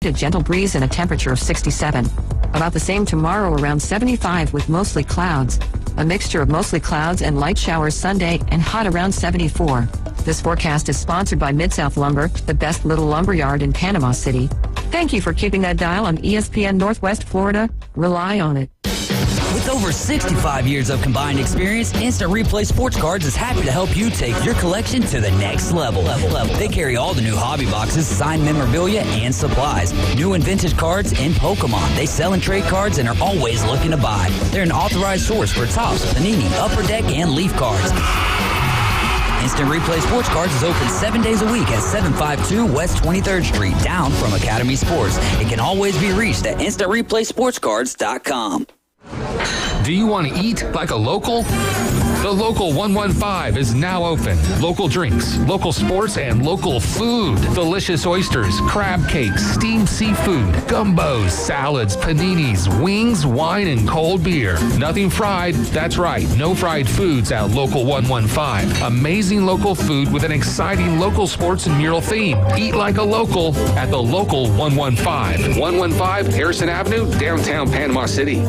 A gentle breeze and a temperature of 67. About the same tomorrow, around 75 with mostly clouds. A mixture of mostly clouds and light showers Sunday and hot around 74. This forecast is sponsored by Mid-South Lumber, the best little lumberyard in Panama City. Thank you for keeping that dial on ESPN Northwest Florida. Rely on it. With over 65 years of combined experience, Instant Replay Sports Cards is happy to help you take your collection to the next level. They carry all the new hobby boxes, signed memorabilia, and supplies. New and vintage cards and Pokemon. They sell and trade cards and are always looking to buy. They're an authorized source for Topps, Panini, Upper Deck, and Leaf cards. Instant Replay Sports Cards is open 7 days a week at 752 West 23rd Street, down from Academy Sports. It can always be reached at InstantReplaySportsCards.com. Do you want to eat like a local? The Local 115 is now open. Local drinks, local sports, and local food. Delicious oysters, crab cakes, steamed seafood, gumbos, salads, paninis, wings, wine, and cold beer. Nothing fried. That's right. No fried foods at Local 115. Amazing local food with an exciting local sports and mural theme. Eat like a local at the Local 115. 115 Harrison Avenue, downtown Panama City.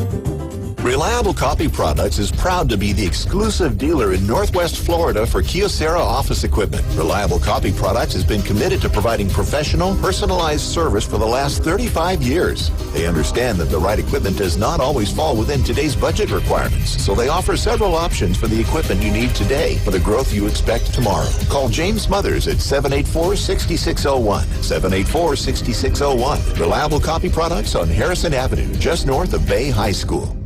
Reliable Copy Products is proud to be the exclusive dealer in Northwest Florida for Kyocera office equipment. Reliable Copy Products has been committed to providing professional, personalized service for the last 35 years. They understand that the right equipment does not always fall within today's budget requirements, so they offer several options for the equipment you need today for the growth you expect tomorrow. Call James Smothers at 784-6601. 784-6601. Reliable Copy Products on Harrison Avenue, just north of Bay High School.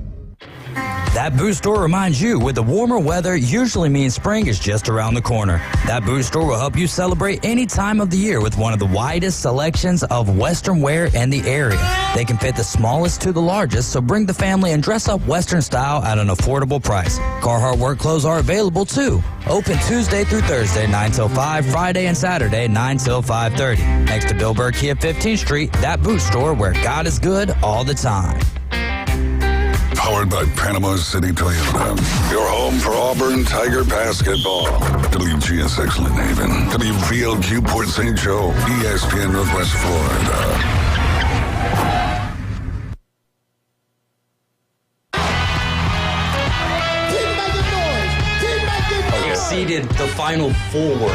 That boot store reminds you, with the warmer weather usually means spring is just around the corner. That boot store will help you celebrate any time of the year with one of the widest selections of Western wear in the area. They can fit the smallest to the largest, so bring the family and dress up Western style at an affordable price. Carhartt work clothes are available too. Open Tuesday through Thursday, 9 till 5, Friday and Saturday, 9 till 5:30. Next to Bill Burke at 15th Street, That Boot Store, where God is good all the time. Powered by Panama City Toyota. Your home for Auburn Tiger basketball. WGSX Lynn Haven. WVLQ Port St. Joe. ESPN Northwest Florida. Exceeded the Final Four.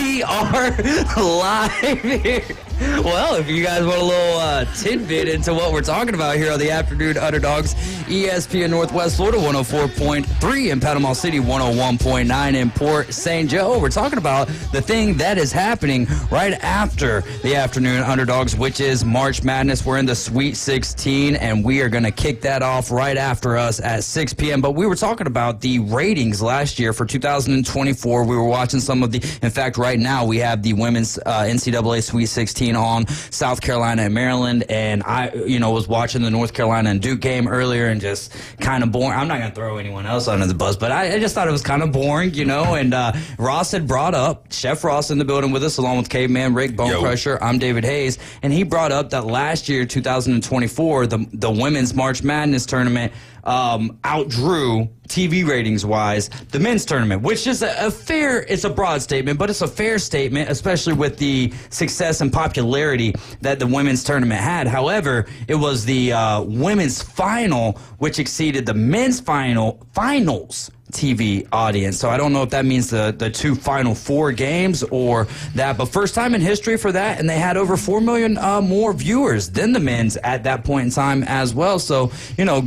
We are live here. Well, if you guys want a little tidbit into what we're talking about here on the Afternoon Underdogs, ESPN Northwest Florida 104.3 in Panama City, 101.9 in Port St. Joe. We're talking about the thing that is happening right after the Afternoon Underdogs, which is March Madness. We're in the Sweet 16, and we are going to kick that off right after us at 6 p.m. But we were talking about the ratings last year for 2024. We were watching some of the, in fact, right now we have the women's NCAA Sweet 16 on South Carolina and Maryland, and I, was watching the North Carolina and Duke game earlier and just kind of boring. I'm not going to throw anyone else under the bus, but I just thought it was kind of boring, and Ross had brought up, Chef Ross in the building with us, along with Caveman Rick, Bone Crusher, I'm David Hayes, and he brought up that last year, 2024, the women's March Madness tournament outdrew TV ratings wise the men's tournament, which is it's a broad statement, but it's a fair statement, especially with the success and popularity that the women's tournament had. However, it was the women's final which exceeded the men's finals TV audience. So I don't know if that means the two Final Four games or that, but first time in history for that, and they had over 4 million more viewers than the men's at that point in time as well. So,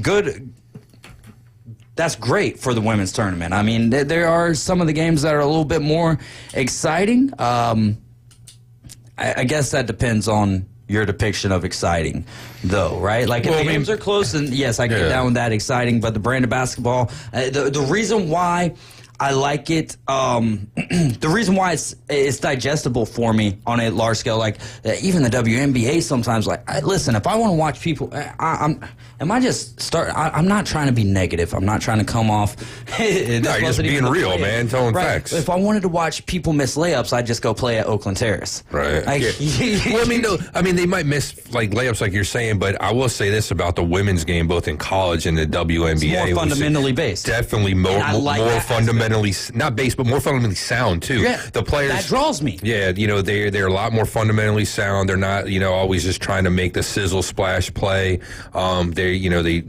good. That's great for the women's tournament. I mean, there are some of the games that are a little bit more exciting. I guess that depends on your depiction of exciting, though, right? Like, if the games are close, and yes, I get down with that exciting, but the brand of basketball, the reason why I like it, the reason why it's digestible for me on a large scale, like even the WNBA sometimes, like, listen, if I want to watch people, I'm not trying to be negative. I'm not trying to come off. No, you're just being real, man, telling facts. If I wanted to watch people miss layups, I'd just go play at Oakland Terrace. Right. Well, they might miss like layups like you're saying, but I will say this about the women's game, both in college and the WNBA. It's more fundamentally based. Definitely more fundamental but more fundamentally sound too. Yeah, the players that draws me. Yeah, they're a lot more fundamentally sound. They're not always just trying to make the sizzle splash play. They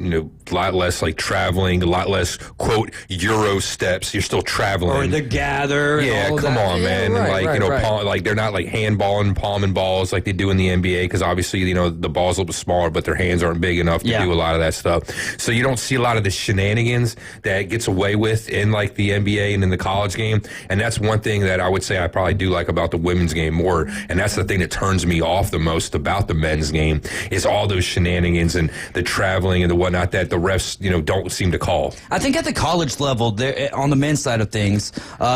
a lot less like traveling, a lot less quote Euro steps. You're still traveling Or the gather. Yeah, and all come that. on, man. Right, And right. palm, like they're not like handballing, palming balls like they do in the NBA because obviously the ball's a little bit smaller, but their hands aren't big enough to do a lot of that stuff. So you don't see a lot of the shenanigans that gets away with in like the NBA and in the college game. And that's one thing that I would say I probably do like about the women's game more. And that's the thing that turns me off the most about the men's game is all those shenanigans and the traveling and the whatnot that the refs don't seem to call. I think at the college level, on the men's side of things,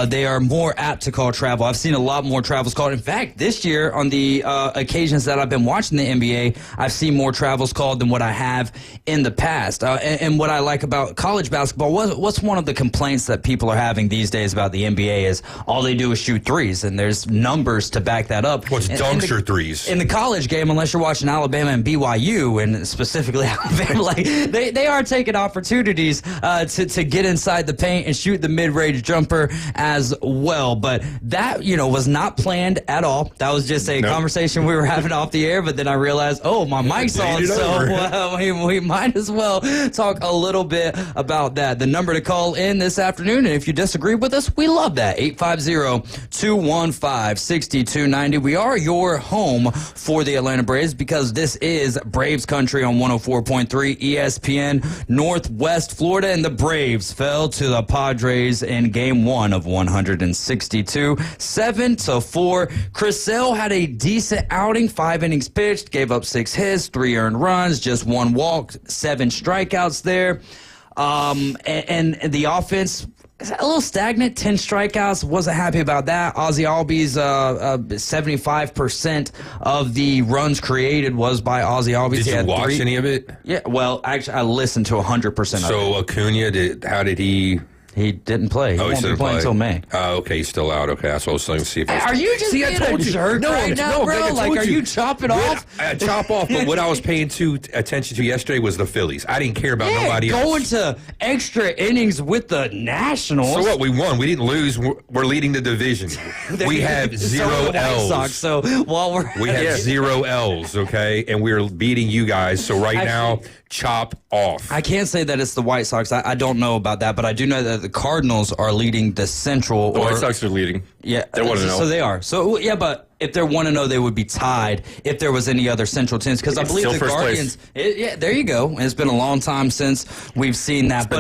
they are more apt to call travel. I've seen a lot more travels called. In fact, this year on the occasions that I've been watching the NBA, I've seen more travels called than what I have in the past. And what I like about college basketball, what's one of the complaints that people are having these days about the NBA is all they do is shoot threes, and there's numbers to back that up. Well, it's dunks or threes. In the college game, unless you're watching Alabama and BYU, and specifically Alabama, like they are taking opportunities to get inside the paint and shoot the mid-range jumper as well. But that, was not planned at all. That was just a conversation we were having off the air, but then I realized, my mic's on, so we might as well talk a little bit about that. The number to call in this afternoon, and if you disagree with us, we love that, 850-215-6290. We are your home for the Atlanta Braves because this is Braves Country on 104.3 ESPN Northwest Florida, and the Braves fell to the Padres in Game 1 of 162, 7-4. Chris Sale had a decent outing, 5 innings pitched, gave up 6 hits, 3 earned runs, just 1 walk, 7 strikeouts there. And the offense is a little stagnant, 10 strikeouts. Wasn't happy about that. Ozzie Albies, 75% of the runs created was by Ozzie Albies. Did you watch any of it? Yeah, well, actually, I listened to 100% of it. So Acuna, how did he... He didn't play. He won't be playing until May. Okay, he's still out. Okay, that's what I was going to see. If Are you just being a jerk right now, bro? Like, are you chopping off? I chop off, but what I was paying attention to yesterday was the Phillies. I didn't care about nobody else. Going to extra innings with the Nationals. So what? We won. We didn't lose. We're leading the division. We have 0 L's. Sox, so while we have 0 L's, okay? And we're beating you guys. So now, chop off. I can't say that it's the White Sox. I don't know about that, but I do know that the Cardinals are leading the Central. The White Sox are leading. Yeah, they're 1-0. So they are. So yeah, but if they're 1-0, they would be tied if there was any other Central teams. Because I believe the Guardians. There you go. And it's been a long time since we've seen that.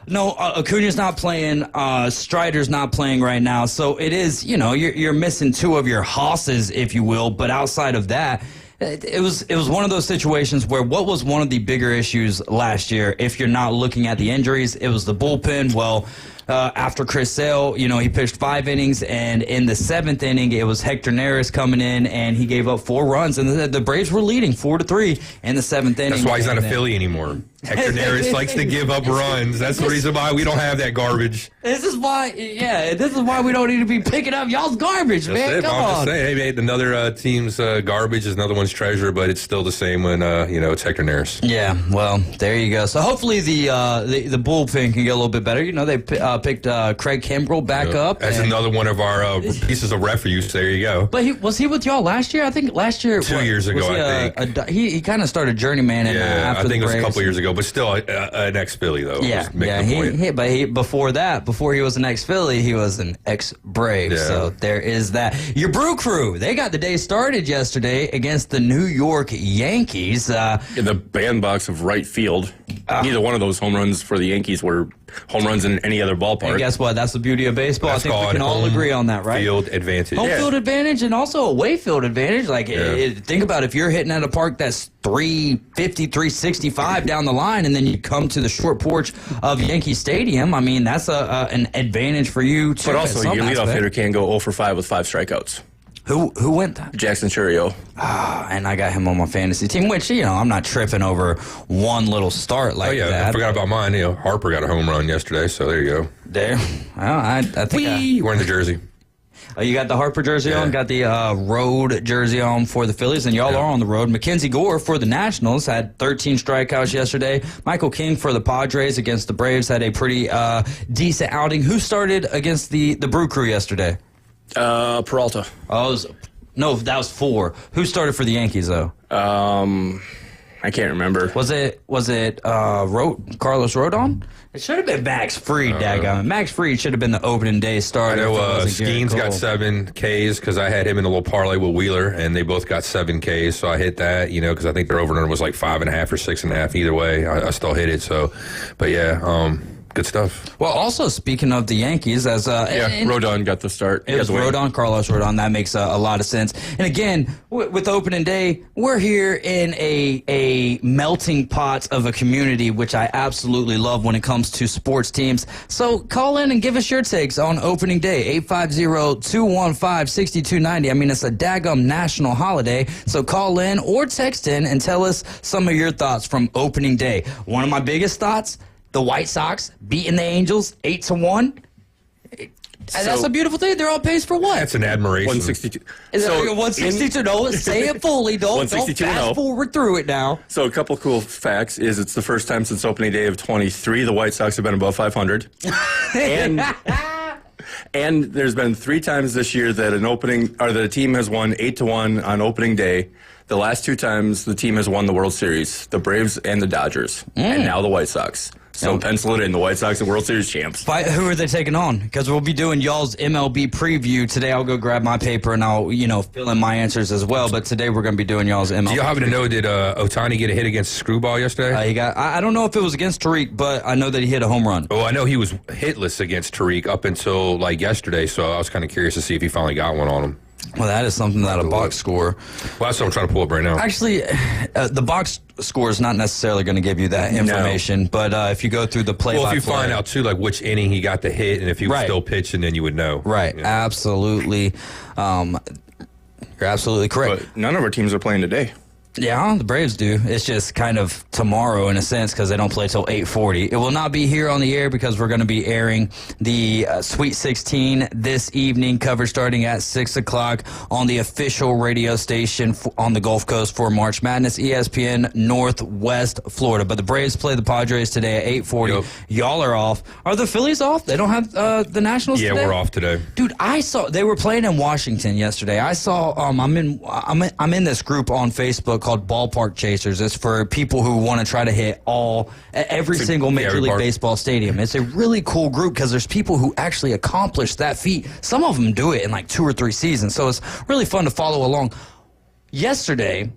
No, Acuna's not playing. Strider's not playing right now. So it is. You're missing 2 of your hosses, if you will. But outside of that. It was one of those situations where what was one of the bigger issues last year, if you're not looking at the injuries, it was the bullpen. Well, after Chris Sale, he pitched 5 innings, and in the 7th inning, it was Hector Neris coming in, and he gave up 4 runs, and the Braves were leading 4-3 in the 7th inning. That's why he's not a Philly anymore. Hector Neris likes to give up runs. That's the reason why we don't have that garbage. This is why we don't need to be picking up y'all's garbage, man. Come on. I'm just saying, hey, another team's garbage is another one's treasure, but it's still the same when it's Hector Neris. Yeah, well, there you go. So hopefully the bullpen can get a little bit better. They picked Craig Kimbrell back up. That's another one of our pieces of refuse. There you go. But was he with y'all last year? I think last year. 2 years ago, I think. He kind of started journeymaning after I think the it was Braves. a couple years ago, but still an ex-Philly, though. Yeah. Before he was an ex-Philly, he was an ex-Brave. Yeah. So there is that. Your Brew Crew, they got the day started yesterday against the New York Yankees. In the bandbox of right field. Neither one of those home runs for the Yankees were home runs in any other ballpark. And guess what? That's the beauty of baseball. I think we can all agree on that, right? Field advantage. Home field advantage and also away field advantage. Think about if you're hitting at a park that's 350, 365 down the line, and then you come to the short porch of Yankee Stadium. I mean, that's an advantage for you, too. But also, your leadoff hitter can go 0 for 5 with 5 strikeouts. Who went that? Jackson Churio. And I got him on my fantasy team, which, I'm not tripping over one little start like that. I forgot about mine. Harper got a home run yesterday, so there you go. There. Well, I think wearing the jersey. You got the Harper jersey on, got the road jersey on for the Phillies, and y'all are on the road. Mackenzie Gore for the Nationals had 13 strikeouts yesterday. Michael King for the Padres against the Braves had a pretty decent outing. Who started against the Brew Crew yesterday? Peralta. No, that was 4. Who started for the Yankees, though? I can't remember. Was it Carlos Rodon? It should have been Max Fried, daggone. Max Fried should have been the opening day starter. I know Skeens got 7 Ks because I had him in a little parlay with Wheeler, and they both got 7 Ks, so I hit that, because I think their over-under was like 5.5 or 6.5. Either way, I still hit it, so, but yeah, good stuff. Well, also speaking of the Yankees, Rodon got the start. It was Carlos Rodon. That makes a lot of sense. And again, with opening day, we're here in a melting pot of a community, which I absolutely love when it comes to sports teams. So call in and give us your takes on opening day, 850-215-6290. I mean, it's a daggum national holiday. So call in or text in and tell us some of your thoughts from opening day. One of my biggest thoughts, the White Sox beating the Angels 8-1. That's a beautiful thing. They're on pace for what? That's an admiration. 162. Is it 162? No, say it fully. Don't fast forward through it now. So a couple cool facts is it's the first time since opening day of 23 the White Sox have been above 500. And there's been 3 times this year that that a team has won 8-1 on opening day. The last 2 times the team has won the World Series, the Braves and the Dodgers, and now the White Sox. So pencil it in, the White Sox and World Series champs. Who are they taking on? Because we'll be doing y'all's MLB preview today. I'll go grab my paper and I'll, fill in my answers as well. But today we're going to be doing y'all's MLB. Do you happen to know, did Ohtani get a hit against Screwball yesterday? I don't know if it was against Tariq, but I know that he hit a home run. Oh, I know he was hitless against Tariq up until yesterday. So I was kind of curious to see if he finally got one on him. Well, that is something that a box score. Well, that's what I'm trying to pull up right now. Actually, the box score is not necessarily going to give you that information. No. But if you go through the play-by-play. Well, if you find out, too, which inning he got the hit and if he was still pitching, then you would know. Right. Yeah. Absolutely. You're absolutely correct. But none of our teams are playing today. Yeah, the Braves do. It's just kind of tomorrow in a sense because they don't play till 8:40. It will not be here on the air because we're going to be airing the Sweet 16 this evening, coverage starting at 6 o'clock on the official radio station on the Gulf Coast for March Madness, ESPN Northwest Florida. But the Braves play the Padres today at 8:40. Yep. Y'all are off. Are the Phillies off? They don't have the Nationals today? Yeah, we're off today. Dude, I saw they were playing in Washington yesterday. I saw I'm in this group on Facebook called Ballpark Chasers. It's for people who want to try to hit every single Major League Baseball stadium. It's a really cool group because there's people who actually accomplish that feat. Some of them do it in 2 or 3 seasons, so it's really fun to follow along. Yesterday,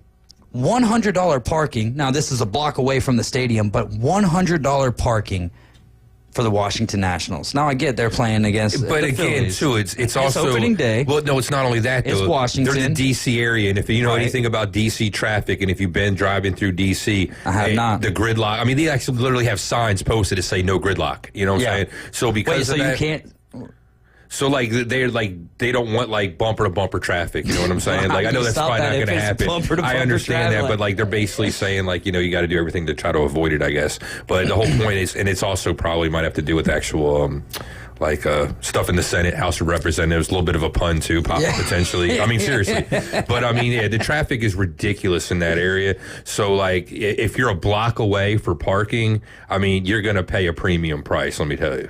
$100 parking. Now, this is a block away from the stadium, but $100 parking for the Washington Nationals. Now I get they're playing against but again, Phillies. too, it's also opening day. Well, no, it's not only that, though. It's Washington. There's the D.C. area, and if you know anything about D.C. traffic, and if you've been driving through D.C., I have not. The gridlock, I mean, they actually literally have signs posted to say no gridlock. You know what I'm saying? So because of that, you can't... So they don't want bumper to bumper traffic. You know what I'm saying? I know that's probably not going to happen. I understand that, but they're basically saying you got to do everything to try to avoid it, I guess. But the whole point is, and it's also probably might have to do with actual stuff in the Senate, House of Representatives. A little bit of a pun too, potentially. I mean, seriously. But I mean, the traffic is ridiculous in that area. So if you're a block away for parking, I mean, you're going to pay a premium price. Let me tell you.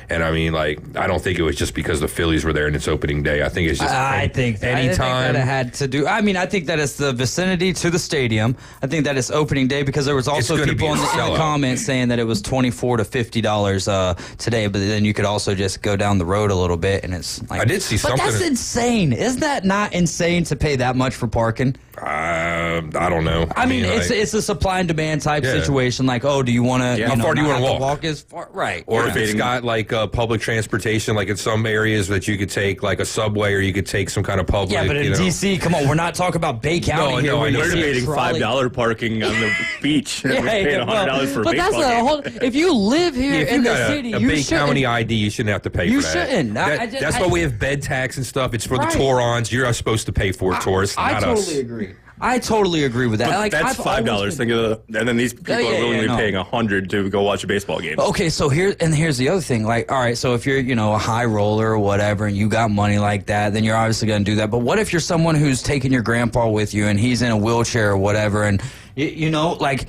And I mean, I don't think it was just because the Phillies were there and it's opening day. I think it's just I think that it had to do. I mean, I think that it's the vicinity to the stadium. I think that it's opening day because there was also people in the comments saying that it was $24 to $50 today. But then you could also just go down the road a little bit, and it's I did see something. But that's insane. Isn't that not insane to pay that much for parking? I don't know. I mean, it's a supply and demand type situation. Do you want to? How far do you want to walk? As far, right? Or if it's got public transportation, in some areas that you could take a subway, or you could take some kind of public. Yeah, but in DC, come on, we're not talking about Bay County here. We're debating $5 parking on the beach. We're paying $100 for a but that's a whole. If you live here in the city, a Bay County ID, you shouldn't have to pay for that. You shouldn't. That's why we have bed tax and stuff. It's for the Torons. You're supposed to pay for it, tourists. I totally agree. I totally agree with that. But Like, that's I've $5. always been- Think of and then these people Yeah, are willingly no. paying $100 to go watch a baseball game. Okay, so here's the other thing. Like, all right, so if you're, a high roller or whatever, and you got money like that, then you're obviously going to do that. But what if you're someone who's taking your grandpa with you, and he's in a wheelchair or whatever, and like,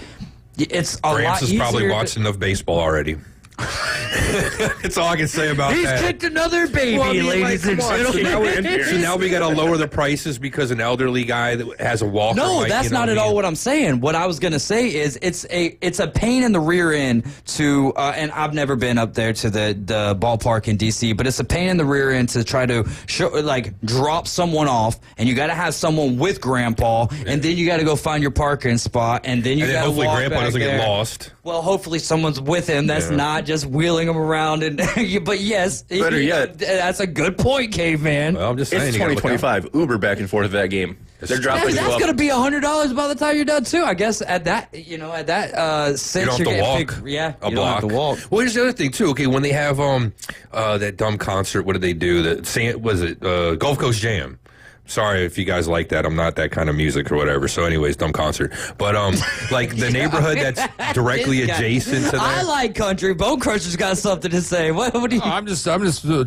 it's a lot Gramps is easier. probably watched enough baseball already. That's all I can say about He's that. kicked another baby, Well, I mean, ladies and come on, so gentlemen. so now we got to lower the prices because an elderly guy that has a walker. No, might, that's not at all what I'm saying. What I was gonna say is it's a pain in the rear end to and I've never been up there to the ballpark in DC, but it's a pain in the rear end to try to drop someone off, and you got to have someone with grandpa, and then you got to go find your parking spot, and then you And then got to hopefully walk grandpa back doesn't there. get lost. Well, hopefully someone's with him. That's Yeah. not just wheeling him around. And but yes, Better yet. that's a good point, caveman. Well, I'm just saying. It's you gotta look out. 2025. Uber back and forth to that game. They're dropping That's you going to up. be $100 by the time you're done too. I guess at that, sense, You don't have you're to getting walk big, yeah, a you block. don't have to walk. Well, here's the other thing too. Okay, when they have that dumb concert, what did they do? Gulf Coast Jam. Sorry if you guys like that. I'm not that kind of music or whatever. So, anyways, dumb concert. But like the neighborhood that's directly This guy. adjacent to that. I like country. Bone Crusher's got something to say. What do you? I'm just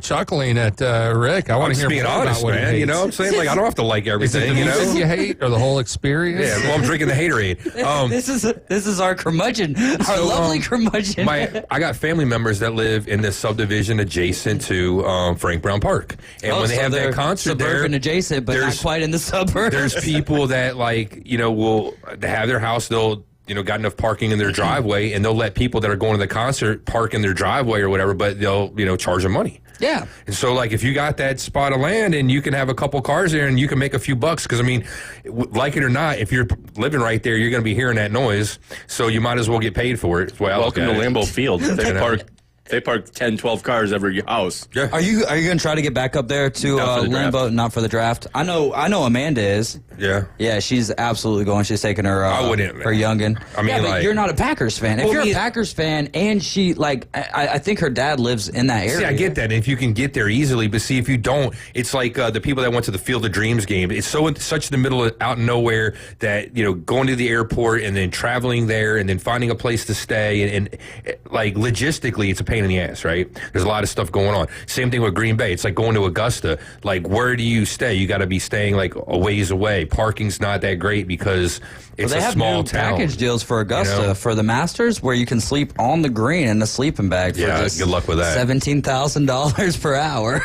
chuckling at Rick. I I'm want to just hear being more honest, about what he man. You know what I'm hates. saying? Like I don't have to like Is it everything. the You music know? you hate or the whole experience? Yeah. Well, I'm drinking the Haterade. This is our curmudgeon, our lovely curmudgeon. I got family members that live in this subdivision adjacent to Frank Brown Park, and when they so have they're that concert there, suburban adjacent, but not there's- quite in the suburbs. there's people that will have their house. They'll got enough parking in their driveway, and they'll let people that are going to the concert park in their driveway or whatever, but they'll charge them money. Yeah. And so, like, if you got that spot of land and you can have a couple cars there and you can make a few bucks, because, I mean, like it or not, if you're living right there, you're going to be hearing that noise, so you might as well get paid for it. Well, Welcome to Lambeau Field. They park 10, 12 cars every house. Yeah. Are you going to try to get back up there to Not for the draft. Lambeau? Not for the draft. I know Amanda is. Yeah. Yeah, she's absolutely going. She's taking her I wouldn't. her youngin. I mean, yeah, but like- you're not a Packers fan. If Well, you're a me- Packers fan, and she I think her dad lives in that area. See, I get that. If you can get there easily, but see, if you don't, it's like the people that went to the Field of Dreams game. It's such in the middle of out of nowhere that going to the airport and then traveling there and then finding a place to stay and like logistically, it's a pain in the ass, right? There's a lot of stuff going on. Same thing with Green Bay. It's like going to Augusta. Like, where do you stay? You got to be staying like a ways away. Parking's not that great because it's they a have small new town. package deals for Augusta You know? for the Masters where you can sleep on the green in a sleeping bag for Yeah, just good luck with that. $17,000 per hour.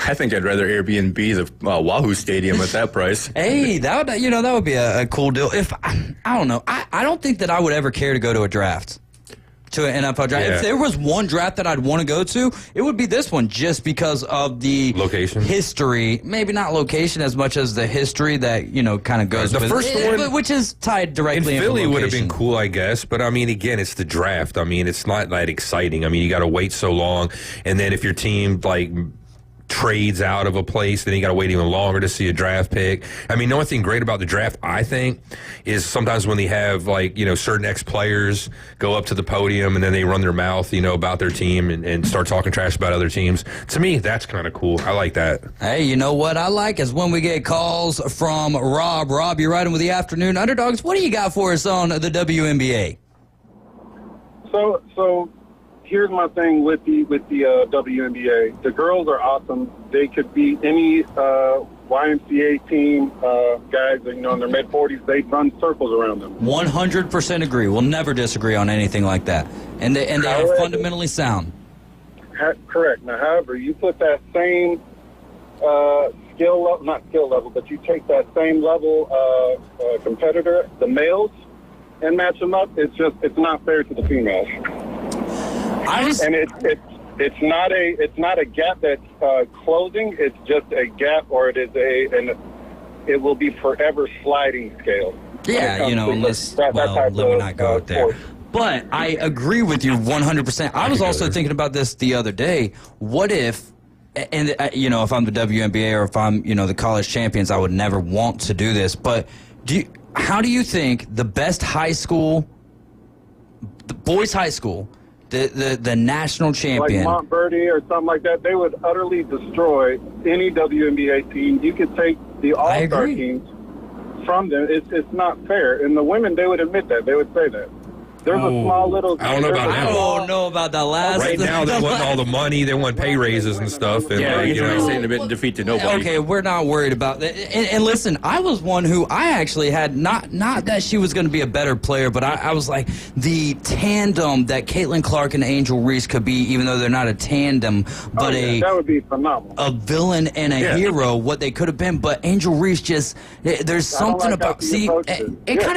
I think I'd rather Airbnb the Wahoo Stadium at that price. Hey, that would be a cool deal. If I don't know, I don't think that I would ever care to go to a draft. To an NFL draft. Yeah. If there was one draft that I'd want to go to, it would be this one, just because of the Location? history. Maybe not location as much as the history that kind of goes The with first it, one- which is tied In directly. into Philly would have location. been cool, I guess. But I mean, again, it's the draft. I mean, it's not that exciting. I mean, you got to wait so long, and then if your team trades out of a place, then you got to wait even longer to see a draft pick. I mean, the only thing great about the draft, I think, is sometimes when they have certain ex-players go up to the podium and then they run their mouth, about their team and start talking trash about other teams. To me, that's kind of cool. I like that. Hey, you know what I like is when we get calls from Rob. Rob, you're riding with the Afternoon Underdogs. What do you got for us on the WNBA? So here's my thing with the WNBA. The girls are awesome. They could beat any YMCA team. Guys, in their mid-40s, they run circles around them. 100% agree. We'll never disagree on anything like that. And they are However- fundamentally sound. Correct. Now, however, you put that same not skill level, but you take that same level competitor, the males, and match them up. It's not fair to the females. And it's not a gap that's closing. It's just a gap, or it will be forever sliding scale. Yeah, unless let me not go out there. But I agree with you 100%. I was also thinking about this the other day. What if, and if I'm the WNBA or if I'm the college champions, I would never want to do this. But how do you think the best high school, the boys' high school, the national champion, like Montverde or something like that, they would utterly destroy any WNBA team. You could take the All-Star agree. teams, from them. It's not fair. And the women, they would admit that. They would say that. There's a small little. I don't know about I that. don't know about that last. Right now, they want all the money. They want pay raises and stuff. And Yeah, you he's know, saying a bit defeat to nobody. Okay, we're not worried about that. And listen, I was one who I actually had not that she was going to be a better player, but I was like the tandem that Caitlin Clark and Angel Reese could be, even though they're not a tandem, but that would be phenomenal. a villain and a hero, what they could have been. But Angel Reese just there's something like how about she approaches it kind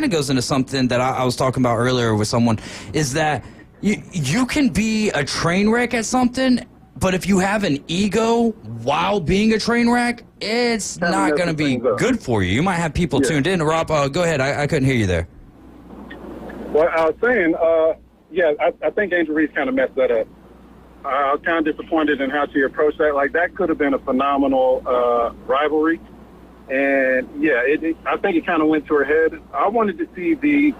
of goes into something that I was talking about earlier with someone, is that you can be a train wreck at something, but if you have an ego while being a train wreck, it's not going to be good for you. You might have people tuned in. Rob, go ahead. I couldn't hear you there. Well, I was saying, I think Angel Reese kind of messed that up. I was kind of disappointed in how she approached that. Like, that could have been a phenomenal rivalry. And, I think it kind of went to her head. I wanted to see the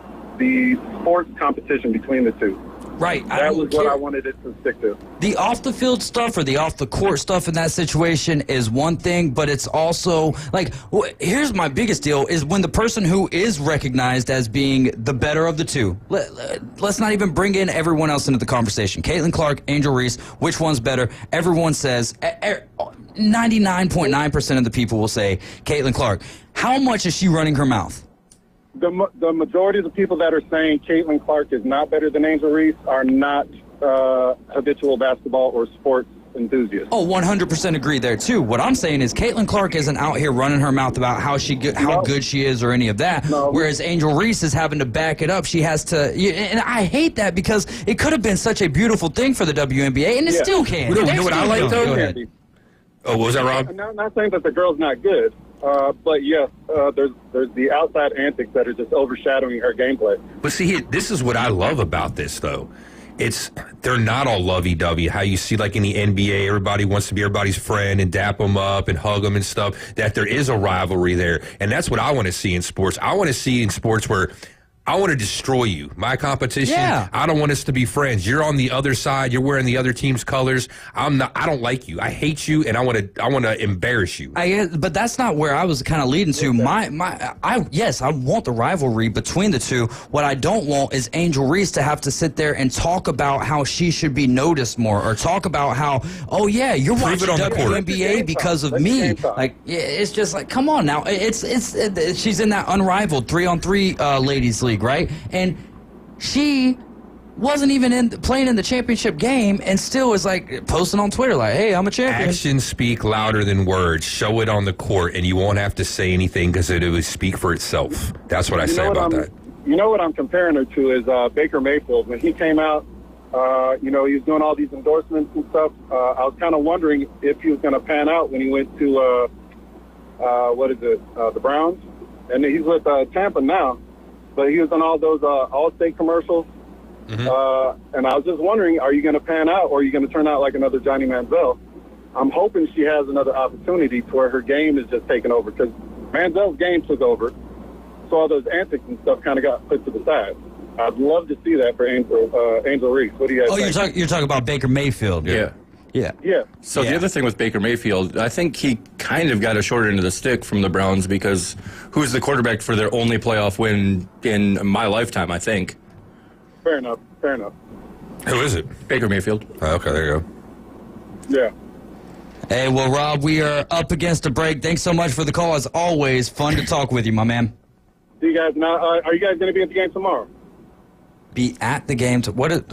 sports competition between the two. Right. That was what I wanted it to stick to. The off-the-field stuff or the off-the-court stuff in that situation is one thing, but it's also, like, here's my biggest deal, is when the person who is recognized as being the better of the two, let's not even bring in everyone else into the conversation. Caitlin Clark, Angel Reese, which one's better? Everyone says, 99.9% of the people will say Caitlin Clark. How much is she running her mouth? The majority of the people that are saying Caitlin Clark is not better than Angel Reese are not habitual basketball or sports enthusiasts. Oh, 100% agree there, too. What I'm saying is Caitlin Clark isn't out here running her mouth about how good she is or any of that, whereas Angel Reese is having to back it up. She has to, and I hate that because it could have been such a beautiful thing for the WNBA, and it still can. You know what I like, though? Go ahead. Oh, what was that, Rob? I'm not saying that the girl's not good. But yes, there's the outside antics that are just overshadowing her gameplay. But see, this is what I love about this, though. They're not all lovey-dovey. How you see, like in the NBA, everybody wants to be everybody's friend and dap them up and hug them and stuff. That there is a rivalry there, and that's what I want to see in sports. I want to see in sports where I want to destroy you. My competition, I don't want us to be friends. You're on the other side. You're wearing the other team's colors. I don't like you. I hate you, and I want to embarrass you. But that's not where I was kind of leading to. Yes, I want the rivalry between the two. What I don't want is Angel Reese to have to sit there and talk about how she should be noticed more, or talk about how, you're watching WNBA because of me. Like, it's just like, come on now. She's in that unrivaled 3-on-3 ladies league, right? And she wasn't even playing in the championship game, and still is like posting on Twitter like, hey, I'm a champion. Actions speak louder than words. Show it on the court, and you won't have to say anything because it will speak for itself. That's what I say about that. You know what I'm comparing her to is Baker Mayfield. When he came out, he was doing all these endorsements and stuff. I was kind of wondering if he was going to pan out when he went to, the Browns. And he's with Tampa now. But he was on all those Allstate commercials. Mm-hmm. And I was just wondering, are you going to pan out, or are you going to turn out like another Johnny Manziel? I'm hoping she has another opportunity to where her game is just taken over, because Manziel's game took over. So all those antics and stuff kind of got put to the side. I'd love to see that for Angel Reese. What do you guys think? You're talking about Baker Mayfield. Yeah. So the other thing with Baker Mayfield, I think he kind of got a short end of the stick from the Browns, because who's the quarterback for their only playoff win in my lifetime, I think. Fair enough. Who is it? Baker Mayfield. Oh, okay, there you go. Yeah. Hey, well, Rob, we are up against a break. Thanks so much for the call. As always, fun to talk with you, my man. See you guys now. Are you guys going to be at the game tomorrow? Be at the game.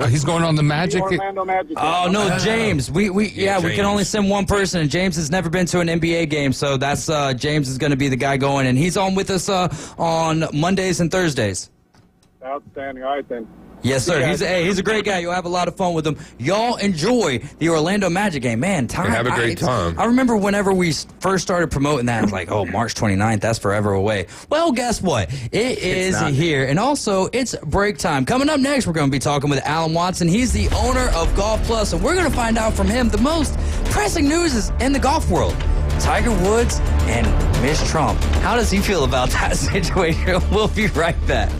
He's going on the Magic. Orlando Magic. Oh no, James. We can only send one person, and James has never been to an NBA game, so that's James is going to be the guy going, and he's on with us on Mondays and Thursdays. Outstanding. All right then. Yes, sir. He's a great guy. You'll have a lot of fun with him. Y'all enjoy the Orlando Magic game. Man, have a great time. I remember whenever we first started promoting that, I was like, oh, March 29th, that's forever away. Well, guess what? It is here. And also, it's break time. Coming up next, we're going to be talking with Alan Watson. He's the owner of Golf Plus, and we're going to find out from him the most pressing news is in the golf world. Tiger Woods and Miss Trump. How does he feel about that situation? We'll be right back.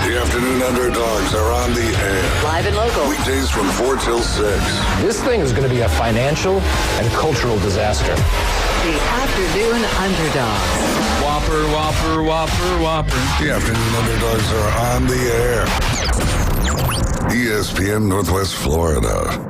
The Afternoon Underdogs are on the air. Live and local. Weekdays from 4 till 6. This thing is going to be a financial and cultural disaster. The Afternoon Underdogs. Whopper, whopper, whopper, whopper. The Afternoon Underdogs are on the air. ESPN Northwest Florida.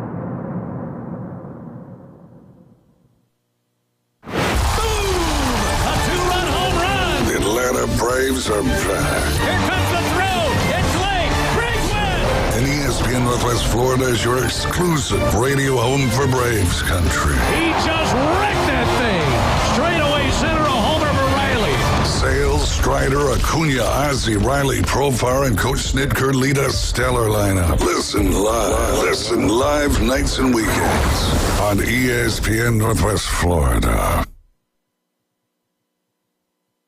Braves are back. Here comes the throw. It's late. Braves win. And ESPN Northwest Florida is your exclusive radio home for Braves country. He just wrecked that thing. Straight away center, a homer for Riley. Sales, Strider, Acuna, Ozzie, Riley, Profar, and Coach Snitker lead a stellar lineup. Listen live nights and weekends on ESPN Northwest Florida.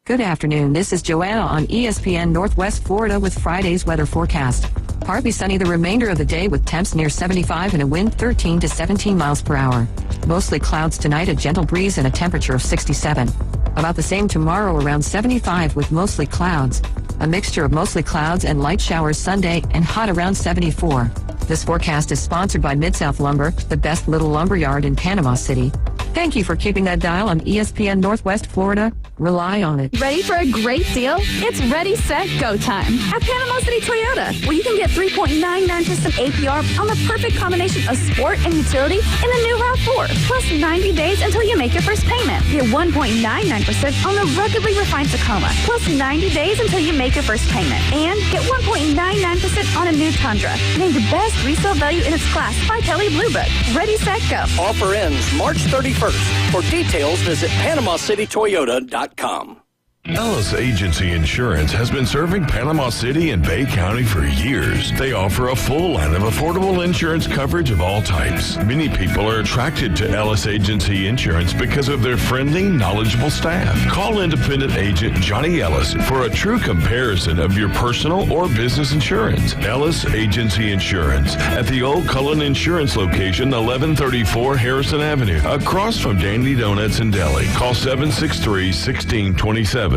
Good afternoon. This is Joanna on ESPN Northwest Florida with Friday's weather forecast. Partly sunny the remainder of the day with temps near 75 and a wind 13 to 17 miles per hour. Mostly clouds tonight, a gentle breeze and a temperature of 67. About the same tomorrow, around 75 with mostly clouds. A mixture of mostly clouds and light showers Sunday and hot around 74. This forecast is sponsored by Mid-South Lumber, the best little lumberyard in Panama City. Thank you for keeping that dial on ESPN Northwest Florida. Rely on it. Ready for a great deal? It's Ready, Set, Go time at Panama City Toyota, where you can get 3.99% APR on the perfect combination of sport and utility in the new RAV4, plus 90 days until you make your first payment. Get 1.99% on the ruggedly refined Tacoma, plus 90 days until you make your first payment. And get 1.99% on a new Tundra, named the best resale value in its class by Kelley Blue Book. Ready, Set, Go. Offer ends March 31st. For details, visit PanamaCityToyota.com. Ellis Agency Insurance has been serving Panama City and Bay County for years. They offer a full line of affordable insurance coverage of all types. Many people are attracted to Ellis Agency Insurance because of their friendly, knowledgeable staff. Call independent agent Johnny Ellis for a true comparison of your personal or business insurance. Ellis Agency Insurance at the Old Cullen Insurance location, 1134 Harrison Avenue, across from Dandy Donuts in Delhi. Call 763-1627.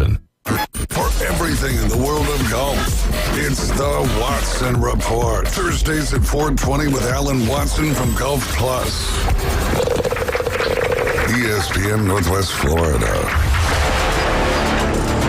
For everything in the world of golf, it's the Watson Report. Thursdays at 4:20 with Alan Watson from Golf Plus. ESPN Northwest Florida.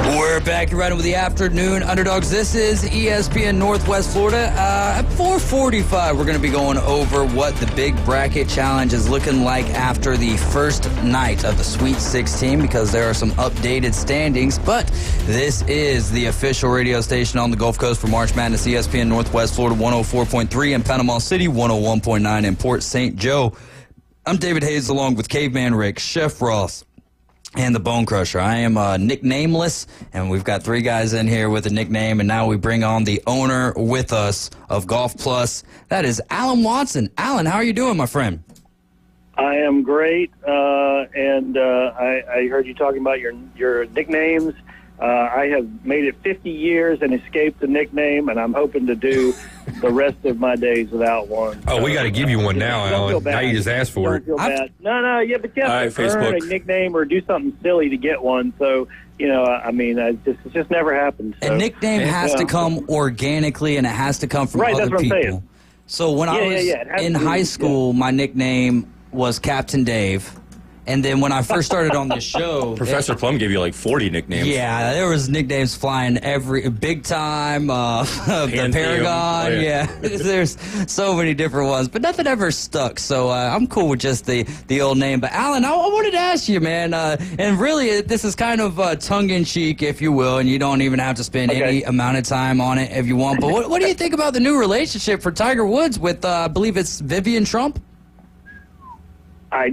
We're back. You're riding with the Afternoon Underdogs. This is ESPN Northwest Florida. At 4:45, we're going to be going over what the Big Bracket Challenge is looking like after the first night of the Sweet 16, because there are some updated standings. But this is the official radio station on the Gulf Coast for March Madness, ESPN Northwest Florida 104.3 in Panama City, 101.9 in Port St. Joe. I'm David Hayes along with Caveman Rick, Chef Ross, and the Bone Crusher. I am nicknameless, and we've got three guys in here with a nickname, and now we bring on the owner with us of Golf Plus. That is Alan Watson. Alan, how are you doing, my friend? I am great, and I heard you talking about your nicknames. I have made it 50 years and escaped the nickname, and I'm hoping to do the rest of my days without one. Oh, we got to give you one now, Alan. Now you just asked for it. Don't feel bad. No, yeah, but you have to earn a nickname or do something silly to get one. So, it's just never happened. So, a nickname has to come organically, and it has to come from right, other that's what people. I'm saying. So when I was in high school, my nickname was Captain Dave. And then when I first started on this show, Professor Plum gave you like 40 nicknames. Yeah, there was nicknames flying big time, the Paragon. Oh, yeah. There's so many different ones, but nothing ever stuck. So I'm cool with just the old name. But Alan, I wanted to ask you, man, and really this is kind of tongue in cheek, if you will, and you don't even have to spend any amount of time on it if you want. But what do you think about the new relationship for Tiger Woods with, I believe it's Vivian Trump? I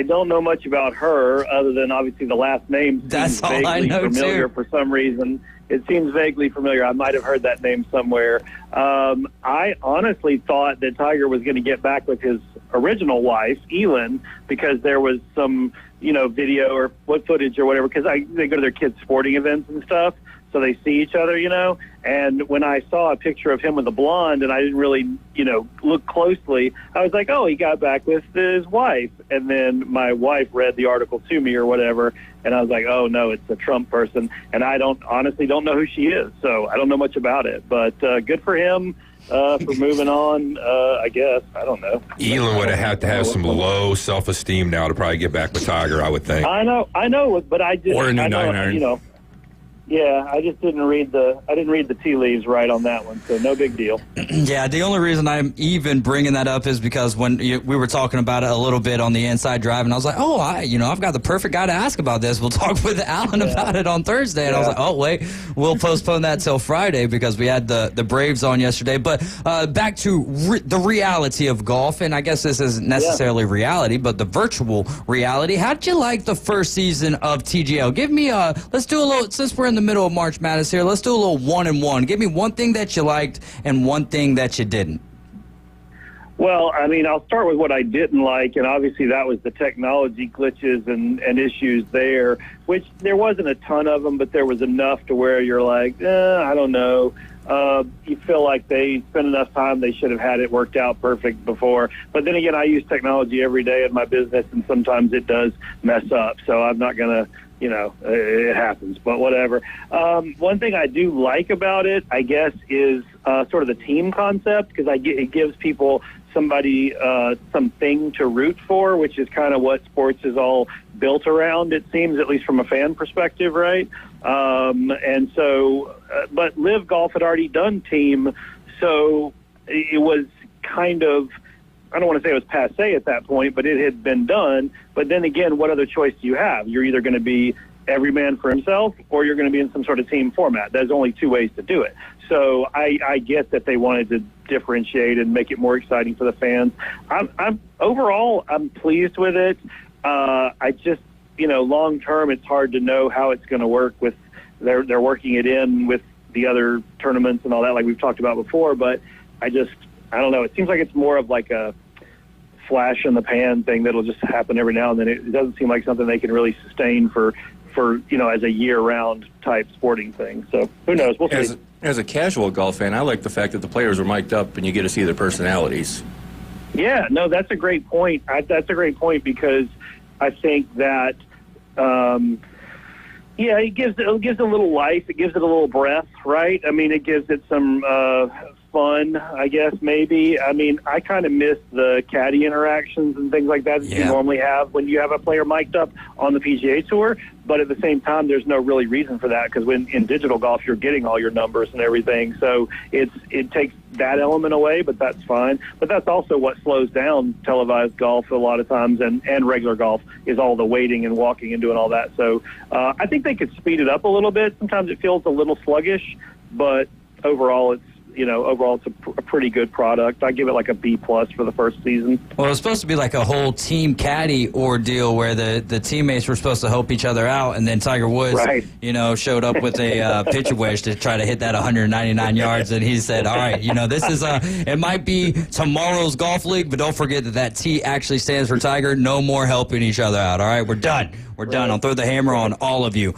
don't know much about her other than obviously the last name seems vaguely familiar for some reason. It seems vaguely familiar. I might have heard that name somewhere. I honestly thought that Tiger was going to get back with his original wife, Elin, because there was some, video or footage or whatever, because they go to their kids' sporting events and stuff. so they see each other, And when I saw a picture of him with a blonde and I didn't really, look closely, I was like, oh, he got back with his wife. And then my wife read the article to me or whatever, and I was like, oh, no, it's a Trump person. And I honestly don't know who she is, so I don't know much about it. But good for him. For moving on, I guess. I don't know. Elon would have had to have some low self-esteem now to probably get back with Tiger, I would think. I know, but I just... Or a new 9-iron. Yeah, I just didn't read the tea leaves right on that one, so no big deal. Yeah, the only reason I'm even bringing that up is because when we were talking about it a little bit on the Inside Drive, and I was like, oh, I've got the perfect guy to ask about this. We'll talk with Alan about it on Thursday, and I was like, oh, wait, we'll postpone that till Friday because we had the Braves on yesterday. But back to the reality of golf, and I guess this isn't necessarily reality, but the virtual reality. How did you like the first season of TGL? Give me let's do a little, since we're in the middle of March Madness here, let's do a little 1-and-1. Give me one thing that you liked and one thing that you didn't. Well, I'll start with what I didn't like, and obviously that was the technology glitches and issues there, which there wasn't a ton of them, but there was enough to where you're like, I don't know. You feel like they spent enough time, they should have had it worked out perfect before. But then again, I use technology every day in my business, and sometimes it does mess up, so I'm not going to, it happens, but whatever. One thing I do like about it, I guess, is sort of the team concept, because it gives people somebody, something to root for, which is kind of what sports is all built around, it seems, at least from a fan perspective, right? And so, but Live Golf had already done team, so it was kind of, I don't want to say it was passé at that point, but it had been done. But then again, what other choice do you have? You're either going to be every man for himself, or you're going to be in some sort of team format. There's only two ways to do it. So I get that they wanted to differentiate and make it more exciting for the fans. Overall, I'm pleased with it. I just, long term, it's hard to know how it's going to work with. They're working it in with the other tournaments and all that, like we've talked about before. But I don't know. It seems like it's more of like a flash in the pan thing that'll just happen every now and then. It doesn't seem like something they can really sustain for as a year-round type sporting thing. So who knows? We'll see. As a casual golf fan, I like the fact that the players were mic'd up and you get to see their personalities. Yeah, no, that's a great point. That's a great point because I think that, it gives it a little life. It gives it a little breath, right? It gives it some fun, I guess, maybe. I kind of miss the caddy interactions and things like that you normally have when you have a player mic'd up on the PGA Tour. But at the same time, there's no really reason for that because when in digital golf, you're getting all your numbers and everything. So it takes that element away, but that's fine. But that's also what slows down televised golf a lot of times and regular golf is all the waiting and walking and doing all that. So I think they could speed it up a little bit. Sometimes it feels a little sluggish, but overall it's a pretty good product. I give it like a B+ for the first season. Well, it was supposed to be like a whole team caddy ordeal where the teammates were supposed to help each other out, and then Tiger Woods, showed up with a pitcher wedge to try to hit that 199 yards, and he said, all right, this is it might be tomorrow's golf league, but don't forget that T actually stands for Tiger. No more helping each other out. All right, we're done. We're done. I'll throw the hammer on all of you.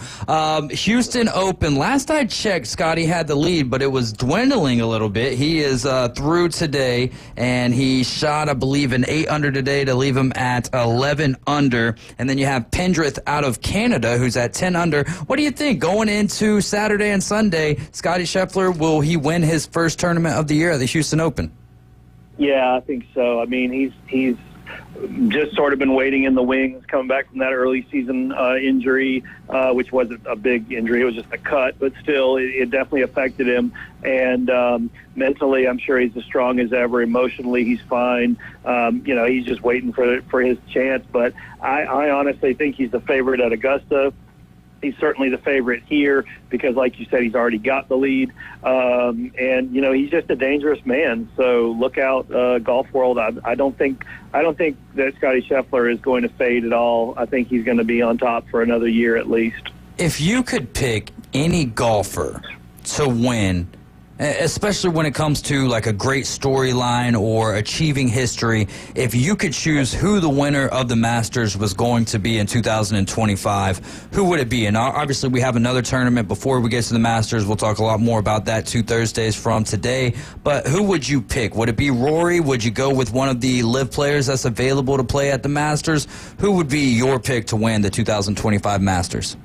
Houston Open. Last I checked, Scotty had the lead, but it was dwindling a little bit. He is through today, and he shot, I believe, an 8 under today to leave him at 11 under. And then you have Pendrith out of Canada, who's at 10 under. What do you think going into Saturday and Sunday? Scotty Scheffler, will he win his first tournament of the year at the Houston Open? Yeah, I think so. He's just sort of been waiting in the wings, coming back from that early season injury, which wasn't a big injury. It was just a cut, but still, it definitely affected him. And mentally, I'm sure he's as strong as ever. Emotionally, he's fine. He's just waiting for his chance. But I honestly think he's the favorite at Augusta. He's certainly the favorite here because, like you said, he's already got the lead. And he's just a dangerous man. So look out, golf world. I don't think that Scotty Scheffler is going to fade at all. I think he's going to be on top for another year at least. If you could pick any golfer to win especially when it comes to like a great storyline or achieving history. If you could choose who the winner of the Masters was going to be in 2025, who would it be? And obviously we have another tournament before we get to the Masters. We'll talk a lot more about that 2 Thursdays from today. But who would you pick? Would it be Rory? Would you go with one of the live players that's available to play at the Masters? Who would be your pick to win the 2025 Masters?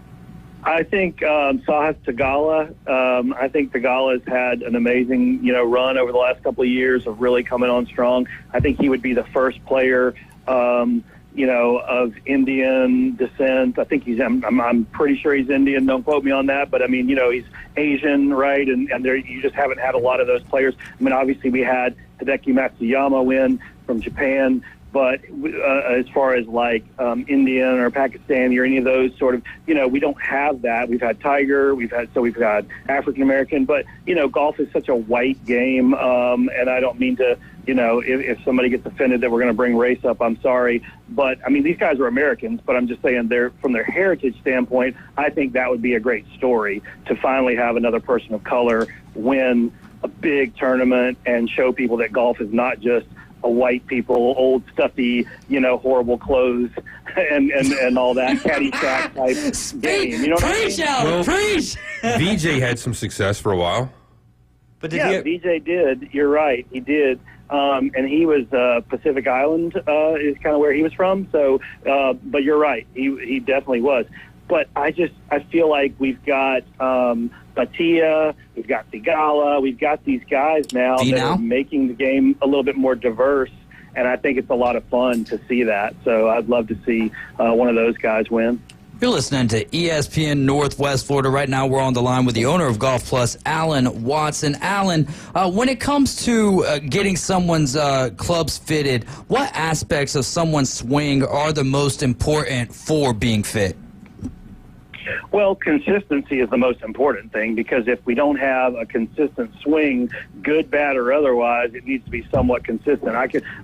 I think Sahas Theegala. I think Theegala has had an amazing, run over the last couple of years of really coming on strong. I think he would be the first player, of Indian descent. I think I'm pretty sure he's Indian. Don't quote me on that, but I mean, he's Asian, right? And you just haven't had a lot of those players. I mean, obviously we had Hideki Matsuyama win from Japan. But as far as like Indian or Pakistani or any of those sort of, we don't have that. We've had Tiger, we've got African American, but golf is such a white game, and I don't mean to, if somebody gets offended that we're going to bring race up, I'm sorry, but I mean these guys are Americans, but I'm just saying from their heritage standpoint, I think that would be a great story to finally have another person of color win a big tournament and show people that golf is not just a white people, old stuffy, horrible clothes and all that Caddyshack type game. You know what I mean? Preach! VJ had some success for a while. But VJ did. You're right. He did. And he was Pacific Island is kind of where he was from. So, but you're right. He definitely was. But I feel like we've got Batia, we've got Theegala, we've got these guys now that are making the game a little bit more diverse, and I think it's a lot of fun to see that. So I'd love to see one of those guys win. You're listening to ESPN Northwest Florida. Right now we're on the line with the owner of Golf Plus, Alan Watson. Alan, when it comes to getting someone's clubs fitted, what aspects of someone's swing are the most important for being fit? Well, consistency is the most important thing, because if we don't have a consistent swing, good, bad, or otherwise, it needs to be somewhat consistent.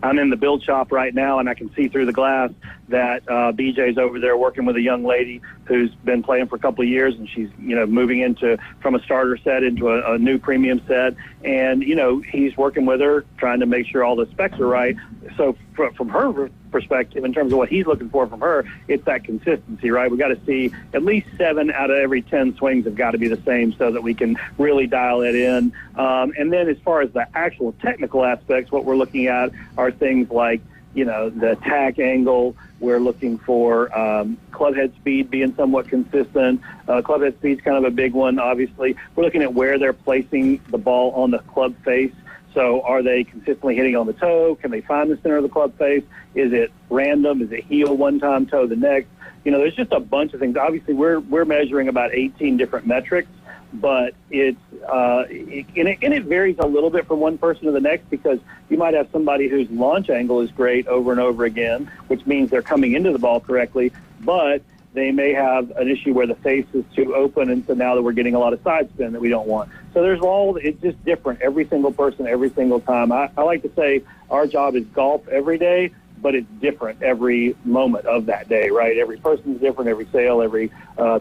I'm in the build shop right now, and I can see through the glass that BJ's over there working with a young lady who's been playing for a couple of years, and she's moving from a starter set into a new premium set, and he's working with her, trying to make sure all the specs are right. So from her perspective, in terms of what he's looking for from her, it's that consistency, right? We got to see at least 7 out of every 10 swings have got to be the same so that we can really dial it in. And then as far as the actual technical aspects, what we're looking at are things like, the attack angle. We're looking for club head speed being somewhat consistent. Club head speed's kind of a big one, obviously. We're looking at where they're placing the ball on the club face. So are they consistently hitting on the toe? Can they find the center of the club face? Is it random? Is it heel one time, toe the next? There's just a bunch of things. Obviously, we're measuring about 18 different metrics, but it varies a little bit from one person to the next, because you might have somebody whose launch angle is great over and over again, which means they're coming into the ball correctly, but they may have an issue where the face is too open, and so now that we're getting a lot of side spin that we don't want. So it's just different, every single person, every single time. I like to say our job is golf every day, but it's different every moment of that day, right? Every person's different, every sale, every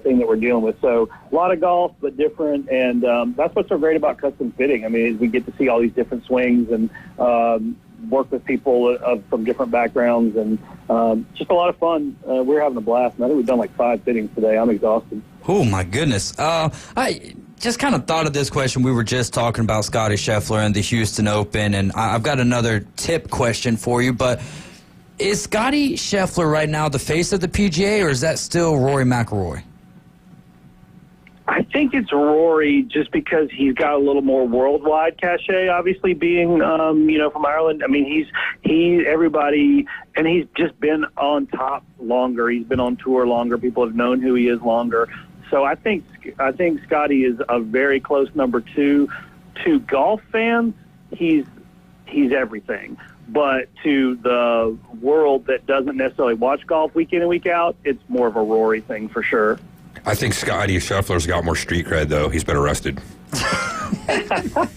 thing that we're dealing with. So a lot of golf, but different, and that's what's so great about custom fitting. I mean, is we get to see all these different swings and work with people from different backgrounds, and just a lot of fun. We're having a blast, and I think we've done like 5 fittings today. I'm exhausted. Oh, my goodness. I just kind of thought of this question. We were just talking about Scottie Scheffler and the Houston Open, and I've got another tip question for you, but is Scottie Scheffler right now the face of the PGA, or is that still Rory McIlroy? I think it's Rory, just because he's got a little more worldwide cachet, obviously being, from Ireland. I mean, everybody, and he's just been on top longer. He's been on tour longer. People have known who he is longer. So I think Scottie is a very close number 2. To golf fans, he's everything. But to the world that doesn't necessarily watch golf week in and week out, it's more of a Rory thing for sure. I think Scottie Scheffler's got more street cred, though. He's been arrested. Answer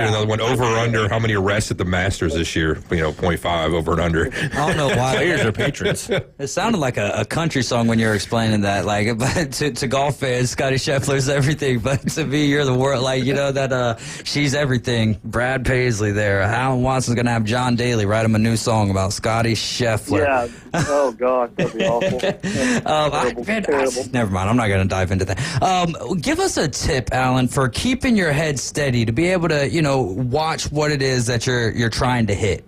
another one. Over or under, how many arrests at the Masters this year? 0.5 over and under. I don't know why. Players are patrons. It sounded like a country song when you were explaining that. Like, but to golf fans, Scotty Scheffler's everything. But to me, you're the world. Like, that she's everything. Brad Paisley there. Alan Watson's going to have John Daly write him a new song about Scotty Scheffler. Yeah. Oh, gosh. That'd be awful. Never mind. I'm not going to dive into that. Give us a tip, Alan, for keeping your head steady to be able to, watch what it is that you're trying to hit.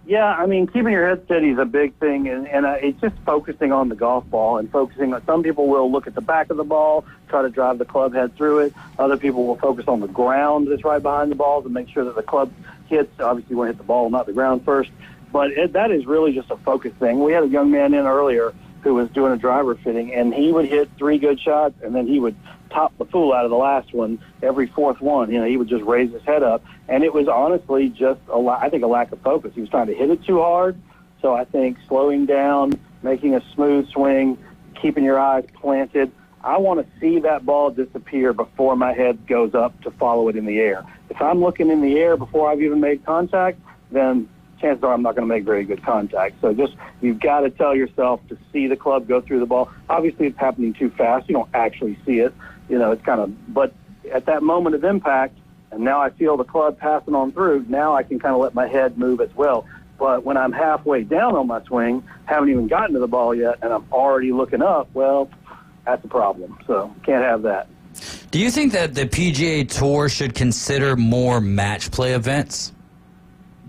Yeah, I mean, keeping your head steady is a big thing, and it's just focusing on the golf ball and focusing on. Some people will look at the back of the ball, try to drive the club head through it. Other people will focus on the ground that's right behind the ball to make sure that the club hits. Obviously, you want to hit the ball, not the ground first. But that is really just a focus thing. We had a young man in earlier who was doing a driver fitting, and he would hit 3 good shots, and then he would top the fool out of the last one every fourth one. He would just raise his head up, and it was honestly just I think a lack of focus. He was trying to hit it too hard, so I think slowing down, making a smooth swing, keeping your eyes planted. I want to see that ball disappear before my head goes up to follow it in the air. If I'm looking in the air before I've even made contact, then chances are I'm not going to make very good contact. So you've got to tell yourself to see the club go through the ball. Obviously, it's happening too fast. You don't actually see it. It's but at that moment of impact, and now I feel the club passing on through, now I can kind of let my head move as well. But when I'm halfway down on my swing, haven't even gotten to the ball yet, and I'm already looking up, well, that's a problem. So can't have that. Do you think that the PGA Tour should consider more match play events?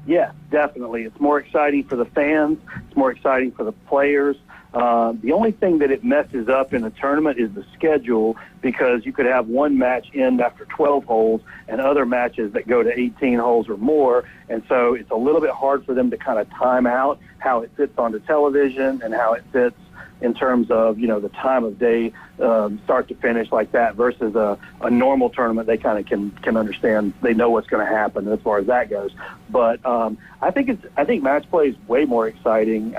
Yeah, definitely. It's more exciting for the fans. It's more exciting for the players. The only thing that it messes up in a tournament is the schedule, because you could have one match end after 12 holes and other matches that go to 18 holes or more. And so it's a little bit hard for them to kind of time out how it fits onto television and how it fits in terms of, the time of day, start to finish like that versus a normal tournament. They kind of can understand. They know what's going to happen as far as that goes. But I think match play is way more exciting.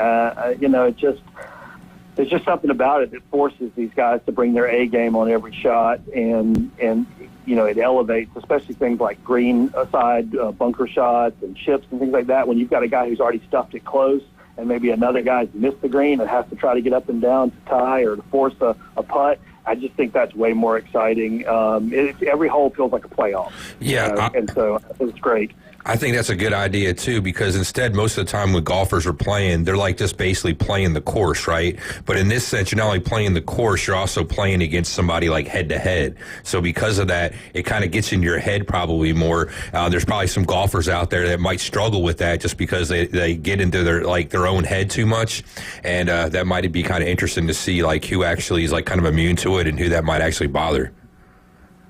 There's just something about it that forces these guys to bring their A game on every shot, and it elevates, especially things like green side bunker shots and chips and things like that. When you've got a guy who's already stuffed it close, and maybe another guy's missed the green and has to try to get up and down to tie or to force a putt, I just think that's way more exciting. Every hole feels like a playoff. Yeah. And so it's great. I think that's a good idea, too, because instead, most of the time when golfers are playing, they're like just basically playing the course, right? But in this sense, you're not only playing the course, you're also playing against somebody like head-to-head. So because of that, it kind of gets in your head probably more. There's probably some golfers out there that might struggle with that just because they get into their own head too much. And that might be kind of interesting to see, like, who actually is, like, kind of immune to it and who that might actually bother.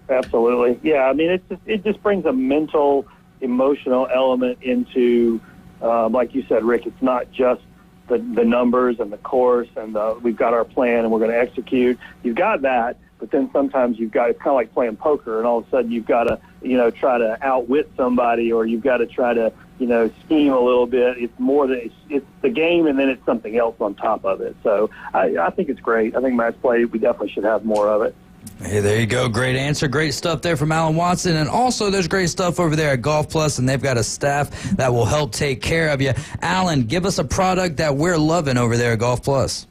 Absolutely. Yeah, I mean, it just brings a mental, emotional element into, like you said, Rick, it's not just the numbers and the course and we've got our plan and we're going to execute. You've got that, but then sometimes it's kind of like playing poker, and all of a sudden you've got to, try to outwit somebody, or you've got to try to, scheme a little bit. It's more that it's the game, and then it's something else on top of it. So I think it's great. I think match play, we definitely should have more of it. Hey, there you go. Great answer. Great stuff there from Alan Watson. And also, there's great stuff over there at Golf Plus, and they've got a staff that will help take care of you. Alan, give us a product that we're loving over there at Golf Plus.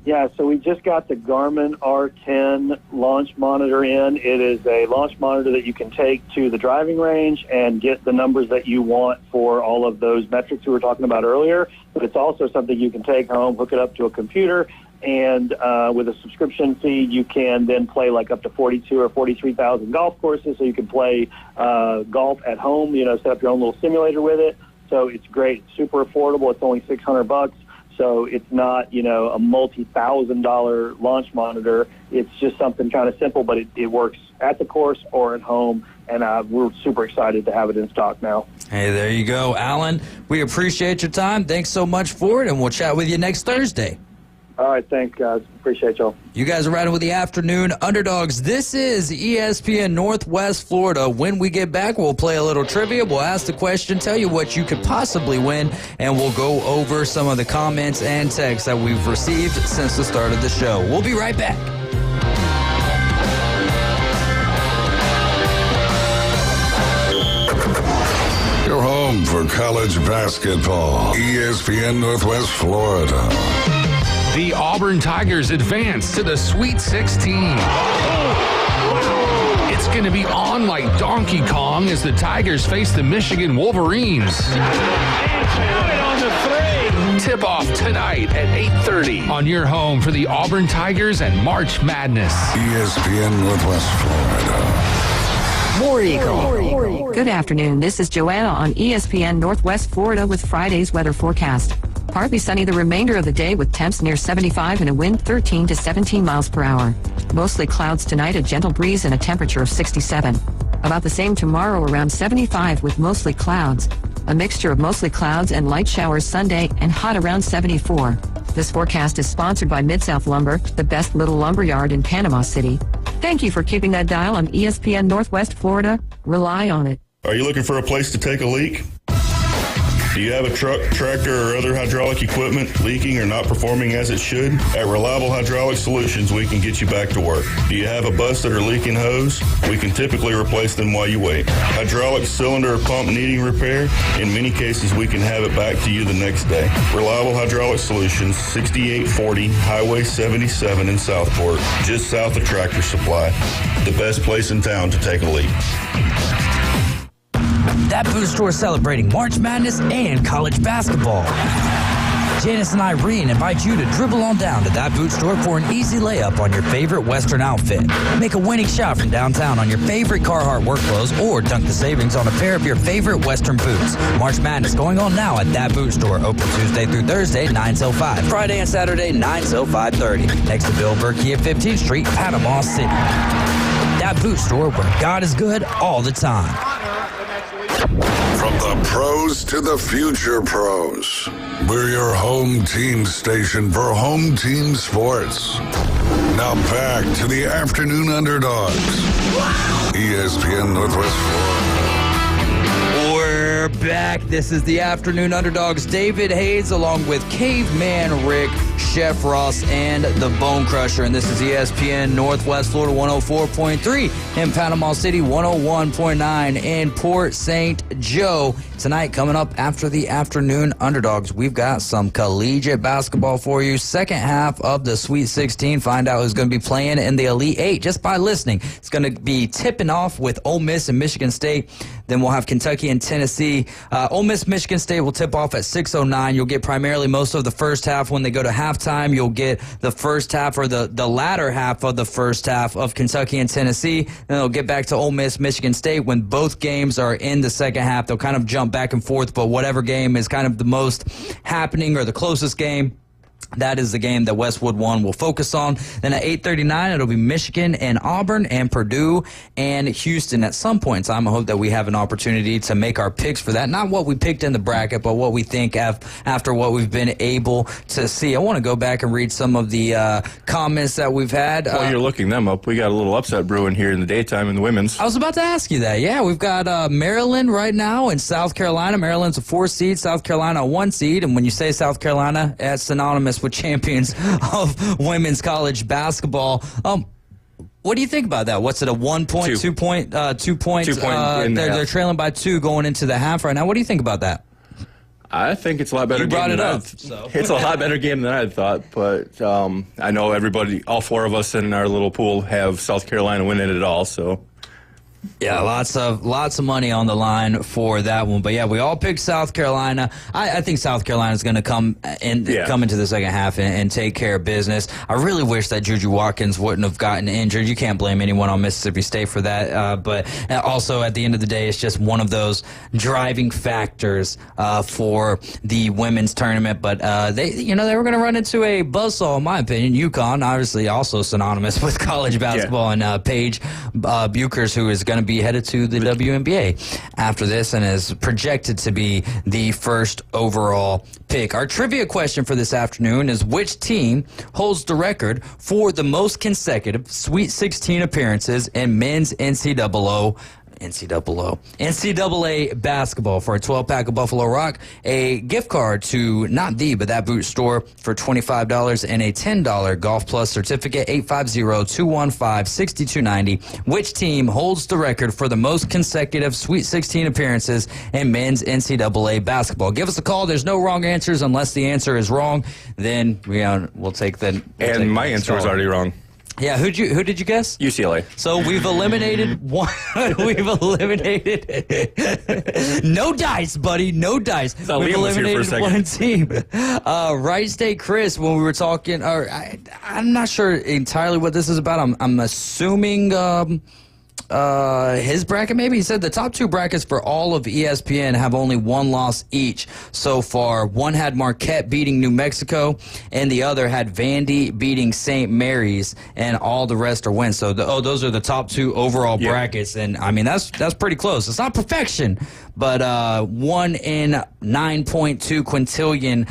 Yeah, so we just got the Garmin R10 launch monitor in. It is a launch monitor that you can take to the driving range and get the numbers that you want for all of those metrics we were talking about earlier. But it's also something you can take home, hook it up to a computer, and with a subscription feed, you can then play like up to 42 or 43,000 golf courses. So you can play golf at home, set up your own little simulator with it. So it's great. It's super affordable. It's only $600. So it's not, a multi-$1,000 launch monitor. It's just something kind of simple, but it works at the course or at home. And we're super excited to have it in stock now. Hey, there you go. Alan, we appreciate your time. Thanks so much for it, and we'll chat with you next Thursday. All right, thanks, guys. Appreciate y'all. You guys are riding with the Afternoon Underdogs. This is ESPN Northwest Florida. When we get back, we'll play a little trivia. We'll ask the question, tell you what you could possibly win, and we'll go over some of the comments and texts that we've received since the start of the show. We'll be right back. home for college basketball. ESPN Northwest Florida. The Auburn Tigers advance to the Sweet 16. It's going to be on like Donkey Kong as the Tigers face the Michigan Wolverines. On the three. Tip-off tonight at 8:30 on your home for the Auburn Tigers and March Madness. ESPN Northwest Florida. War Eagle. Good afternoon. This is Joanna on ESPN Northwest Florida with Friday's weather forecast. Partly sunny the remainder of the day with temps near 75 and a wind 13 to 17 miles per hour. Mostly clouds tonight, a gentle breeze and a temperature of 67. About the same tomorrow, around 75 with mostly clouds. A mixture of mostly clouds and light showers Sunday and hot around 74. This forecast is sponsored by Mid-South Lumber, the best little lumber yard in Panama City. Thank you for keeping that dial on ESPN Northwest Florida. Rely on it. Are you looking for a place to take a leak? Do you have a truck, tractor, or other hydraulic equipment leaking or not performing as it should? At Reliable Hydraulic Solutions, we can get you back to work. Do you have a busted or leaking hose? We can typically replace them while you wait. Hydraulic cylinder or pump needing repair? In many cases, we can have it back to you the next day. Reliable Hydraulic Solutions, 6840 Highway 77 in Southport, just south of Tractor Supply. The best place in town to take a leak. That boot store celebrating March Madness and college basketball. Janice and Irene invite you to dribble on down to that boot store for an easy layup on your favorite Western outfit. Make a winning shot from downtown on your favorite Carhartt work clothes or dunk the savings on a pair of your favorite Western boots. March Madness going on now at that boot store. Open Tuesday through Thursday, 9 till 5. Friday and Saturday, 9 till 5:30. Next to Bill Berkey at 15th Street, Panama City. That boot store where God is good all the time. From the pros to the future pros, we're your home team station for home team sports. Now back to the Afternoon Underdogs. ESPN Northwest Florida. We're back. This is the Afternoon Underdogs. David Hayes along with Caveman Rick, Chef Ross, and the Bone Crusher. And this is ESPN Northwest Florida 104.3 in Panama City, 101.9 in Port St. Joe. Tonight, coming up after the Afternoon Underdogs, we've got some collegiate basketball for you. Second half of the Sweet 16. Find out who's going to be playing in the Elite 8 just by listening. It's going to be tipping off with Ole Miss and Michigan State. Then we'll have Kentucky and Tennessee. Ole Miss, Michigan State will tip off at 6:09. You'll get primarily most of the first half. When they go to halftime, you'll get the first half or the latter half of the first half of Kentucky and Tennessee. Then they'll get back to Ole Miss, Michigan State. When both games are in the second half, they'll kind of jump back and forth, but whatever game is kind of the most happening or the closest game, that is the game that Westwood 1 will focus on. Then at 8:39, it'll be Michigan and Auburn and Purdue and Houston. At some point in time, I hope that we have an opportunity to make our picks for that. Not what we picked in the bracket, but what we think after what we've been able to see. I want to go back and read some of the comments that we've had. While you're looking them up, we got a little upset brewing here in the daytime in the women's. I was about to ask you that. Yeah, we've got Maryland right now and South Carolina. Maryland's a 4 seed, South Carolina a 1 seed. And when you say South Carolina, that's synonymous with champions of women's college basketball. What do you think about that? What's it, a 1 point, 2 point? 2 points. They're trailing by 2 going into the half right now. What do you think about that? I think it's a lot better. You brought game it than up. It's a lot better game than I had thought, but I know everybody, all 4 of us in our little pool have South Carolina winning it all, so. Yeah, lots of money on the line for that one. But yeah, we all picked South Carolina. I think South Carolina's going to come into the second half and take care of business. I really wish that Juju Watkins wouldn't have gotten injured. You can't blame anyone on Mississippi State for that. But also at the end of the day, it's just one of those driving factors for the women's tournament. But they were going to run into a buzzsaw, in my opinion. UConn, obviously, also synonymous with college basketball, and Paige Buchers, who is going to be headed to the WNBA after this and is projected to be the first overall pick. Our trivia question for this afternoon is, which team holds the record for the most consecutive Sweet 16 appearances in men's NCAA NCAA basketball for a 12-pack of Buffalo Rock, a gift card to not the, but that boot store for $25 and a $10 Golf Plus certificate, 850-215-6290. Which team holds the record for the most consecutive Sweet 16 appearances in men's NCAA basketball? Give us a call. There's no wrong answers unless the answer is wrong. Then we'll take the. And my answer was already wrong. Yeah, who did you guess? UCLA. So we've eliminated one. We've eliminated no dice, buddy. No dice. We've eliminated one team. Wright State Chris, when we were talking, I'm not sure entirely what this is about. I'm assuming his bracket, maybe. He said the top two brackets for all of ESPN have only one loss each so far. One had Marquette beating New Mexico, and the other had Vandy beating St. Mary's, and all the rest are wins. So those are the top two overall brackets, and I mean that's pretty close. It's not perfection, but 1 in 9.2 quintillion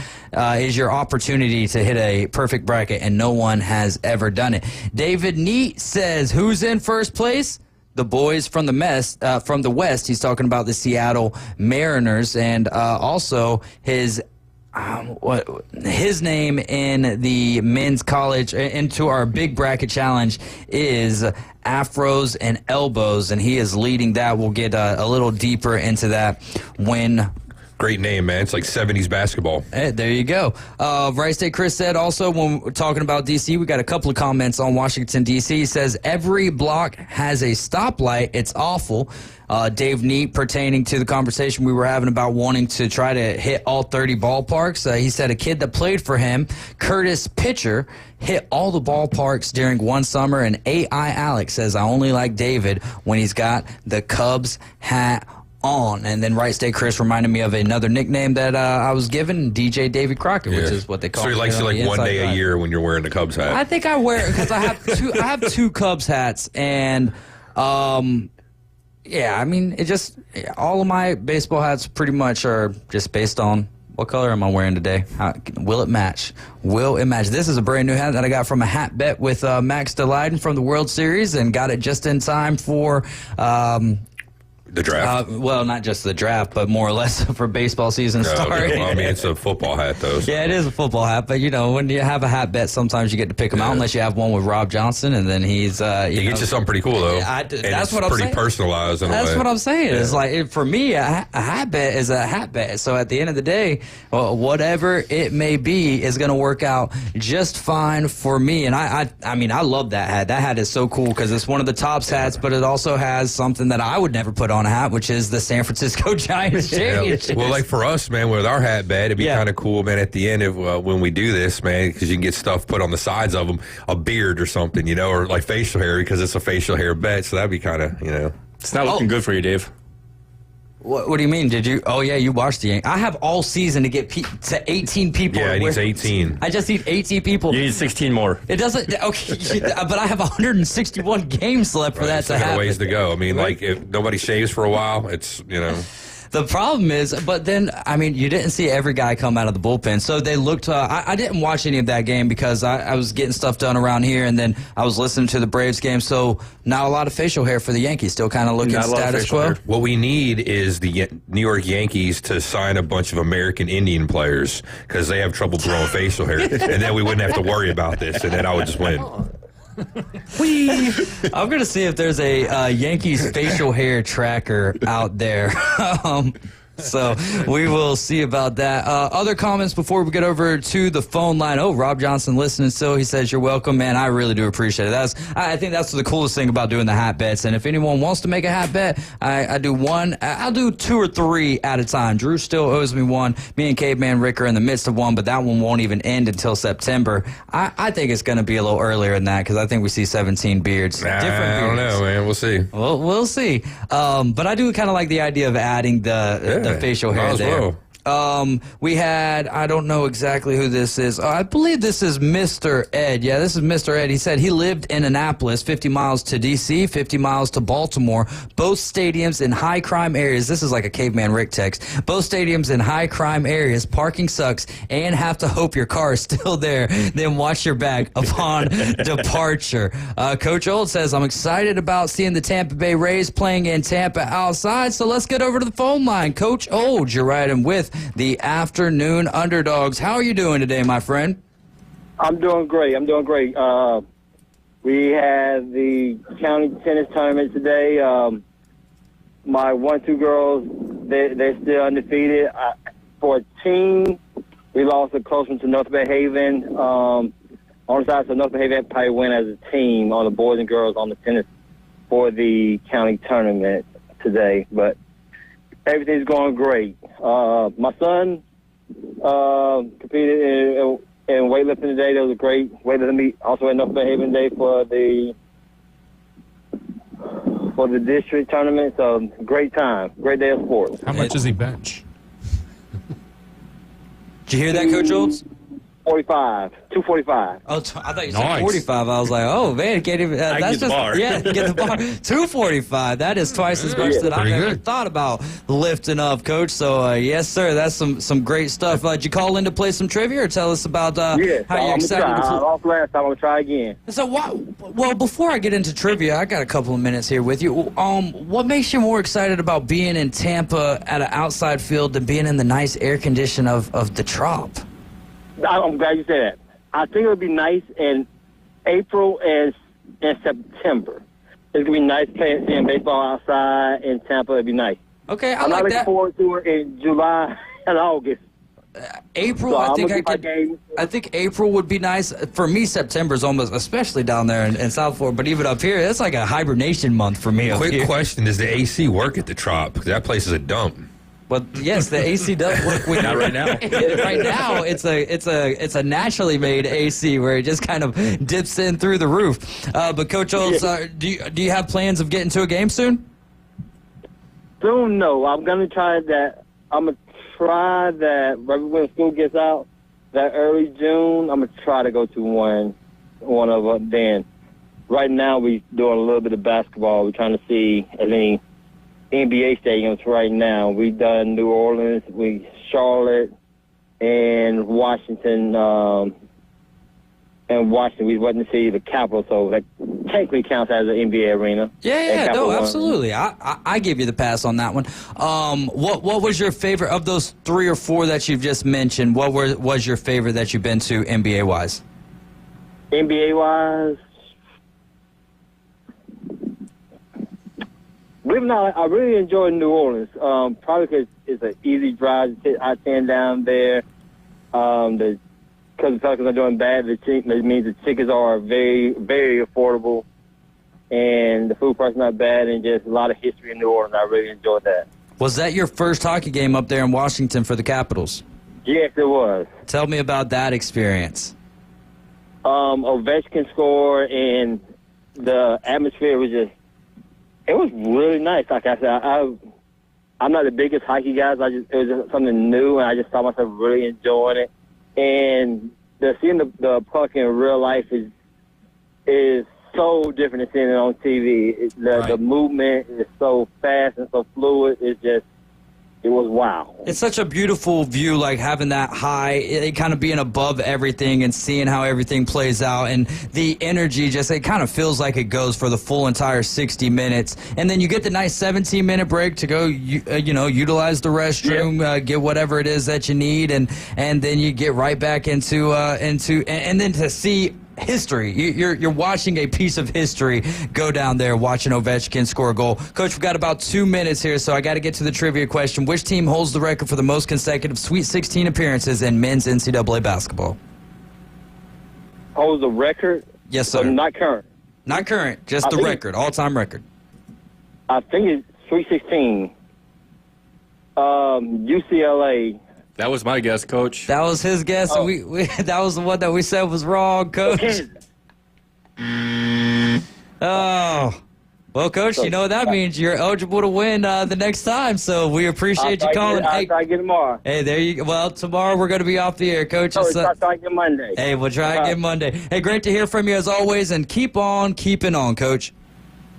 is your opportunity to hit a perfect bracket, and no one has ever done it. David Neat says, who's in first place? The boys from the West. He's talking about the Seattle Mariners, and also his name in the men's college into our big bracket challenge is Afros and Elbows, and he is leading that. We'll get a little deeper into that when. Great name, man. It's like 70s basketball. Hey, there you go. Wright State Chris said also, when we're talking about D.C., we got a couple of comments on Washington, D.C. He says, every block has a stoplight. It's awful. Dave Neat, pertaining to the conversation we were having about wanting to try to hit all 30 ballparks, he said a kid that played for him, Curtis Pitcher, hit all the ballparks during one summer, and A.I. Alex says, I only like David when he's got the Cubs hat on. And then Wright State Chris reminded me of another nickname that I was given, DJ Davy Crockett, which is what they call. So he likes you like one day a year when you're wearing the Cubs hat. I think I wear it because I have two Cubs hats, and yeah, I mean all of my baseball hats pretty much are just based on what color am I wearing today? Will it match? Will it match? This is a brand new hat that I got from a hat bet with Max DeLayden from the World Series, and got it just in time for the draft? Well, not just the draft, but more or less for baseball season starting. Well, I mean, it's a football hat, though. So. Yeah, it is a football hat, but, when you have a hat bet, sometimes you get to pick them out, unless you have one with Rob Johnson, and then he's... he gets you something pretty cool, though. That's what I'm saying. Pretty personalized in a way. That's what I'm saying. Yeah. It's like, for me, a hat bet is a hat bet. So at the end of the day, whatever it may be is going to work out just fine for me. And I mean, I love that hat. That hat is so cool because it's one of the Topps hats, but it also has something that I would never put on a hat, which is the San Francisco Giants championship. Well, like for us, man, with our hat bet, it'd be kind of cool, man, at the end of when we do this, man, because you can get stuff put on the sides of them, a beard or something, or like facial hair, because it's a facial hair bet. So that'd be kind of, It's not looking good for you, Dave. What do you mean? Did you? Oh, yeah, you watched the Yankees. I have all season to get to 18 people. Yeah, it needs 18. I just need 18 people. You need 16 more. It doesn't. Okay, but I have 161 games left for that to happen. Ways to go. I mean, like, if nobody shaves for a while, it's, The problem is, but then, I mean, you didn't see every guy come out of the bullpen. So they looked, I didn't watch any of that game because I was getting stuff done around here, and then I was listening to the Braves game. So not a lot of facial hair for the Yankees. Still kind of looking status quo. Hair. What we need is the New York Yankees to sign a bunch of American Indian players because they have trouble growing facial hair. And then we wouldn't have to worry about this, and then I would just win. I'm going to see if there's a Yankees facial hair tracker out there. So we will see about that. Other comments before we get over to the phone line. Oh, Rob Johnson listening still. He says, you're welcome, man. I really do appreciate it. I think that's the coolest thing about doing the hat bets. And if anyone wants to make a hat bet, I do one. I'll do 2 or 3 at a time. Drew still owes me one. Me and Caveman Rick are in the midst of one, but that one won't even end until September. I think it's going to be a little earlier than that because I think we see 17 beards. I don't know, man. We'll see. Well, we'll see. But I do kind of like the idea of adding the facial hair there. We had, I don't know exactly who this is. I believe this is Mr. Ed. Yeah, this is Mr. Ed. He said he lived in Annapolis, 50 miles to D.C., 50 miles to Baltimore, both stadiums in high crime areas. This is like a caveman Rick text. Both stadiums in high crime areas. Parking sucks and have to hope your car is still there. Then watch your back upon departure. Coach Old says, I'm excited about seeing the Tampa Bay Rays playing in Tampa outside. So let's get over to the phone line. Coach Old, you're riding with the Afternoon Underdogs. How are you doing today, my friend? I'm doing great. We had the county tennis tournament today. My 1-2 girls, they're still undefeated. For a team, we lost a close one to North Bay Haven. On the side, so North Bay Haven probably win as a team on the boys and girls on the tennis for the county tournament today. But everything's going great. My son competed in weightlifting today. That was a great weightlifting meet. Also at North Bay Haven Day for the district tournament. So great time, great day of sports. How much does he bench? Did you hear that, Coach Olds? 245. Oh, I thought you said 45. I was like, oh, man, can't even. I That's get the bar. Yeah, get the bar. 245. That is twice as much that I've ever thought about lifting up, Coach. So, yes, sir, that's some great stuff. Did you call in to play some trivia or tell us about how you're excited to play? Off last time, I'm going to try again. So, well, before I get into trivia, I got a couple of minutes here with you. What makes you more excited about being in Tampa at an outside field than being in the nice air condition of the Trop? I'm glad you said that. I think it would be nice in April and September. It's going to be nice seeing baseball outside in Tampa. It'd be nice. Okay, I'm not looking forward to it in July and August. April, so I think April would be nice. For me, September's almost, especially down there in South Florida, but even up here, it's like a hibernation month for me. Quick question, does the AC work at the Trop? Because that place is a dump. But yes, the AC does work. Not right now. Right now, it's a naturally made AC where it just kind of dips in through the roof. But Coach Olds, do you have plans of getting to a game soon? Soon, no. I'm gonna try that. I'm gonna try that right when school gets out, that early June. I'm gonna try to go to one of them. Then, right now we doing a little bit of basketball. We're trying to see if any NBA stadiums right now. We've done New Orleans, Charlotte, and Washington. We went to see the Capitol, so that technically counts as an NBA arena. Yeah, no, absolutely. I give you the pass on that one. What was your favorite of those 3 or 4 that you've just mentioned? What was your favorite that you've been to NBA wise? NBA wise. Believe it or not, I really enjoy New Orleans. Probably because it's an easy drive to take I-10 down there. Because the Pelicans are doing bad, that means the tickets are very, very affordable. And the food price is not bad, and just a lot of history in New Orleans. I really enjoyed that. Was that your first hockey game up there in Washington for the Capitals? Yes, it was. Tell me about that experience. Ovechkin scored, and the atmosphere was just, it was really nice. Like I said, I'm not the biggest hockey guy. It was just something new, and I just saw myself really enjoying it. And seeing the puck in real life is so different than seeing it on TV. The movement is so fast and so fluid. It was wow. It's such a beautiful view, like having that high, it kind of being above everything and seeing how everything plays out. And the energy it kind of feels like it goes for the full entire 60 minutes. And then you get the nice 17-minute break to go, utilize the restroom, get whatever it is that you need. And then you get right back into and then to see history. You're watching a piece of history go down there, watching Ovechkin score a goal. Coach, we've got about 2 minutes here, so I got to get to the trivia question. Which team holds the record for the most consecutive Sweet 16 appearances in men's NCAA basketball? Holds the record? Yes, sir. Not current. Not current, just the record, all-time record. I think it's Sweet 16. UCLA. That was my guess, Coach. That was his guess. Oh. That was the one that we said was wrong, Coach. Oh. Well, Coach, you know what that means. You're eligible to win the next time, so we appreciate you calling. I'll try again tomorrow. Hey, there you go. Well, tomorrow we're going to be off the air, Coach. We'll try again Monday. Hey, we'll try again Monday. Hey, great to hear from you as always, and keep on keeping on, Coach.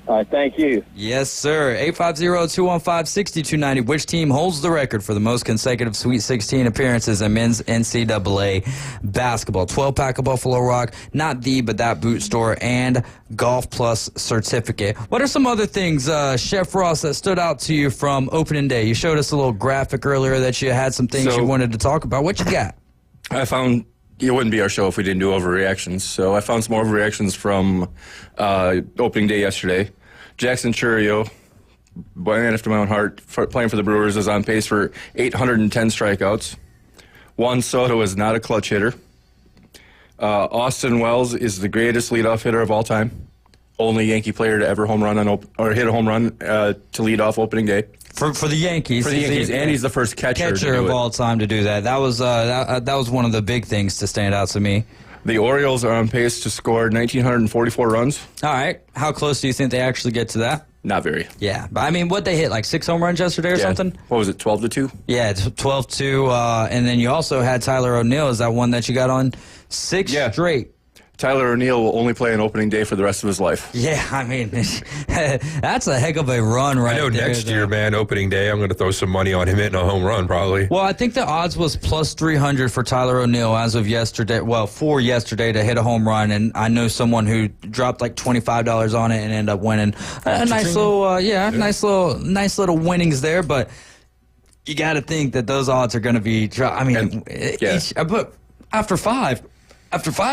All right, thank you. Yes, sir. 850-215-6290. Which team holds the record for the most consecutive Sweet 16 appearances in men's NCAA basketball? 12-pack of Buffalo Rock, not the, but that boot store, and Golf Plus certificate. What are some other things, Chef Ross, that stood out to you from opening day? You showed us a little graphic earlier that you had some things you wanted to talk about. What you got? I found it wouldn't be our show if we didn't do overreactions. So I found some overreactions from opening day yesterday. Jackson Churio, man after my own heart, playing for the Brewers, is on pace for 810 strikeouts. Juan Soto is not a clutch hitter. Austin Wells is the greatest leadoff hitter of all time. Only Yankee player to ever hit a home run to lead off opening day. For the Yankees. For the Yankees, and he's the first catcher of all time to do that. That was one of the big things to stand out to me. The Orioles are on pace to score 1,944 runs. All right. How close do you think they actually get to that? Not very. Yeah. But I mean, what they hit, like 6 home runs yesterday or something? What was it, 12-2? Yeah, 12-2. And then you also had Tyler O'Neill. Is that one that you got on 6 straight? Tyler O'Neill will only play on opening day for the rest of his life. Yeah, I mean, that's a heck of a run right there. I know next year, man, opening day, I'm going to throw some money on him hitting a home run probably. Well, I think the odds was plus 300 for Tyler O'Neill as of yesterday. Well, for yesterday to hit a home run, and I know someone who dropped like $25 on it and ended up winning a nice little, nice little winnings there. But you got to think that those odds are going to be. I mean, but after five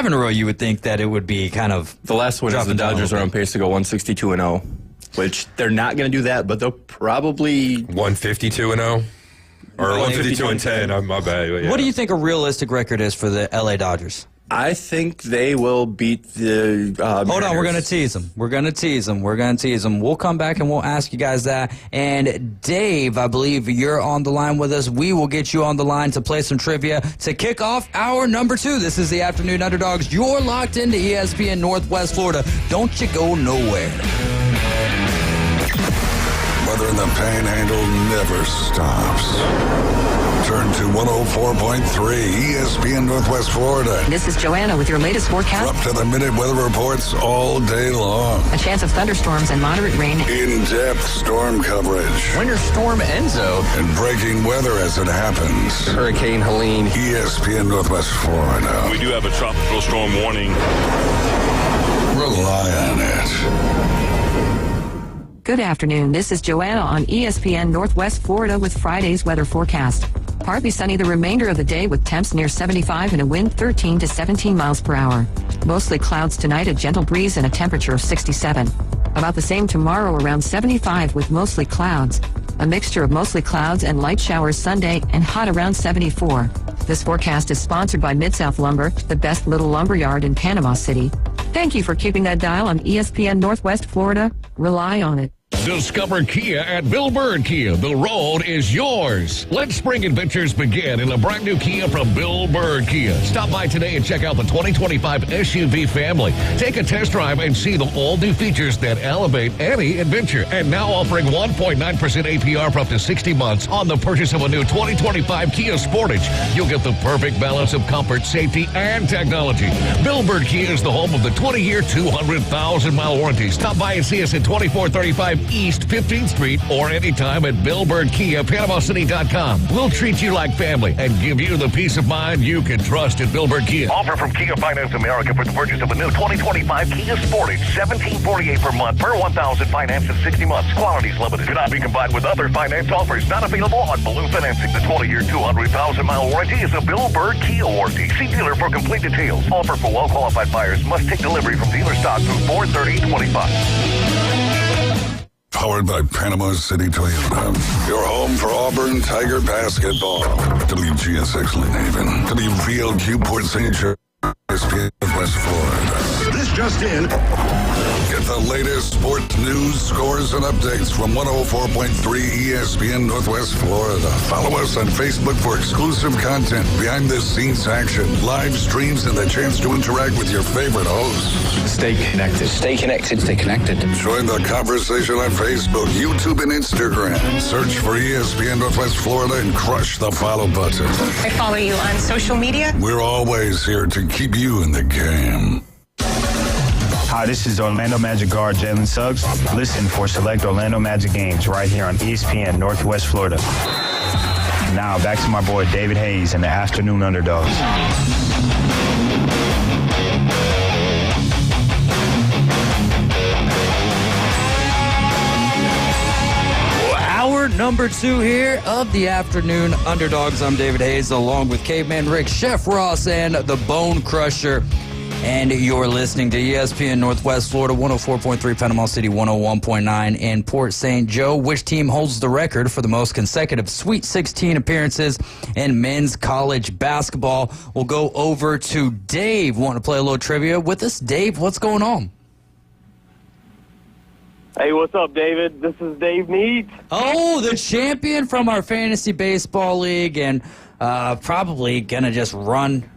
in a row, you would think that it would be kind of. The last one is the Dodgers are on pace to go 162-0, which they're not going to do that, but they'll probably 152-0 or 152-10. My bad. Yeah. What do you think a realistic record is for the LA Dodgers? I think they will beat the Hold on, we're going to tease them. We're going to tease them. We'll come back and we'll ask you guys that. And Dave, I believe you're on the line with us. We will get you on the line to play some trivia to kick off hour number 2. This is the Afternoon Underdogs. You're locked into ESPN Northwest Florida. Don't you go nowhere. Weather in the Panhandle never stops. Turn to 104.3 ESPN Northwest Florida. This is Joanna with your latest forecast. Up to the minute weather reports all day long. A chance of thunderstorms and moderate rain. In-depth storm coverage. Winter Storm Enzo. And breaking weather as it happens. Hurricane Helene. ESPN Northwest Florida. We do have a tropical storm warning. Rely on it. Good afternoon. This is Joanna on ESPN Northwest Florida with Friday's weather forecast. Partly sunny the remainder of the day with temps near 75 and a wind 13 to 17 miles per hour. Mostly clouds tonight, a gentle breeze and a temperature of 67. About the same tomorrow, around 75 with mostly clouds. A mixture of mostly clouds and light showers Sunday and hot around 74. This forecast is sponsored by Mid-South Lumber, the best little lumber yard in Panama City. Thank you for keeping that dial on ESPN Northwest Florida. Rely on it. Discover Kia at Bill Bird Kia. The road is yours. Let spring adventures begin in a brand new Kia from Bill Bird Kia. Stop by today and check out the 2025 SUV family. Take a test drive and see the all-new features that elevate any adventure. And now offering 1.9% APR for up to 60 months on the purchase of a new 2025 Kia Sportage. You'll get the perfect balance of comfort, safety, and technology. Bill Bird Kia is the home of the 20-year, 200,000-mile warranty. Stop by and see us at 2435 East 15th Street or anytime at Bill Bird Kia, PanamaCity.com. We'll treat you like family and give you the peace of mind you can trust at Bill Bird Kia. Offer from Kia Finance America for the purchase of a new 2025 Kia Sportage, $1,748 per month per 1,000 financed in 60 months. Quantities limited. Cannot be combined with other finance offers. Not available on balloon financing. The 20-year, 200,000-mile warranty is a Bill Bird Kia warranty. See dealer for complete details. Offer for well-qualified buyers. Must take delivery from dealer stock through 4/30/25. Powered by Panama City Toyota. Your home for Auburn Tiger basketball. WGSX Lynn Haven. WVLQ Port St. Joe. ESPN West Florida. This just in. Get the latest sports news, scores, and updates from 104.3 ESPN Northwest Florida. Follow us on Facebook for exclusive content, behind-the-scenes action, live streams, and the chance to interact with your favorite hosts. Stay connected. Stay connected. Stay connected. Join the conversation on Facebook, YouTube, and Instagram. Search for ESPN Northwest Florida and crush the follow button. I follow you on social media. We're always here to keep you in the game. Hi, this is Orlando Magic guard Jalen Suggs. Listen for select Orlando Magic games right here on ESPN Northwest Florida. Now back to my boy David Hayes and the Afternoon Underdogs. Hour number 2 here of the Afternoon Underdogs. I'm David Hayes along with Caveman Rick, Chef Ross, and the Bone Crusher. And you're listening to ESPN Northwest Florida, 104.3 Panama City, 101.9 in Port St. Joe. Which team holds the record for the most consecutive Sweet 16 appearances in men's college basketball? We'll go over to Dave. Want to play a little trivia with us? Dave, what's going on? Hey, what's up, David? This is Dave Needs. Oh, the champion from our fantasy baseball league, and probably gonna just run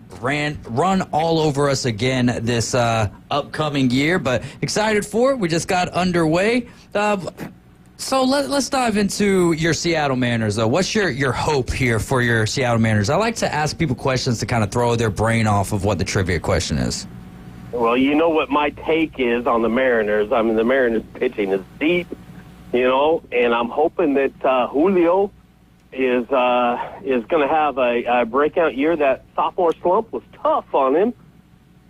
all over us again this upcoming year, but excited for it. We just got underway. So let's dive into your Seattle Mariners, though. What's your hope here for your Seattle Mariners? I like to ask people questions to kind of throw their brain off of what the trivia question is. Well, you know what my take is on the Mariners. I mean, the Mariners pitching is deep, and I'm hoping that Julio is going to have a breakout year. That sophomore slump was tough on him,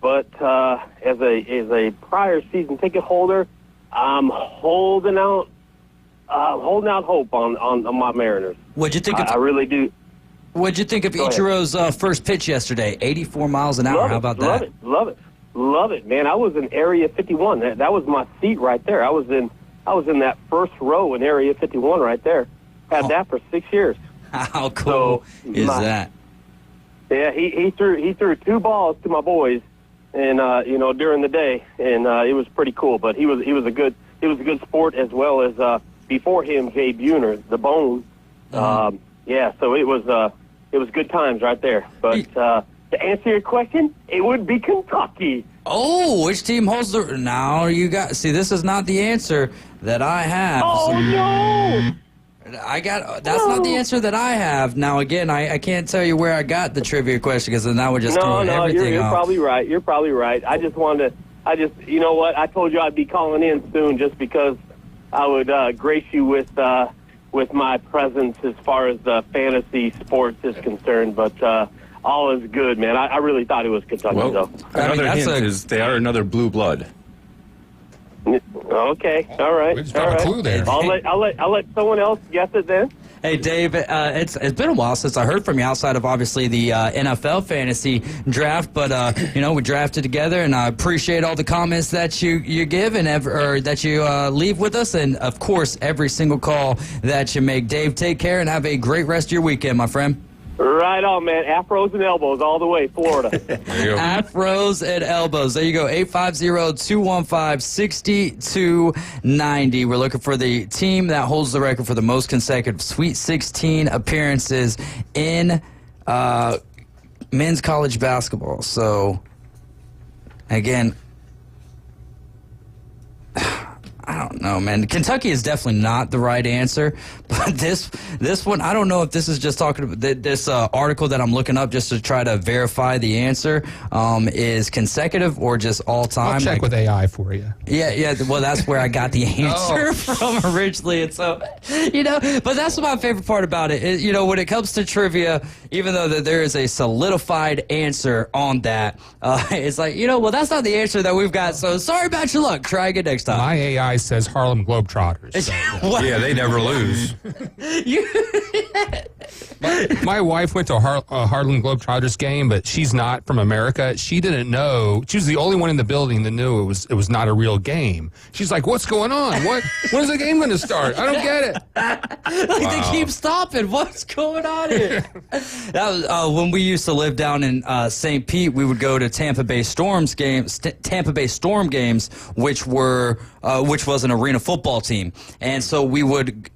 but as a prior season ticket holder, I'm holding out hope on my Mariners. What'd you think? I really do. What'd you think of Ichiro's first pitch yesterday? 84 miles an hour. How about that? Love it, man. I was in Area 51. That was my seat right there. I was in that first row in Area 51 right there. Had that for 6 years. How cool is that? Yeah, he threw 2 balls to my boys, and during the day, and it was pretty cool. But he was a good sport, as well as before him, Jay Buhner, the Bone. Yeah, so it was good times right there. But to answer your question, it would be Kentucky. Oh, which team holds the... Now you got... See, this is not the answer that I have. Oh, no! That's not the answer that I have. Now, again, I can't tell you where I got the trivia question, because then that would just throw everything you're off. Probably right. You're probably right. I just, you know what? I told you I'd be calling in soon just because I would grace you with my presence as far as fantasy sports is concerned, but... all is good, man. I really thought it was Kentucky, though. Another hint is they are another blue blood. Okay, all right. We just got a clue there. I'll let someone else guess it then. Hey, Dave, it's been a while since I heard from you outside of, obviously, the NFL fantasy draft, but, we drafted together, and I appreciate all the comments that you give and that you leave with us, and, of course, every single call that you make. Dave, take care and have a great rest of your weekend, my friend. Right on, man. Afros and elbows all the way, Florida. Afros and elbows. There you go. 850-215-6290. We're looking for the team that holds the record for the most consecutive Sweet 16 appearances in men's college basketball. So, again... I don't know, man. Kentucky is definitely not the right answer, but this one, I don't know if this is just talking about this article that I'm looking up just to try to verify the answer is consecutive or just all time. I'll check with AI for you. Yeah. Well, that's where I got the answer from originally, and so But that's my favorite part about it. When it comes to trivia, even though that there is a solidified answer on that, it's like well, that's not the answer that we've got. So sorry about your luck. Try again next time. My AI says Harlem Globetrotters. So. Yeah, they never lose. my My wife went to a Harlem Globetrotters game, but she's not from America. She didn't know. She was the only one in the building that knew it was not a real game. She's like, "What's going on? When's the game going to start? I don't get it." They keep stopping. What's going on here? That was when we used to live down in St. Pete. We would go to Tampa Bay Storm games, which was an arena football team, and so we would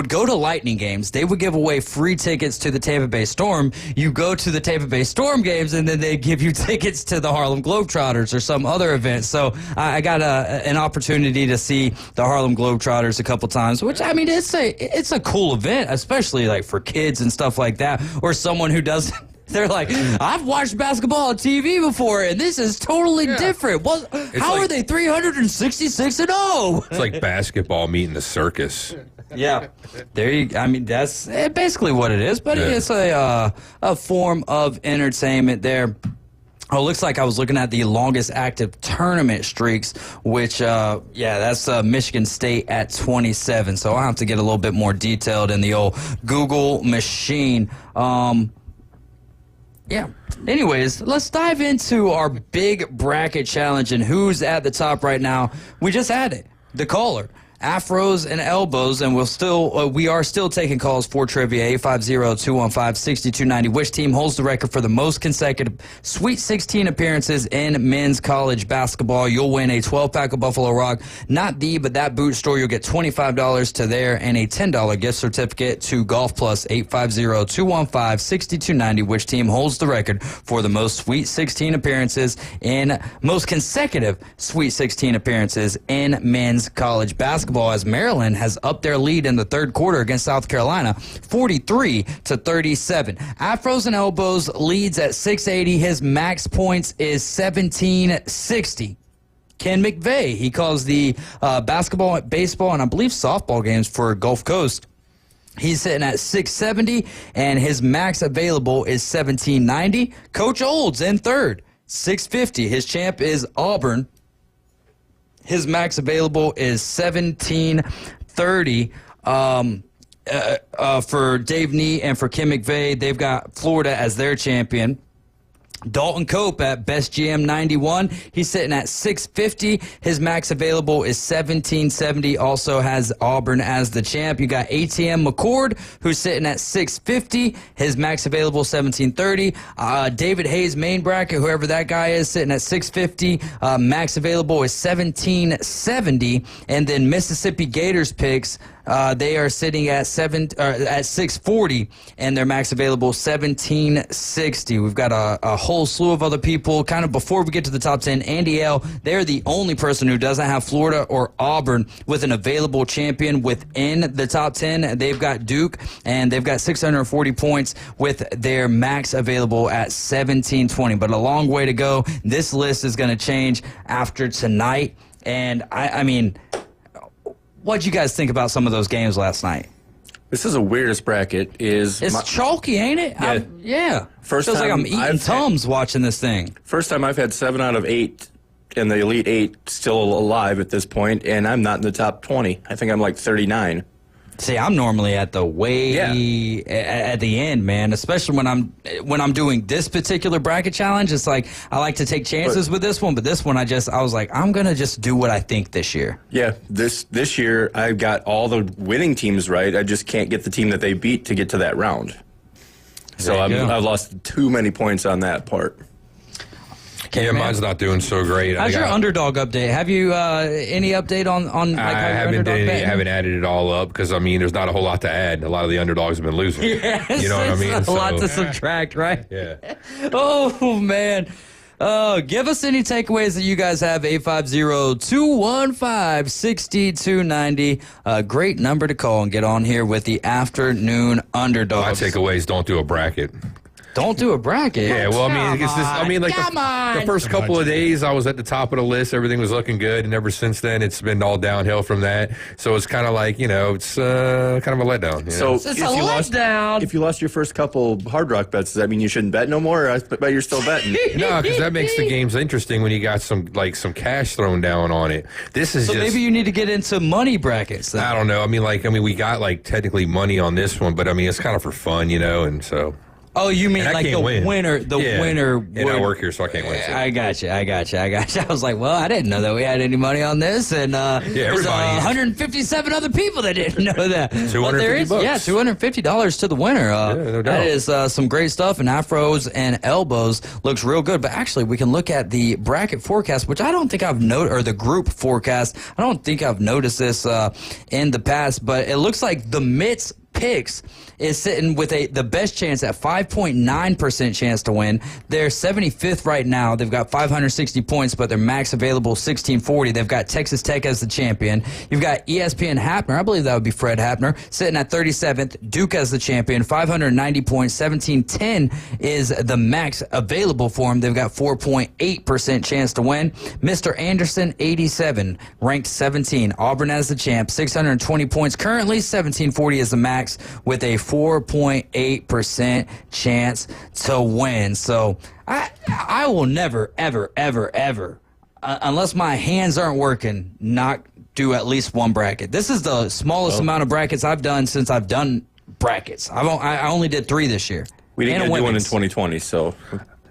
go to Lightning games. They would give away free tickets to the Tampa Bay Storm. You go to the Tampa Bay Storm games, and then they give you tickets to the Harlem Globetrotters or some other event. So I got an opportunity to see the Harlem Globetrotters a couple times, which, I mean, it's a cool event, especially like for kids and stuff like that, or someone who doesn't. They're like, I've watched basketball on TV before, and this is totally different. How are they 366-0? It's like basketball meeting the circus. Yeah, I mean, that's basically what it is, but it's a form of entertainment there. Oh, it looks like I was looking at the longest active tournament streaks, which, that's Michigan State at 27. So I'll have to get a little bit more detailed in the old Google machine. Yeah. Anyways, let's dive into our big bracket challenge and who's at the top right now. We just had it. The caller. Afros and elbows, and we are still taking calls for trivia. 850-215-6290. Which team holds the record for the most consecutive Sweet 16 appearances in men's college basketball? You'll win a 12-pack of Buffalo Rock. Not but that boot store. You'll get $25 to there and a $10 gift certificate to Golf Plus. 850-215-6290. Which team holds the record for the most Sweet 16 appearances in most consecutive Sweet 16 appearances in men's college basketball? As Maryland has upped their lead in the third quarter against South Carolina, 43-37. Afros and elbows leads at 680. His max points is 1760. Ken McVeigh, he calls the basketball, baseball, and I believe softball games for Gulf Coast. He's sitting at 670, and his max available is 1790. Coach Olds in third, 650. His champ is Auburn. His max available is 1730. For Dave Nee and for Kim McVeigh, they've got Florida as their champion. Dalton Cope at Best GM 91. He's sitting at 650. His max available is 1770. Also has Auburn as the champ. You got ATM McCord, who's sitting at 650. His max available 1730. David Hayes main bracket, whoever that guy is, sitting at 650. Max available is 1770. And then Mississippi Gators picks. They are sitting at 640, and their max available 1760. We've got a whole slew of other people. Kind of before we get to the top 10, Andy L. They're the only person who doesn't have Florida or Auburn with an available champion within the top 10. They've got Duke, and they've got 640 points with their max available at 1720. But a long way to go. This list is going to change after tonight, and I mean. What'd you guys think about some of those games last night? This is the weirdest bracket. It's chalky, ain't it? Yeah. Feels like I'm eating Tums watching this thing. First time I've had 7 out of 8 in the Elite 8 still alive at this point, and I'm not in the top 20. I think I'm like 39. See, I'm normally at the at the end, man. Especially when I'm doing this particular bracket challenge. It's like I like to take chances with this one, but this one I was like, I'm gonna just do what I think this year. Yeah, this year I got all the winning teams right. I just can't get the team that they beat to get to that round. So I've lost too many points on that part. Yeah, mine's not doing so great. How's your underdog update? Have you any update on like I haven't added it all up because I mean there's not a whole lot to add. A lot of the underdogs have been losing. Yes, you know what I mean? A lot to subtract, right? Yeah. Oh man. Give us any takeaways that you guys have. 850-215-6290. Great number to call and get on here with the Afternoon Underdogs. My takeaways: don't do a bracket. Don't do a bracket. Yeah, well, I mean, the first couple of days I was at the top of the list. Everything was looking good, and ever since then it's been all downhill from that. So it's kind of like, it's kind of a letdown. So it's a letdown. If you lost your first couple Hard Rock bets, does that mean you shouldn't bet no more? Or I bet you're still betting. No, because that makes the games interesting when you got some cash thrown down on it. This is so just, maybe you need to get into money brackets. Then. I don't know. I mean, we got technically money on this one, but I mean, it's kind of for fun, and so. Oh, you mean like the winner? winner. And I work here, so I can't win. So. I got you. I was like, well, I didn't know that we had any money on this, and there's 157 other people that didn't know that. $250. $250 to the winner. No doubt. That is some great stuff, and afros and elbows looks real good. But actually, we can look at the bracket forecast, which I don't think I've noticed, or the group forecast. I don't think I've noticed this in the past, but it looks like the Mitts picks is sitting with the best chance at 5.9% chance to win. They're 75th right now. They've got 560 points, but their max available 1640. They've got Texas Tech as the champion. You've got ESPN Hapner. I believe that would be Fred Hapner, sitting at 37th. Duke as the champion, 590 points. 1710 is the max available for them. They've got 4.8% chance to win. Mr. Anderson, 87, ranked 17. Auburn as the champ, 620 points. Currently, 1740 is the max with a 4.8% chance to win. So I will never, ever, ever, ever, unless my hands aren't working, not do at least one bracket. This is the smallest amount of brackets I've done since I've done brackets. I only did 3 this year. We didn't get to do one in 2020, so...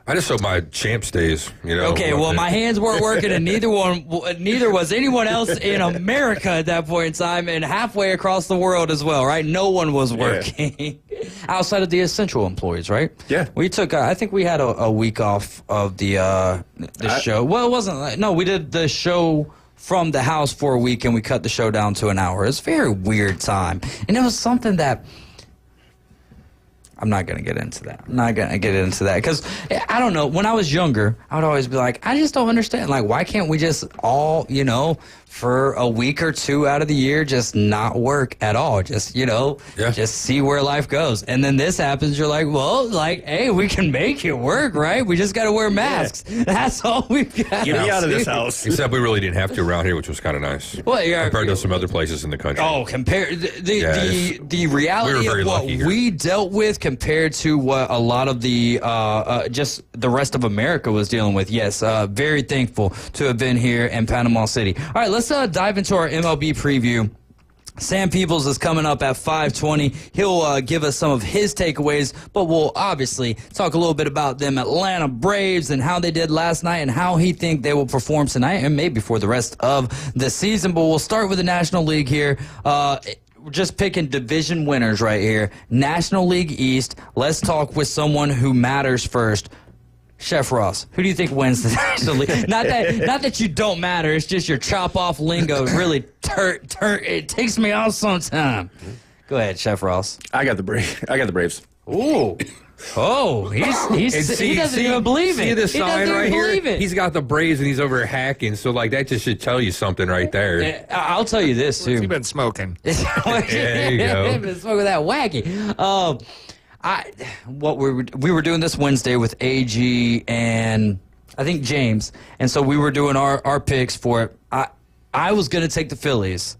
I just hope my champ stays, Okay, well, my hands weren't working, and neither was anyone else in America at that point in time, and halfway across the world as well, right? No one was working outside of the essential employees, right? Yeah. We took, I think we had a week off of the show. Well, it wasn't, we did the show from the house for a week, and we cut the show down to an hour. It's a very weird time, and it was something that... I'm not going to get into that. Because, I don't know, when I was younger, I would always be like, I just don't understand. Like, why can't we just all, for a week or two out of the year, just not work at all? Just, just see where life goes. And then this happens, you're like, well, hey, we can make it work, right? We just got to wear masks. Yeah. That's all we've got. Get me out of this house. Except we really didn't have to around here, which was kind of nice. Well, compared to some other places in the country. Oh, the reality of what we dealt with compared to what a lot of the just the rest of America was dealing with. Yes, very thankful to have been here in Panama City. All right, let's dive into our MLB preview. Sam Peebles is coming up at 5:20. He'll give us some of his takeaways, but we'll obviously talk a little bit about them Atlanta Braves and how they did last night and how he think they will perform tonight and maybe for the rest of the season. But we'll start with the National League here. We're just picking division winners right here. National League East. Let's talk with someone who matters first. Chef Ross, who do you think wins the National League? Not that you don't matter. It's just your chop-off lingo really it takes me off sometime. Go ahead, Chef Ross. I got the Braves. Ooh. Oh, he doesn't even believe it. See the sign right here? It. He's got the Braves and he's over hacking. So that just should tell you something right there. I'll tell you this too. What's he been smoking? There you go. Been smoking that wacky. We were doing this Wednesday with AG and I think James, and so we were doing our picks for it. I was gonna take the Phillies,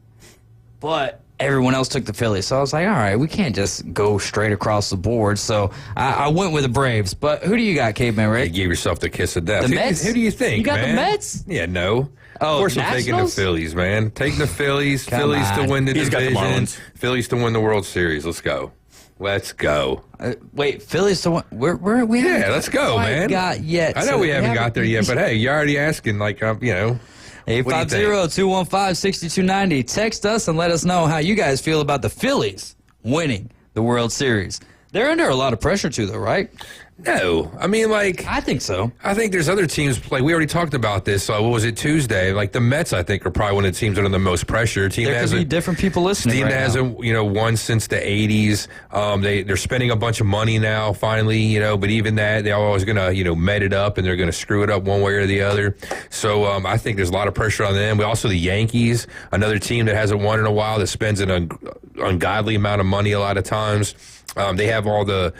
but everyone else took the Phillies. So I was like, all right, we can't just go straight across the board. So I went with the Braves. But who do you got, Caveman Rick? You gave yourself the kiss of death. The Mets? Who do you think, You got man? the Mets? Yeah, no. Oh, of course Nationals? I'm taking the Phillies, man. Taking the Phillies. Come Phillies on. to win the He's got the division. Marlins. Phillies to win the World Series. Let's go. Let's go. Wait, Phillies to win? We haven't let's go, quite man. got yet. I know we haven't got there yet, but hey, you're already asking, 850-215-6290. Text us and let us know how you guys feel about the Phillies winning the World Series. They're under a lot of pressure too, though, right? No. I mean, I think so. I think there's other teams, we already talked about this, what was it, Tuesday? The Mets, I think, are probably one of the teams that are the most pressure. There could be different people listening team right that hasn't, won since the 80s. They're spending a bunch of money now, finally, but even that, they're always going to, met it up, and they're going to screw it up one way or the other. So I think there's a lot of pressure on them. We also, the Yankees, another team that hasn't won in a while, that spends ungodly amount of money a lot of times. They have all the,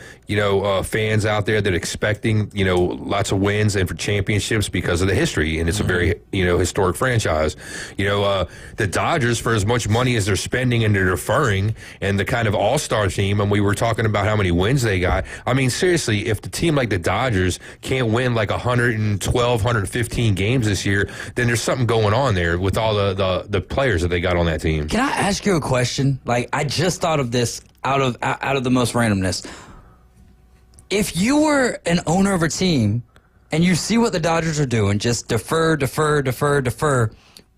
fans out there that are expecting, lots of wins and for championships because of the history. And it's a very, historic franchise. The Dodgers, for as much money as they're spending and they're deferring, and the kind of all-star team, and we were talking about how many wins they got. I mean, seriously, if the team like the Dodgers can't win like 112, 115 games this year, then there's something going on there with all the players that they got on that team. Can I ask you a question? Like, I just thought of this out of the most randomness. If you were an owner of a team and you see what the Dodgers are doing, just defer.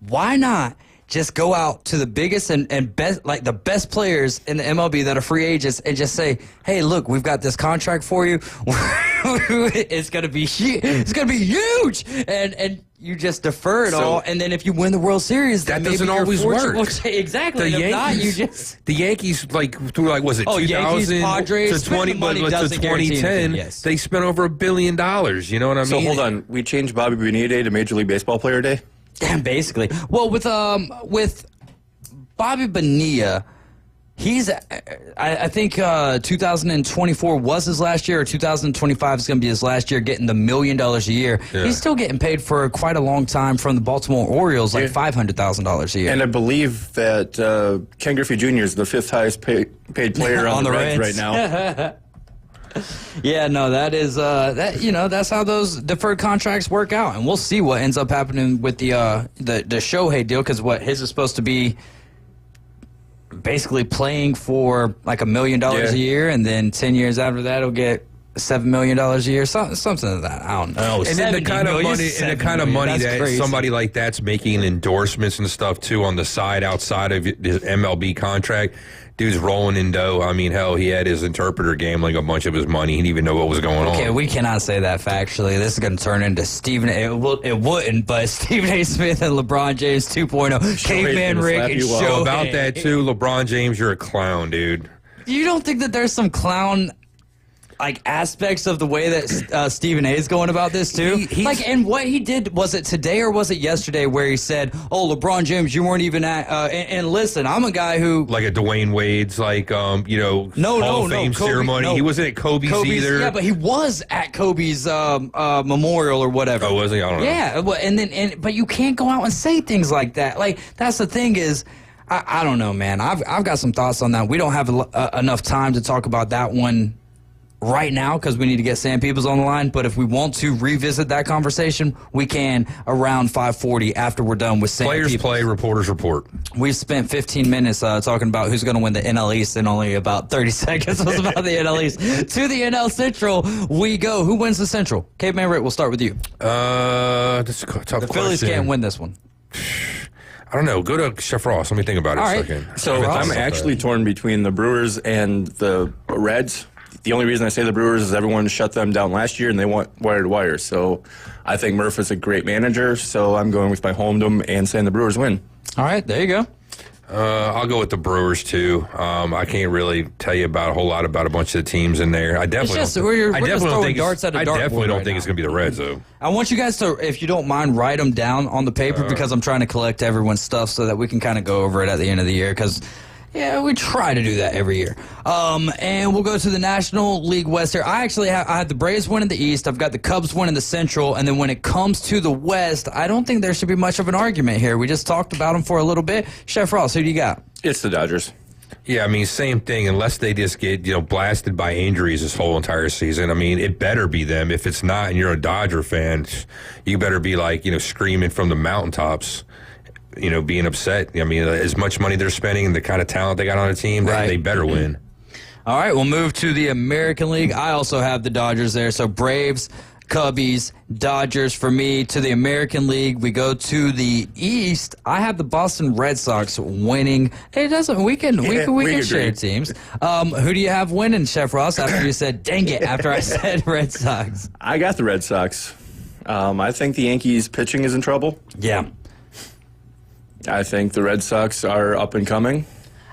Why not just go out to the biggest and best, like the best players in the MLB that are free agents, and just say, hey, look, we've got this contract for you. It's gonna be huge, and you just defer it all, and then if you win the World Series, that doesn't always work. Exactly. The Yankees, not, the Yankees, was it 2000 Yankees, Padres, to 2010? Yes. They spent over $1 billion. You know what I mean? So hold on, we changed Bobby Bonilla Day to Major League Baseball Player Day. Yeah, basically. Well, with Bobby Bonilla, he's I think 2024 was his last year, or 2025 is going to be his last year getting the $1 million a year. Yeah. He's still getting paid for quite a long time from the Baltimore Orioles, like $500,000 a year. And I believe that Ken Griffey Jr. is the 5th highest paid player on the Reds right now. Yeah, no, that is that's how those deferred contracts work out, and we'll see what ends up happening with the Shohei deal, because his is supposed to be basically playing for like $1 million a year, and then 10 years after that he'll get $7 million a year, something like that. I don't know. And then the kind of money that crazy. Somebody like that's making endorsements and stuff too on the side outside of his MLB contract. Dude's rolling in dough. I mean, hell, he had his interpreter gambling a bunch of his money. He didn't even know what was going on. Okay, we cannot say that factually. This is going to turn into Stephen A. It wouldn't, but Stephen A. Smith and LeBron James 2.0. Caveman Rick and Shohei. About that, too, LeBron James, you're a clown, dude. You don't think that there's some clown aspects of the way that Stephen A. is going about this too? And what he did, was it today or was it yesterday, where he said, oh, LeBron James, you weren't even at, and listen, I'm a guy who... Like a Dwayne Wade's, Hall of Fame ceremony. He wasn't at Kobe's either. Yeah, but he was at Kobe's memorial or whatever. Oh, was he? I don't know. Yeah, but you can't go out and say things like that. Like, that's the thing is... I don't know, man. I've got some thoughts on that. We don't have enough time to talk about that one right now because we need to get Sam Peebles on the line. But if we want to revisit that conversation, we can around 5:40 after we're done with Sam Players Peebles. Play, reporters report. We've spent 15 minutes talking about who's going to win the NL East, and only about 30 seconds was about the NL East. To the NL Central we go. Who wins the Central? Caveman Rick, we'll start with you. That's a tough The Phillies can't win this one. I don't know. Go to Chef Ross. Let me think about it a second. So I'm actually torn between the Brewers and the Reds. The only reason I say the Brewers is everyone shut them down last year, and they want wire to wire. So I think Murph is a great manager, so I'm going with my homedom and saying the Brewers win. All right, there you go. I'll go with the Brewers, too. I can't really tell you about a whole lot about a bunch of the teams in there. I definitely don't think it's going to be the Reds, though. I want you guys to, if you don't mind, write them down on the paper because I'm trying to collect everyone's stuff so that we can kind of go over it at the end of the year because... yeah, we try to do that every year. And we'll go to the National League West here. I had the Braves winning the East. I've got the Cubs winning the Central. And then when it comes to the West, I don't think there should be much of an argument here. We just talked about them for a little bit. Chef Ross, who do you got? It's the Dodgers. Yeah, I mean, same thing. Unless they just get, blasted by injuries this whole entire season. I mean, it better be them. If it's not and you're a Dodger fan, you better be screaming from the mountaintops. Being upset. I mean, as much money they're spending and the kind of talent they got on the team, they better win. All right, we'll move to the American League. I also have the Dodgers there. So Braves, Cubbies, Dodgers for me. To the American League, we go to the East. I have the Boston Red Sox winning. It doesn't. We can share teams. Who do you have winning, Chef Ross? After you said, "Dang it!" After I said Red Sox, I got the Red Sox. I think the Yankees pitching is in trouble. Yeah. I think the Red Sox are up and coming.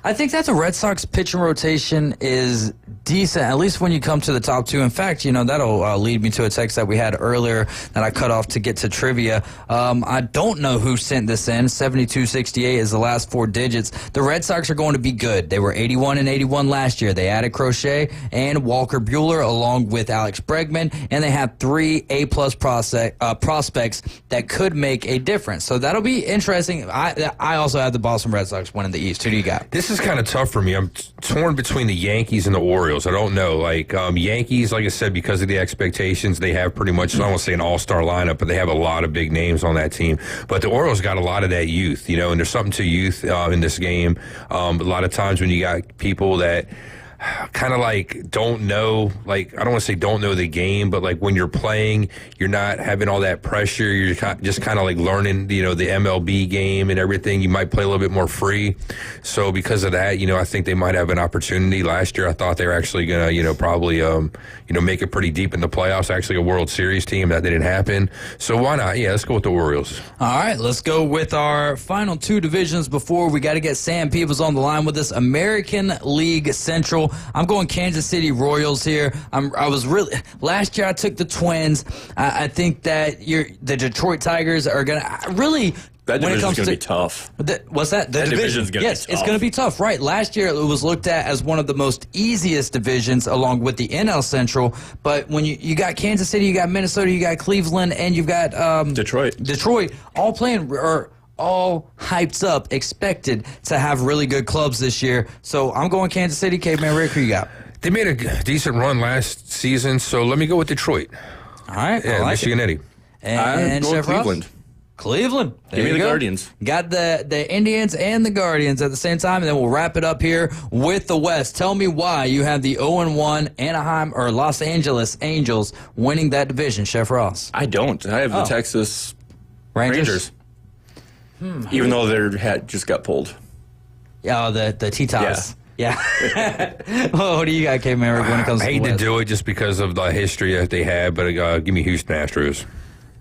I think that the Red Sox pitching rotation is decent, at least when you come to the top two. In fact, that'll lead me to a text that we had earlier that I cut off to get to trivia. I don't know who sent this in. 7268 is the last 4 digits. The Red Sox are going to be good. They were 81-81 last year. They added Crochet and Walker Buehler along with Alex Bregman, and they have 3 A-plus prospects that could make a difference. So that'll be interesting. I also have the Boston Red Sox winning the East. Who do you got? This is kind of tough for me. I'm torn between the Yankees and the Orioles. I don't know. Yankees, like I said, because of the expectations, they have pretty much, I don't want to say an all-star lineup, but they have a lot of big names on that team. But the Orioles got a lot of that youth, and there's something to youth in this game. A lot of times when you got people that kind of don't know, I don't want to say don't know the game, but when you're playing, you're not having all that pressure. You're just kind of learning, the MLB game and everything. You might play a little bit more free. So because of that, I think they might have an opportunity. Last year, I thought they were actually going to, probably, make it pretty deep in the playoffs. Actually, a World Series team. That didn't happen. So why not? Yeah, let's go with the Orioles. All right, let's go with our final 2 divisions before we got to get Sam Peebles on the line with us. American League Central. I'm going Kansas City Royals here. Last year I took the Twins. I think that the Detroit Tigers are going to really. That division's going to be tough. What's that? The division's going to be tough. Yes, it's going to be tough, right? Last year, it was looked at as one of the most easiest divisions along with the NL Central. But when you got Kansas City, you got Minnesota, you got Cleveland, and you've got Detroit, all playing all hyped up, expected to have really good clubs this year. So I'm going Kansas City. Caveman Rick, who you got? They made a decent run last season, so let me go with Detroit. All right. Yeah, Michigan Eddie. And Chef Cleveland. Cleveland. Give me the Guardians. Got the Indians and the Guardians at the same time, and then we'll wrap it up here with the West. Tell me why you have the 0-1 Anaheim or Los Angeles Angels winning that division, Chef Ross. I don't. I have the Texas Rangers. Even though their hat just got pulled. Yeah, the T-Tops. Yeah. Well, what do you got, Caveman Rick, when it comes to the West? I hate to do it just because of the history that they had, but give me Houston Astros.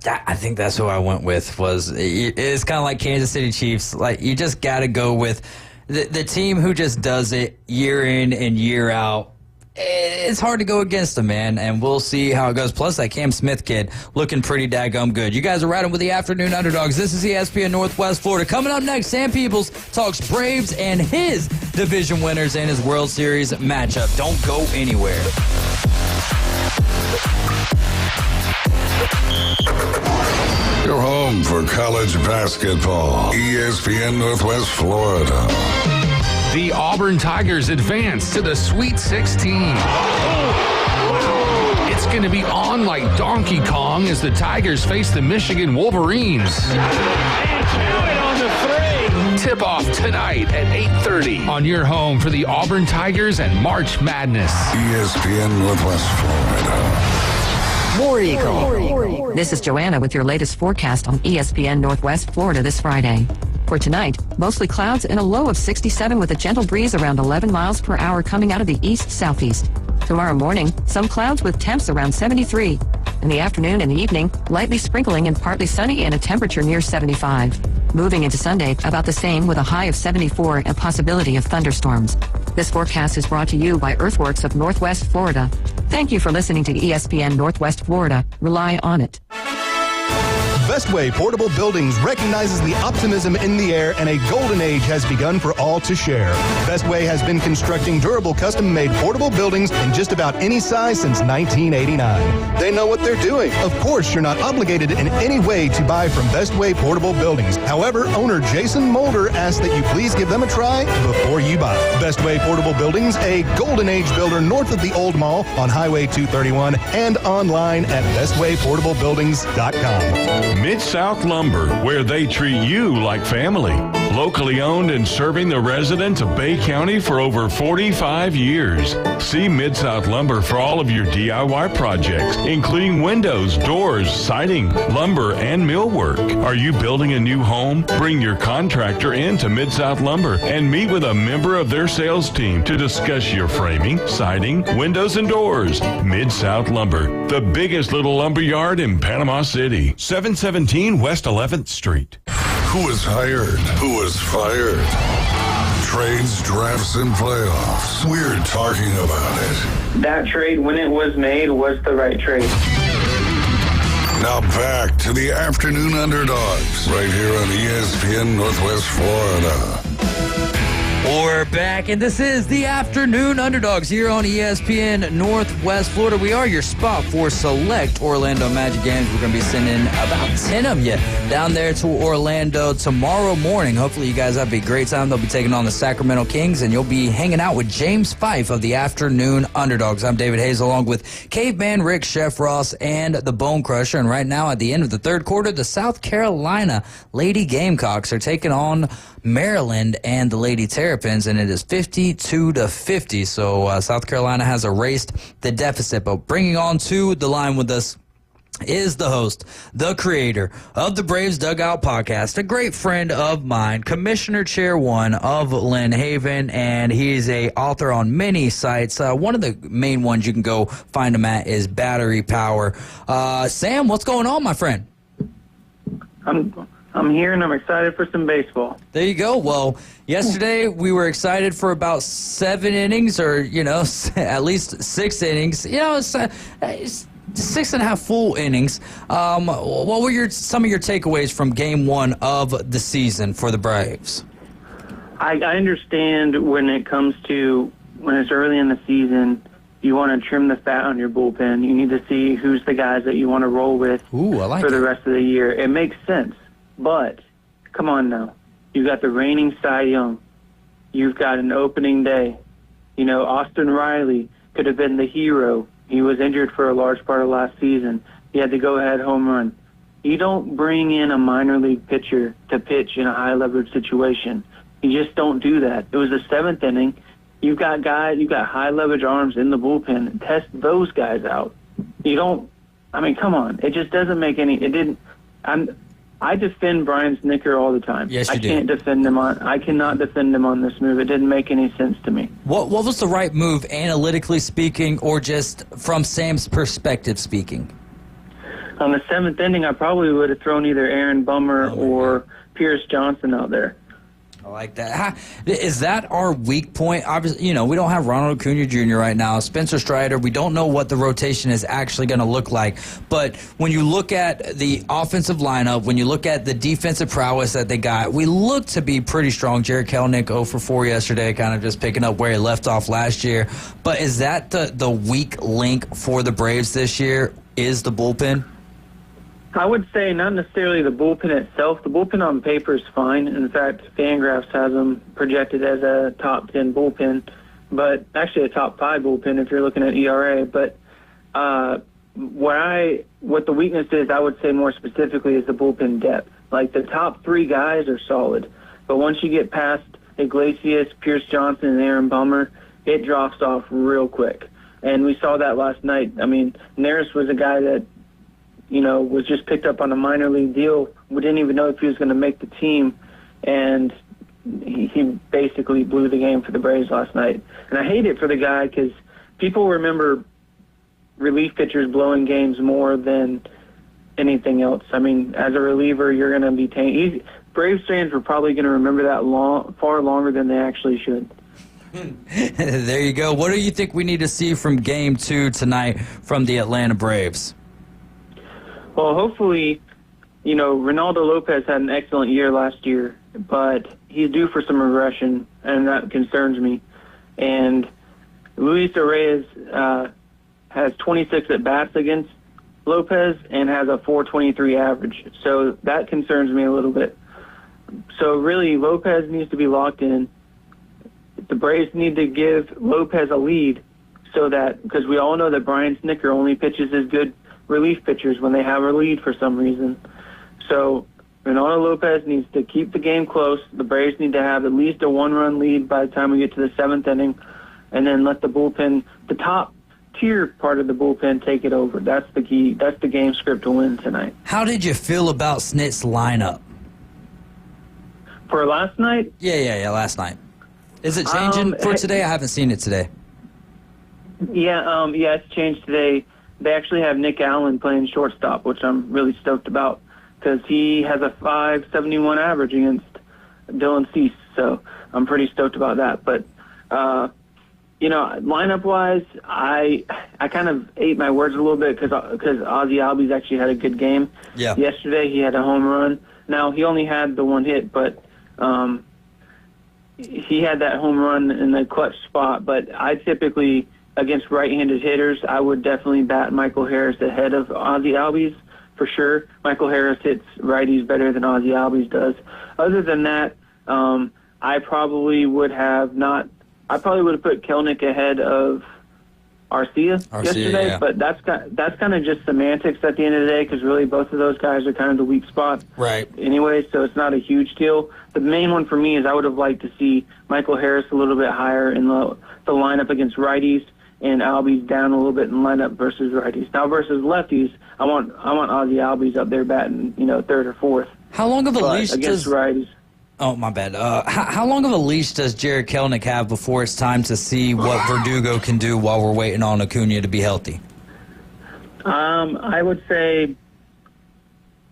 I think that's who I went with. It's kind of like Kansas City Chiefs. You just got to go with the team who just does it year in and year out. It's hard to go against them, man, and we'll see how it goes. Plus, that Cam Smith kid looking pretty daggum good. You guys are riding with the Afternoon Underdogs. This is ESPN Northwest Florida. Coming up next, Sam Peebles talks Braves and his division winners and his World Series matchup. Don't go anywhere. Your home for college basketball. ESPN Northwest Florida. The Auburn Tigers advance to the Sweet 16. It's going to be on like Donkey Kong as the Tigers face the Michigan Wolverines. And count it on the 3. Tip-off tonight at 8:30 on your home for the Auburn Tigers and March Madness. ESPN Northwest Florida. War Eagle. This is Joanna with your latest forecast on ESPN Northwest Florida this Friday. For tonight, mostly clouds and a low of 67 with a gentle breeze around 11 miles per hour coming out of the east-southeast. Tomorrow morning, some clouds with temps around 73. In the afternoon and the evening, lightly sprinkling and partly sunny and a temperature near 75. Moving into Sunday, about the same with a high of 74 and a possibility of thunderstorms. This forecast is brought to you by Earthworks of Northwest Florida. Thank you for listening to ESPN Northwest Florida. Rely on it. Bestway Portable Buildings recognizes the optimism in the air, and a golden age has begun for all to share. Bestway has been constructing durable, custom-made portable buildings in just about any size since 1989. They know what they're doing. Of course, you're not obligated in any way to buy from Bestway Portable Buildings. However, owner Jason Mulder asks that you please give them a try before you buy. Bestway Portable Buildings, a golden age builder north of the Old Mall on Highway 231 and online at bestwayportablebuildings.com. Mid-South Lumber, where they treat you like family. Locally owned and serving the residents of Bay County for over 45 years. See Mid-South Lumber for all of your DIY projects, including windows, doors, siding, lumber, and millwork. Are you building a new home? Bring your contractor in to Mid-South Lumber and meet with a member of their sales team to discuss your framing, siding, windows, and doors. Mid-South Lumber, the biggest little lumber yard in Panama City. 717 West 11th Street. Who was hired? Who was fired? Trades, drafts, and playoffs. We're talking about it. That trade, when it was made, was the right trade. Now back to the Afternoon Underdogs, right here on ESPN Northwest Florida. We're back, and this is the Afternoon Underdogs here on ESPN Northwest Florida. We are your spot for select Orlando Magic games. We're going to be sending about 10 of you down there to Orlando tomorrow morning. Hopefully you guys have a great time. They'll be taking on the Sacramento Kings, and you'll be hanging out with James Fife of the Afternoon Underdogs. I'm David Hayes, along with Caveman Rick, Chef Ross, and the Bone Crusher. And right now, at the end of the third quarter, the South Carolina Lady Gamecocks are taking on Maryland and the Lady Terrapins, and it is 52-50. So South Carolina has erased the deficit. But bringing on to the line with us is the host, the creator of the Braves Dugout podcast, a great friend of mine, Commissioner Chair 1 of Lynn Haven, and he's a author on many sites. One of the main ones you can go find him at is Battery Power. Sam, what's going on, my friend? I'm here, and I'm excited for some baseball. There you go. Well, yesterday we were excited for about 7 innings, or, at least 6 innings. It's 6.5 full innings. What were some of your takeaways from Game 1 of the season for the Braves? I understand when it's early in the season, you want to trim the fat on your bullpen. You need to see who's the guys that you want to roll with for the rest of the year. It makes sense. But, come on now. You've got the reigning Cy Young. You've got an opening day. Austin Riley could have been the hero. He was injured for a large part of last season. He had the go-ahead home run. You don't bring in a minor league pitcher to pitch in a high-leverage situation. You just don't do that. It was the 7th inning. You've got high-leverage arms in the bullpen. Test those guys out. Come on. It just doesn't make I defend Brian Snicker all the time. Yes, you do. I cannot defend him on this move. It didn't make any sense to me. What was the right move, analytically speaking, or just from Sam's perspective speaking? On the 7th inning, I probably would have thrown either Aaron Bummer or Pierce Johnson out there. I like that. Is that our weak point? Obviously, we don't have Ronald Acuna Jr. right now. Spencer Strider, we don't know what the rotation is actually going to look like. But when you look at the offensive lineup, when you look at the defensive prowess that they got, we look to be pretty strong. Jared Kelenic 0 for 4 yesterday, kind of just picking up where he left off last year. But is that the weak link for the Braves this year, is the bullpen? I would say not necessarily the bullpen itself. The bullpen on paper is fine. In fact, Fangraphs has them projected as a top 10 bullpen, but actually a top 5 bullpen if you're looking at ERA. But what the weakness is, I would say more specifically, is the bullpen depth. Like the top 3 guys are solid, but once you get past Iglesias, Pierce Johnson, and Aaron Bummer, it drops off real quick. And we saw that last night. Neris was a guy that was just picked up on a minor league deal. We didn't even know if he was going to make the team, and he basically blew the game for the Braves last night. And I hate it for the guy because people remember relief pitchers blowing games more than anything else. As a reliever, you're going to be Braves fans are probably going to remember that far longer than they actually should. There you go. What do you think we need to see from Game 2 tonight from the Atlanta Braves? Well, hopefully, Ronaldo Lopez had an excellent year last year, but he's due for some regression, and that concerns me. And Luis Reyes has 26 at-bats against Lopez and has a .423 average, so that concerns me a little bit. So really, Lopez needs to be locked in. The Braves need to give Lopez a lead because we all know that Brian Snicker only pitches as good relief pitchers when they have a lead for some reason. So Ronaldo Lopez needs to keep the game close. The Braves need to have at least a 1-run lead by the time we get to the 7th inning, and then let the bullpen, the top tier part of the bullpen, take it over. That's the key. That's the game script to win tonight. How did you feel about Snit's lineup? For last night? Yeah, last night. Is it changing for today? I haven't seen it today. Yeah, it's changed today. They actually have Nick Allen playing shortstop, which I'm really stoked about because he has a .571 average against Dylan Cease. So I'm pretty stoked about that. But, lineup-wise, I kind of ate my words a little bit because Ozzie Albies actually had a good game. Yeah. Yesterday he had a home run. Now, he only had the one hit, but he had that home run in the clutch spot. But I typically, against right-handed hitters, I would definitely bat Michael Harris ahead of Ozzie Albies for sure. Michael Harris hits righties better than Ozzie Albies does. Other than that, I probably would have put Kelnick ahead of Arcia yesterday, yeah. but that's kind of just semantics at the end of the day, because really both of those guys are kind of the weak spot right anyway, so it's not a huge deal. The main one for me is I would have liked to see Michael Harris a little bit higher in the lineup against righties, and Albies down a little bit in lineup versus righties. Now versus lefties, I want Ozzie Albies up there batting, third or fourth. How long of a leash against righties? Oh, my bad. How long of a leash does Jared Kelnick have before it's time to see what Verdugo can do while we're waiting on Acuna to be healthy? I would say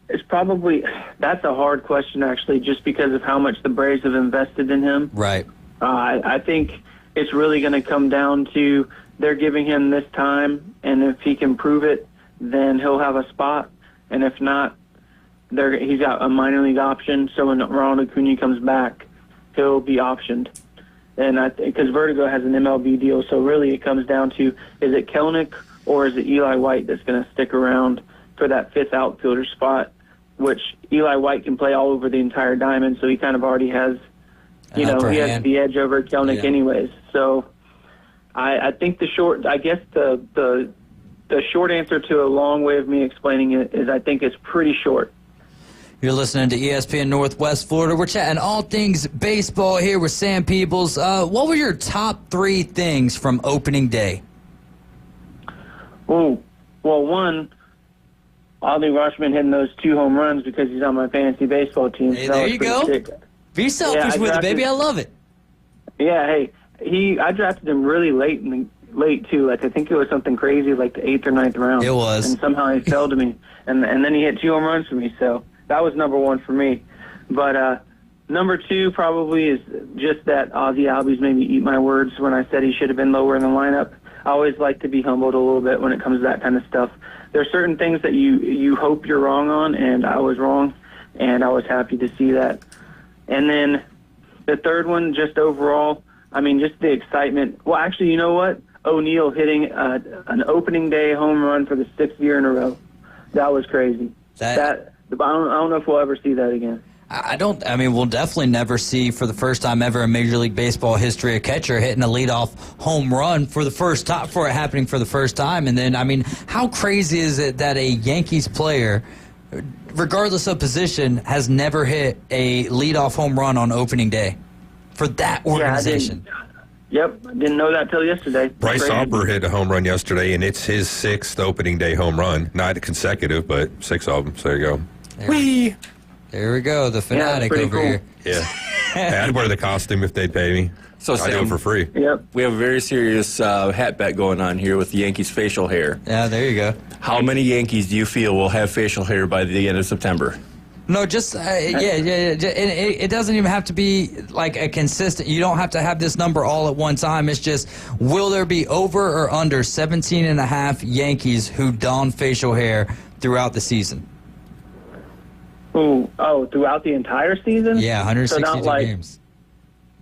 it's probably – that's a hard question, actually, just because of how much the Braves have invested in him. Right. I think it's really going to come down to they're giving him this time, and if he can prove it, then he'll have a spot. And if not, he's got a minor league option, so when Ronald Acuna comes back, he'll be optioned. And because Vertigo has an MLB deal, so really it comes down to, is it Kelnick or is it Eli White that's going to stick around for that fifth outfielder spot, which Eli White can play all over the entire diamond, so he kind of already has, he has the edge over Kelnick anyways. So I think the short answer to a long way of me explaining it is I think it's pretty short. You're listening to ESPN Northwest Florida. We're chatting all things baseball here with Sam Peebles. What were your top three things from opening day? Oh, well, one, Adley Rutschman hitting those 2 home runs because he's on my fantasy baseball team. Hey, there you go. Be selfish with it, baby. I love it. Yeah, hey, I drafted him really late too. Like, I think it was something crazy, like the 8th or 9th round. It was. And somehow he fell to me. And then he hit 2 home runs for me, so that was number one for me. But number two probably is just that Ozzie Albies made me eat my words when I said he should have been lower in the lineup. I always like to be humbled a little bit when it comes to that kind of stuff. There are certain things that you hope you're wrong on, and I was wrong, and I was happy to see that. And then the third one, just overall, I mean, just the excitement. Well, actually, you know what? O'Neill hitting an opening day home run for the 6th year in a row. That was crazy. I don't know if we'll ever see that again. We'll definitely never see, for the first time ever in Major League Baseball history, a catcher hitting a leadoff home run for the first time, for it happening for the first time. And then, how crazy is it that a Yankees player, regardless of position, has never hit a leadoff home run on opening day for that organization? Yep, I didn't know that till yesterday. Bryce Harper hit a home run yesterday, and it's his 6th opening day home run. Not consecutive, but 6 of them. So there you go. There we go, the fanatic over cool. here. Yeah. I'd wear the costume if they'd pay me. So I'd do it for free. Yep. We have a very serious hat bet going on here with the Yankees' facial hair. Yeah, there you go. How many Yankees do you feel will have facial hair by the end of September? No, just, it doesn't even have to be like a consistent, you don't have to have this number all at one time. It's just, will there be over or under 17 and a half Yankees who don facial hair throughout the season? Throughout the entire season? Yeah, 162 games.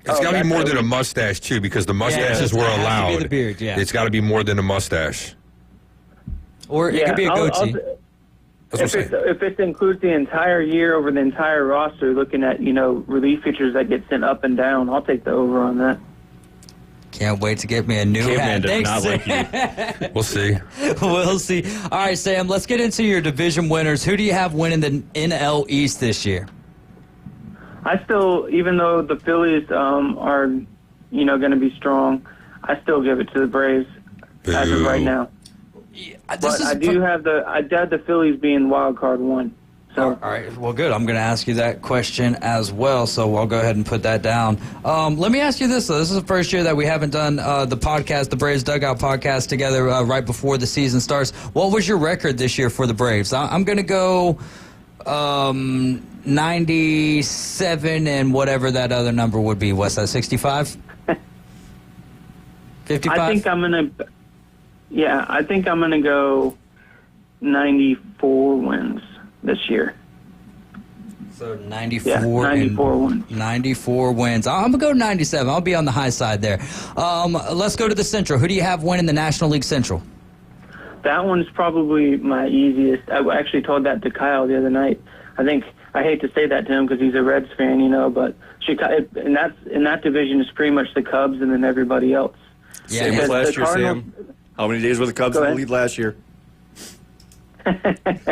It's got to be more than a mustache, too, because the mustaches were allowed. It has to be the beard, yeah. It's got to be more than a mustache. Or it could be a goatee. If it includes the entire year over the entire roster, looking at, relief pitchers that get sent up and down, I'll take the over on that. Can't wait to get me a new hat. Thanks, not like you. We'll see. We'll see. All right, Sam, let's get into your division winners. Who do you have winning the NL East this year? I still, even though the Phillies are, going to be strong, I still give it to the Braves as of right now. But I had the Phillies being wild card 1. So. All right. Well, good. I'm going to ask you that question as well, so I'll go ahead and put that down. Let me ask you this, though. This is the first year that we haven't done the podcast, the Braves Dugout podcast, together right before the season starts. What was your record this year for the Braves? I'm going to go 9 97 and whatever that other number would be. What's that, 65? 55? I think I'm going to go 94 wins this year. So 94, yeah, 94 wins. 94 wins. I'm going to go 97. I'll be on the high side there. Let's go to the Central. Who do you have winning the National League Central? That one's probably my easiest. I actually told that to Kyle the other night. I hate to say that to him because he's a Reds fan, but in that division is pretty much the Cubs and then everybody else. Yeah, same with last year, Sam. How many days were the Cubs in the lead last year?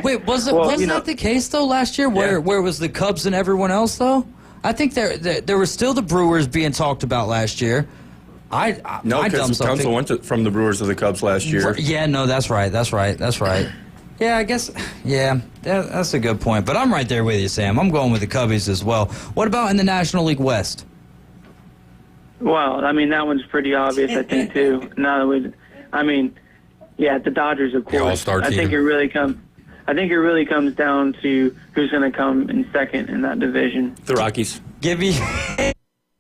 Wait, wasn't that the case though last year? Where it was the Cubs and everyone else though? I think there were still the Brewers being talked about last year. No, because Council went from the Brewers to the Cubs last year. Yeah, no, that's right. Yeah, I guess. Yeah, that's a good point. But I'm right there with you, Sam. I'm going with the Cubbies as well. What about in the National League West? Well, that one's pretty obvious, I think, too. The Dodgers, of course. The all-star team. I think it really comes down to who's going to come in second in that division. The Rockies. Give me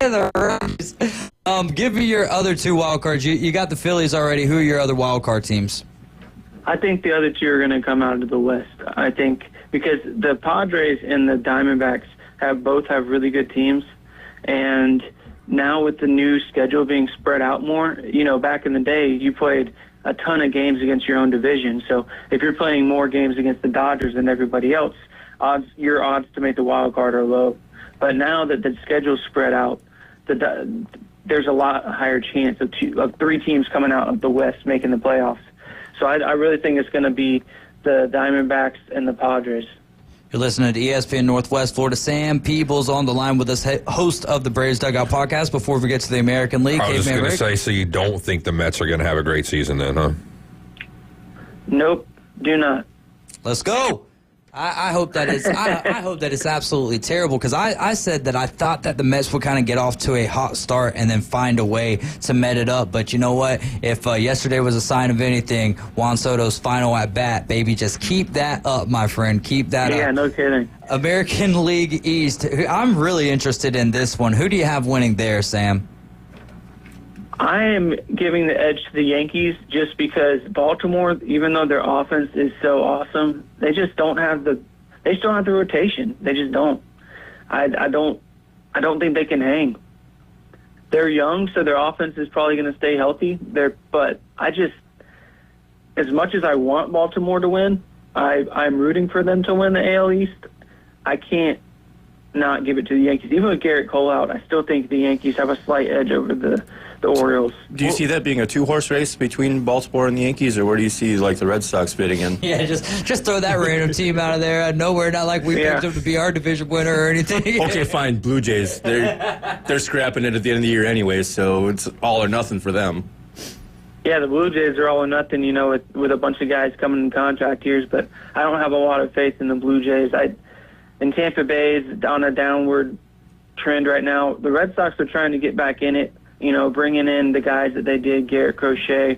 the Rockies. Give me your other two wild cards. You got the Phillies already. Who are your other wild card teams? I think the other two are going to come out of the West. I think because the Padres and the Diamondbacks both have really good teams, and now with the new schedule being spread out more, back in the day you played a ton of games against your own division. So if you're playing more games against the Dodgers than everybody else, your odds to make the wild card are low. But now that the schedule's spread out, there's a lot higher chance of three teams coming out of the West making the playoffs. So I really think it's going to be the Diamondbacks and the Padres. You're listening to ESPN Northwest Florida. Sam Peebles on the line with us, host of the Braves Dugout Podcast. Before we get to the American League, I was just going to say, so you don't think the Mets are going to have a great season then, huh? Nope, do not. Let's go. I hope that it's. I hope that it's absolutely terrible because I said that I thought that the Mets would kind of get off to a hot start and then find a way to met it up. But you know what? If yesterday was a sign of anything, Juan Soto's final at bat, baby, just keep that up, my friend. Keep that up. Yeah, no kidding. American League East. I'm really interested in this one. Who do you have winning there, Sam? I am giving the edge to the Yankees just because Baltimore, even though their offense is so awesome, they just don't have the rotation. They just don't. I don't think they can hang. They're young, so their offense is probably going to stay healthy. But as much as I want Baltimore to win, I'm rooting for them to win the AL East. I can't not give it to the Yankees. Even with Garrett Cole out, I still think the Yankees have a slight edge over the Orioles. Do you see that being a two-horse race between Baltimore and the Yankees, or where do you see the Red Sox fitting in? Yeah, just throw that random team out of there out of nowhere. Not like we picked them to be our division winner or anything. Okay, fine. Blue Jays, they're scrapping it at the end of the year anyway, so it's all or nothing for them. Yeah, the Blue Jays are all or nothing, with a bunch of guys coming in contract years. But I don't have a lot of faith in the Blue Jays. And Tampa Bay is on a downward trend right now. The Red Sox are trying to get back in it. Bringing in the guys that they did, Garrett Crochet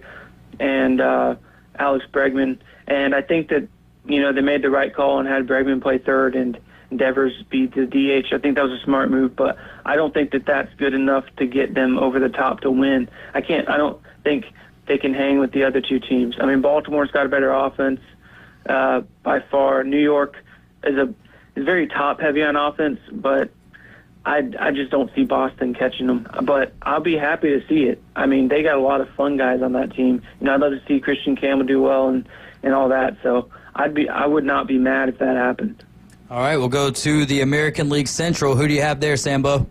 and Alex Bregman. And I think that, they made the right call and had Bregman play third and Devers be the DH. I think that was a smart move, but I don't think that that's good enough to get them over the top to win. I don't think they can hang with the other two teams. Baltimore's got a better offense by far. New York is very top-heavy on offense, but I just don't see Boston catching them. But I'll be happy to see it. They got a lot of fun guys on that team. I'd love to see Christian Campbell do well and all that. So I would not be mad if that happened. All right, we'll go to the American League Central. Who do you have there, Sambo?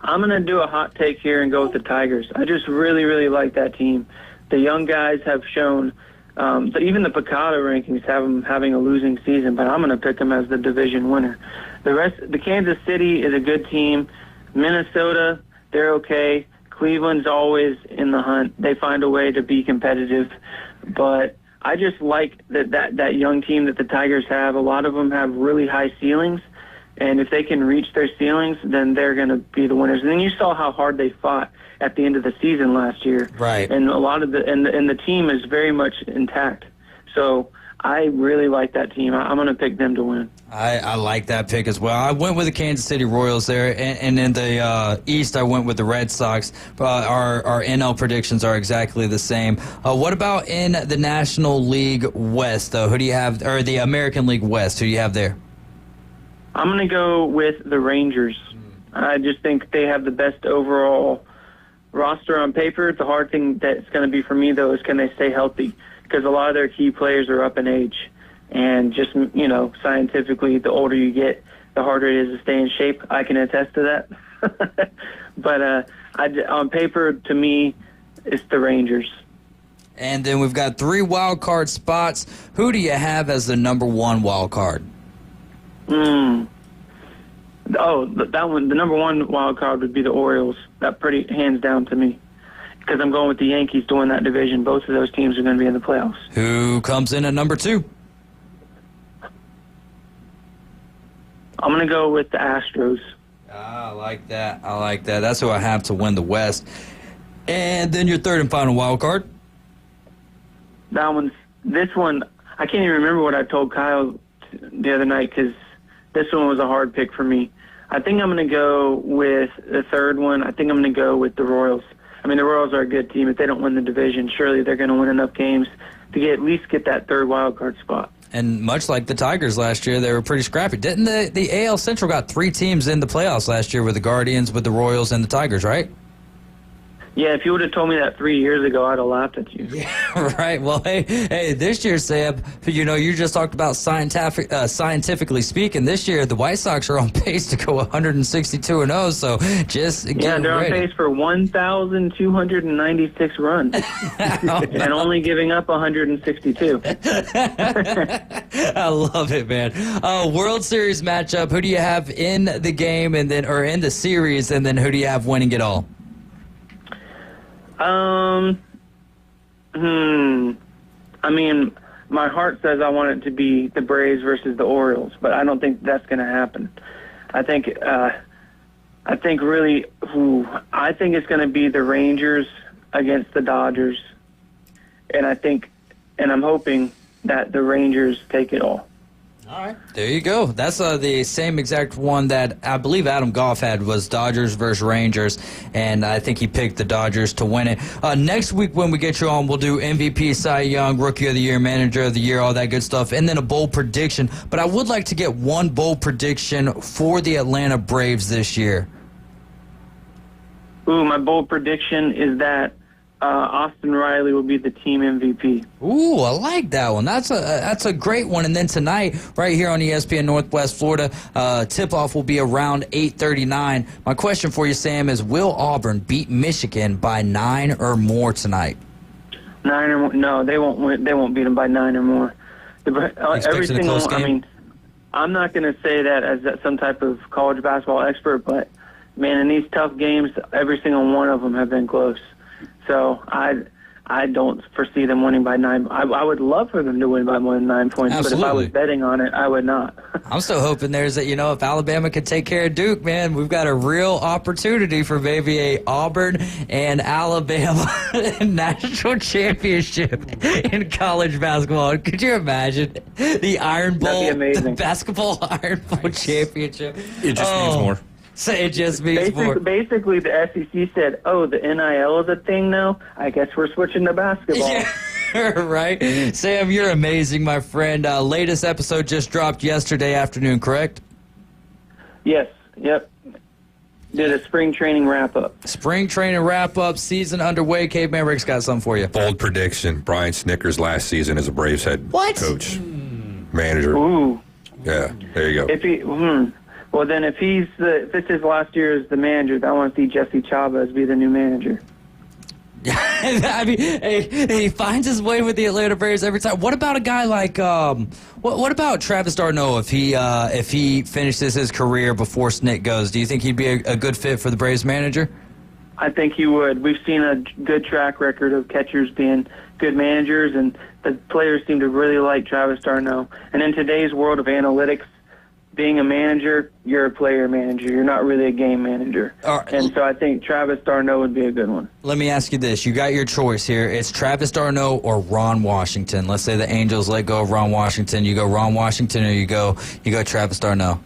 I'm going to do a hot take here and go with the Tigers. I just really, really like that team. The young guys have shown even the Picado rankings have them having a losing season, but I'm going to pick them as the division winner. The Kansas City is a good team. Minnesota, they're okay. Cleveland's always in the hunt. They find a way to be competitive. But I just like that young team that the Tigers have. A lot of them have really high ceilings, and if they can reach their ceilings, then they're going to be the winners. And then you saw how hard they fought at the end of the season last year. Right. And a lot of the team is very much intact. So I really like that team. I'm going to pick them to win. I like that pick as well. I went with the Kansas City Royals there, and in the East, I went with the Red Sox. Our NL predictions are exactly the same. What about in the National League West, though? Who do you have, or the American League West? Who do you have there? I'm going to go with the Rangers. I just think they have the best overall roster on paper. The hard thing that's going to be for me, though, is can they stay healthy? Because a lot of their key players are up in age. And just, scientifically, the older you get, the harder it is to stay in shape. I can attest to that. But on paper, to me, it's the Rangers. And then we've got 3 wild card spots. Who do you have as the number 1 wild card? Oh, that one. The number 1 wild card would be the Orioles. That pretty hands down to me. Because I'm going with the Yankees to win that division. Both of those teams are going to be in the playoffs. Who comes in at number 2? I'm going to go with the Astros. I like that. That's who I have to win the West. And then your 3rd and final wild card. This one, I can't even remember what I told Kyle the other night because this one was a hard pick for me. I think I'm going to go with the 3rd one. I think I'm going to go with the Royals. I mean, the Royals are a good team. If they don't win the division, surely they're going to win enough games to at least get that 3rd wild card spot. And much like the Tigers last year, they were pretty scrappy. Didn't the AL Central got 3 teams in the playoffs last year with the Guardians, with the Royals, and the Tigers, right? Yeah, if you would have told me that 3 years ago, I'd have laughed at you. Yeah, right. Well, hey, this year, Sam, you just talked about scientifically speaking. This year, the White Sox are on pace to go 162-0. So just get they're ready. on pace for 1,296 runs, and only giving up 162. I love it, man. World Series matchup. Who do you have in the game, or in the series, and then who do you have winning it all? I mean, my heart says I want it to be the Braves versus the Orioles, but I don't think that's going to happen. I think it's going to be the Rangers against the Dodgers, and I'm hoping that the Rangers take it all. All right. There you go. That's the same exact one that I believe Adam Goff had, was Dodgers versus Rangers, and I think he picked the Dodgers to win it. Next week when we get you on, we'll do MVP, Cy Young, Rookie of the Year, Manager of the Year, all that good stuff, and then a bold prediction. But I would like to get one bold prediction for the Atlanta Braves this year. Ooh, my bold prediction is that Austin Riley will be the team MVP. Ooh, I like that one. That's a great one. And then tonight, right here on ESPN Northwest Florida, tip-off will be around 8:39. My question for you, Sam, is will Auburn beat Michigan by 9 or more tonight? 9 or more? No, they won't. They won't beat them by 9 or more. Every single. I mean, I'm not going to say that as some type of college basketball expert, but man, in these tough games, every single one of them have been close. So I don't foresee them winning by 9. I would love for them to win by more than 9 points, Absolutely. But if I was betting on it, I would not. I'm still hoping there's if Alabama could take care of Duke, man, we've got a real opportunity for maybe a Auburn and Alabama national championship in college basketball. Could you imagine the Iron Bowl, That'd be amazing. the basketball Iron Bowl championship? It just means more. So it just means more. Basically, the SEC said, "Oh, the NIL is a thing now. I guess we're switching to basketball." Yeah. Right, Sam, you're amazing, my friend. Latest episode just dropped yesterday afternoon, correct? Yes. Yep. Did a spring training wrap up. Spring training wrap up, season underway. Caveman Rick's got something for you. Bold prediction: Brian Snickers last season as a Braves head coach, manager. Ooh. Yeah, there you go. If he, well, then if it's his last year as the manager, I want to see Jesse Chavez be the new manager. I mean, he finds his way with the Atlanta Braves every time. What about a guy like what about Travis d'Arnaud if he finishes his career before Snick goes? Do you think he'd be a good fit for the Braves manager? I think he would. We've seen a good track record of catchers being good managers, and the players seem to really like Travis d'Arnaud. And in today's world of analytics, being a manager, you're a player manager. You're not really a game manager. And so I think Travis d'Arnaud would be a good one. Let me ask you this. You got your choice here. It's Travis d'Arnaud or Ron Washington. Let's say the Angels let go of Ron Washington. You go Ron Washington or you go Travis d'Arnaud.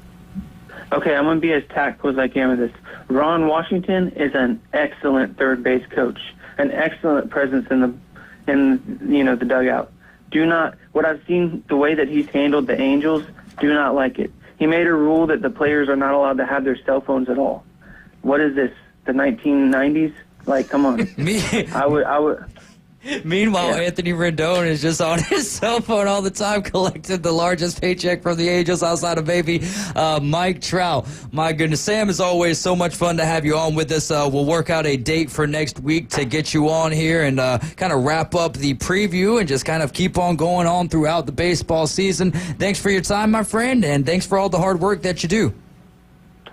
Okay, I'm going to be as tactful as I can with this. Ron Washington is an excellent third base coach, an excellent presence in the dugout. What I've seen, the way that he's handled the Angels, do not like it. He made a rule that the players are not allowed to have their cell phones at all. What is this? The 1990s? Like, come on. I would. Meanwhile, Anthony Rendon is just on his cell phone all the time, collecting the largest paycheck from the Angels outside of maybe Mike Trout. My goodness, Sam, as always, so much fun to have you on with us. We'll work out a date for next week to get you on here and kind of wrap up the preview and just kind of keep on going on throughout the baseball season. Thanks for your time, my friend, and thanks for all the hard work that you do.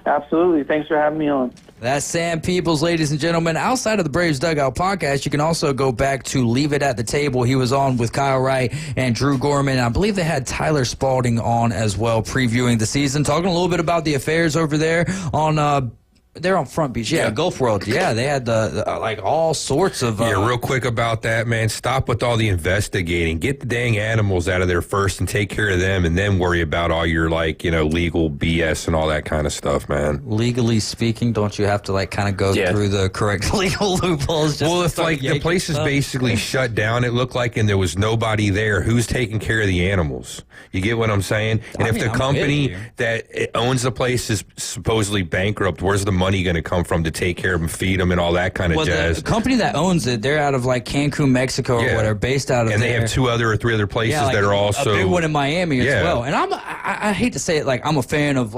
Absolutely. Thanks for having me on. That's Sam Peebles, ladies and gentlemen. Outside of the Braves Dugout podcast, you can also go back to Leave It at the Table. He was on with Kyle Wright and Drew Gorman. I believe they had Tyler Spalding on as well, previewing the season, talking a little bit about the affairs over there on they're on Front Beach. Yeah, Gulf World. Yeah, they had like all sorts of... real quick about that, man. Stop with all the investigating. Get the dang animals out of there first and take care of them, and then worry about all your, legal BS and all that kind of stuff, man. Legally speaking, don't you have to, kind of go through the correct legal loopholes? Well, if, the place is basically shut down, it looked like, and there was nobody there, who's taking care of the animals? You get what I'm saying? And if the company that owns the place is supposedly bankrupt, where's the money going to come from to take care of them, feed them, and all that kind of jazz? The company that owns it, they're out of Cancun, Mexico, or whatever, based out of and there. they have 2 or 3 other places that are also a big one in Miami as well. And I hate to say it, I'm a fan of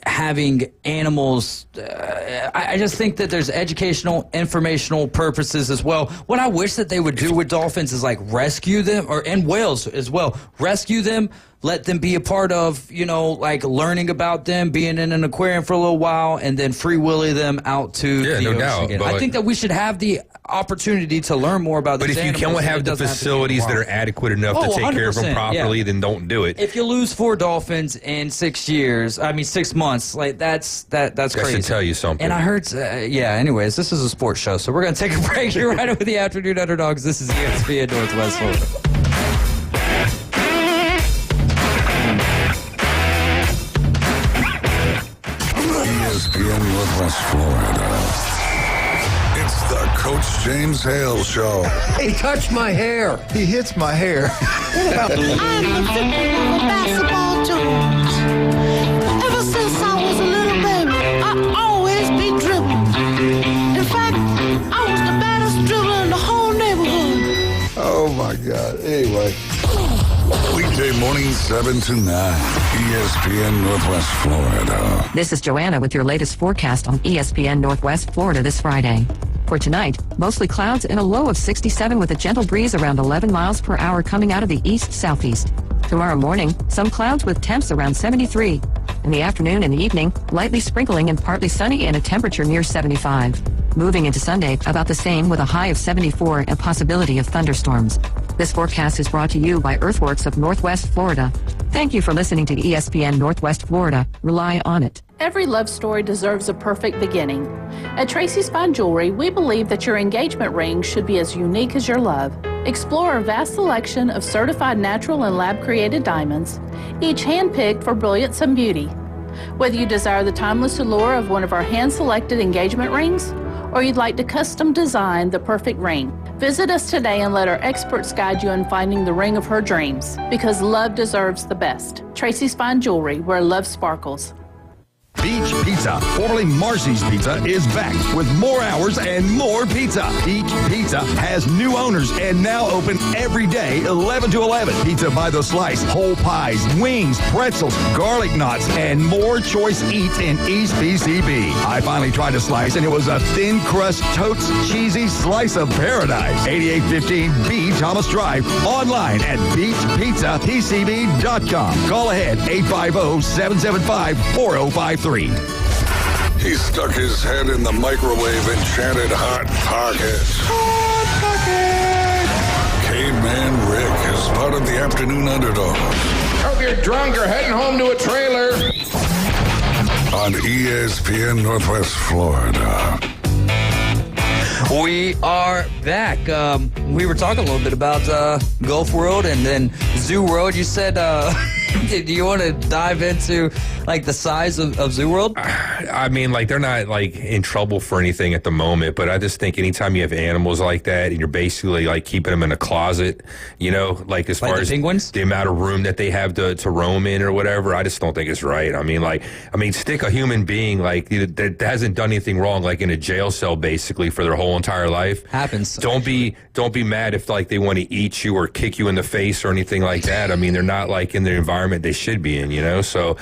having animals. I just think that there's educational, informational purposes as well. What I wish that they would do with dolphins is rescue them, and whales as well. Rescue them. Let them be a part of, learning about them, being in an aquarium for a little while, and then free willy them out to the ocean again. I think that we should have the opportunity to learn more about these animals. But if you can't have the facilities that are adequate enough to take care of them properly, then don't do it. If you lose 4 dolphins in 6 months, that's crazy. I should tell you something. And I heard, anyways, this is a sports show, so we're going to take a break here right over the Afternoon Underdogs. This is ESPN Northwest Florida. ESPN Northwest Florida. It's the Coach James Hale Show. He touched my hair. He hits my hair. I'm the victim of a basketball Jones. Ever since I was a little baby, I always be dribbling. In fact, I was the baddest dribbler in the whole neighborhood. Oh, my God. Anyway. Weekday mornings 7 to 9. ESPN Northwest Florida. This is Joanna with your latest forecast on ESPN Northwest Florida this Friday. For tonight, mostly clouds and a low of 67 with a gentle breeze around 11 miles per hour coming out of the east-southeast. Tomorrow morning, some clouds with temps around 73. In the afternoon and evening, lightly sprinkling and partly sunny and a temperature near 75. Moving into Sunday, about the same with a high of 74 and a possibility of thunderstorms. This forecast is brought to you by Earthworks of Northwest Florida. Thank you for listening to ESPN Northwest Florida. Rely on it. Every love story deserves a perfect beginning. At Tracy's Fine Jewelry, we believe that your engagement ring should be as unique as your love. Explore our vast selection of certified natural and lab-created diamonds, each hand-picked for brilliance and beauty. Whether you desire the timeless allure of one of our hand-selected engagement rings, or you'd like to custom design the perfect ring, visit us today and let our experts guide you in finding the ring of her dreams, because love deserves the best. Tracy's Fine Jewelry, where love sparkles. Beach Pizza, formerly Marcy's Pizza, is back with more hours and more pizza. Beach Pizza has new owners and now open every day, 11 to 11. Pizza by the slice, whole pies, wings, pretzels, garlic knots, and more choice eats in East BCB. I finally tried a slice, and it was a thin crust, totes, cheesy slice of paradise. 8815 B Thomas Drive, online at beachpizzapcb.com. Call ahead, 850-775-4053. He stuck his head in the microwave enchanted hot pocket. Hot pocket! Caveman Rick is part of the Afternoon Underdogs. you're drunk or heading home to a trailer. On ESPN Northwest Florida. We are back. We were talking a little bit about Gulf World and then Zoo World. You said, do you want to dive into like the size of Zoo World? I mean, like they're not like in trouble for anything at the moment, but I just think anytime you have animals like that and you're basically like keeping them in a closet, you know, like as far as penguins? the amount of room that they have to roam in or whatever, I just don't think it's right. I mean, stick a human being like that hasn't done anything wrong, like in a jail cell basically for their whole entire life. Happens. Don't be mad if like they want to eat you or kick you in the face or anything like that. I mean, they're not like in the environment they should be in, you know. So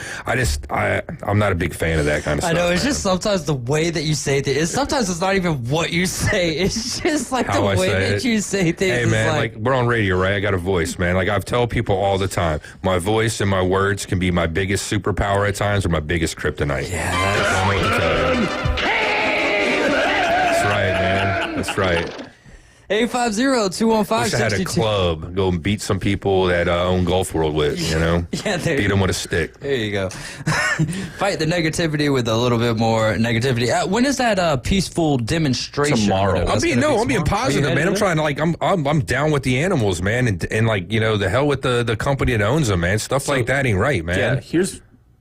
I'm not a big fan of that kind of stuff. I know it's just sometimes the way that you say things. Sometimes it's not even what you say. It's just like How the I way say that it. you say things. Hey is man, like we're on radio, right? I got a voice, man. Like I tell people all the time, my voice and my words can be my biggest superpower at times or my biggest kryptonite. Yeah, that's right, man. That's right. 850-215-62. Wish I had a club, go and beat some people that own Gulf World with, you know? Yeah, beat them with a stick. There you go. Fight the negativity with a little bit more negativity. When is that peaceful demonstration? Tomorrow. I'm being positive, man. I'm trying to like I'm down with the animals, man, and like, you know, the hell with the company that owns them, man. Stuff like that ain't right, man. Yeah,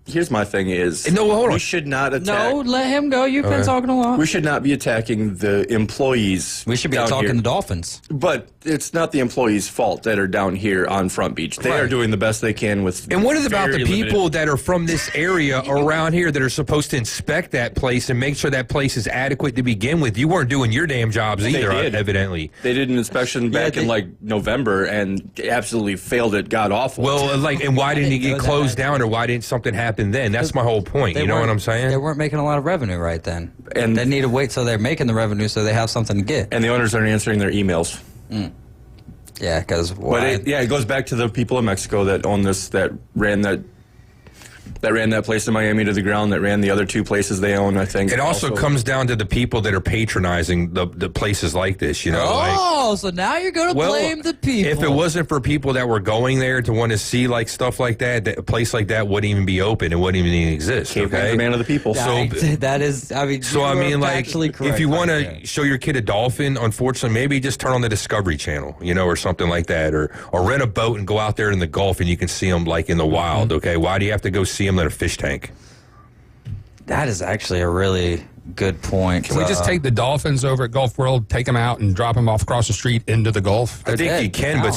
here's my thing is no, hold on. We should not attack. No, let him go. You've been talking a lot. We should not be attacking the employees. We should be down talking here. the Dolphins. But it's not the employees' fault that are down here on Front Beach. They are doing the best they can with. And what is about the very people limited- that are from this area around here that are supposed to inspect that place and make sure that place is adequate to begin with? You weren't doing your damn jobs either, evidently. They did an inspection back in like November and absolutely failed it. God awful. Well, like, and why didn't it get closed down, or why didn't something happen then? That's my whole point. You know what I'm saying? They weren't making a lot of revenue right then. And they need to wait till they're making the revenue so they have something to get. And the owners aren't answering their emails. Yeah, because it goes back to the people in Mexico that own this, that ran that place in Miami to the ground, that ran the other two places they own, I think. It also comes down to the people that are patronizing the places like this, you know? Oh, so now you're going to blame the people. If it wasn't for people that were going there to want to see like stuff like that, a place like that wouldn't even be open. It wouldn't even exist. Caveman's the man of the people. So that is, I mean, so I mean, like, correct if you want right to show your kid a dolphin, unfortunately, maybe just turn on the Discovery Channel, you know, or something like that, or rent a boat and go out there in the Gulf and you can see them like in the wild. Okay, why do you have to go see them in a fish tank? That is actually a really good point. Can we just take the dolphins over at Gulf World, take them out, and drop them off across the street into the Gulf? I think you can, but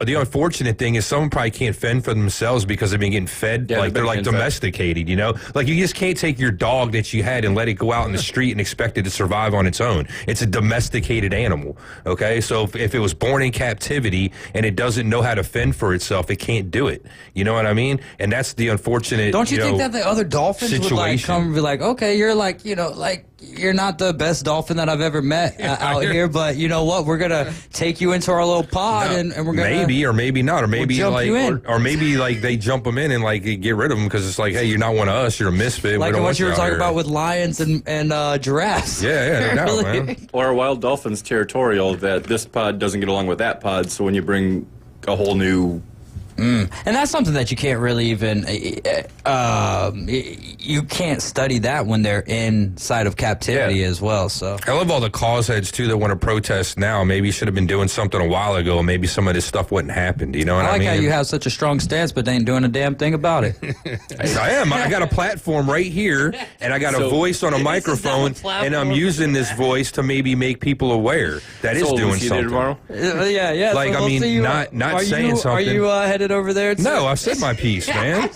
the unfortunate thing is some probably can't fend for themselves because they've been getting fed, like they're like domesticated, you know? Like you just can't take your dog that you had and let it go out in the street and expect it to survive on its own. It's a domesticated animal, okay? So if it was born in captivity and it doesn't know how to fend for itself, it can't do it. You know what I mean? And that's the unfortunate, Don't you think that the other dolphins would like situation. come and be like, okay, you're like, you know, like you're not the best dolphin that I've ever met out here, but you know what? We're gonna take you into our little pod and we're gonna maybe or maybe not, or maybe jump like you in. or maybe like they jump them in and like get rid of them because it's like, hey, you're not one of us. You're a misfit. like we don't what want you were out talking here. about with lions and giraffes. Yeah, no doubt, man. Or a wild dolphin's territorial that this pod doesn't get along with that pod, so when you bring a whole new... And that's something that you can't really even, you can't study that when they're inside of captivity as well. So I love all the cause heads too that want to protest now. Maybe you should have been doing something a while ago. And maybe some of this stuff wouldn't happen. Do you know what I mean? I like how you have such a strong stance, but they ain't doing a damn thing about it. I am. I got a platform right here, and I got a voice on a microphone, and I'm using this voice to maybe make people aware that is doing something. Tomorrow? Yeah. Like, so I we'll mean, see you. not saying something. Are you headed over there? No, I've said my piece, man.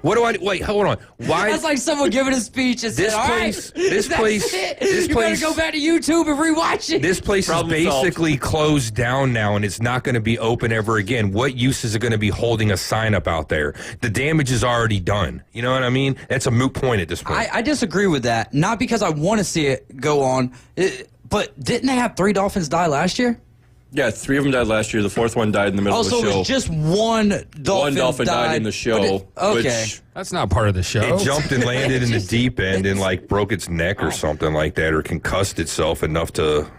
What do I? Wait, hold on. Why? That's like someone giving a speech and saying, "All right, this place, you better go back to YouTube and rewatch it." This place is basically closed down now, and it's not going to be open ever again. What use is it going to be holding a sign up out there? The damage is already done. You know what I mean? That's a moot point at this point. I disagree with that. Not because I want to see it go on, but didn't they have 3 dolphins die last year? Yeah, 3 of them died last year. The 4th one died in the middle of the show. So it was just one dolphin. One dolphin died in the show. Okay. That's not part of the show. It jumped and landed in the deep end and like broke its neck or something like that, or concussed itself enough to.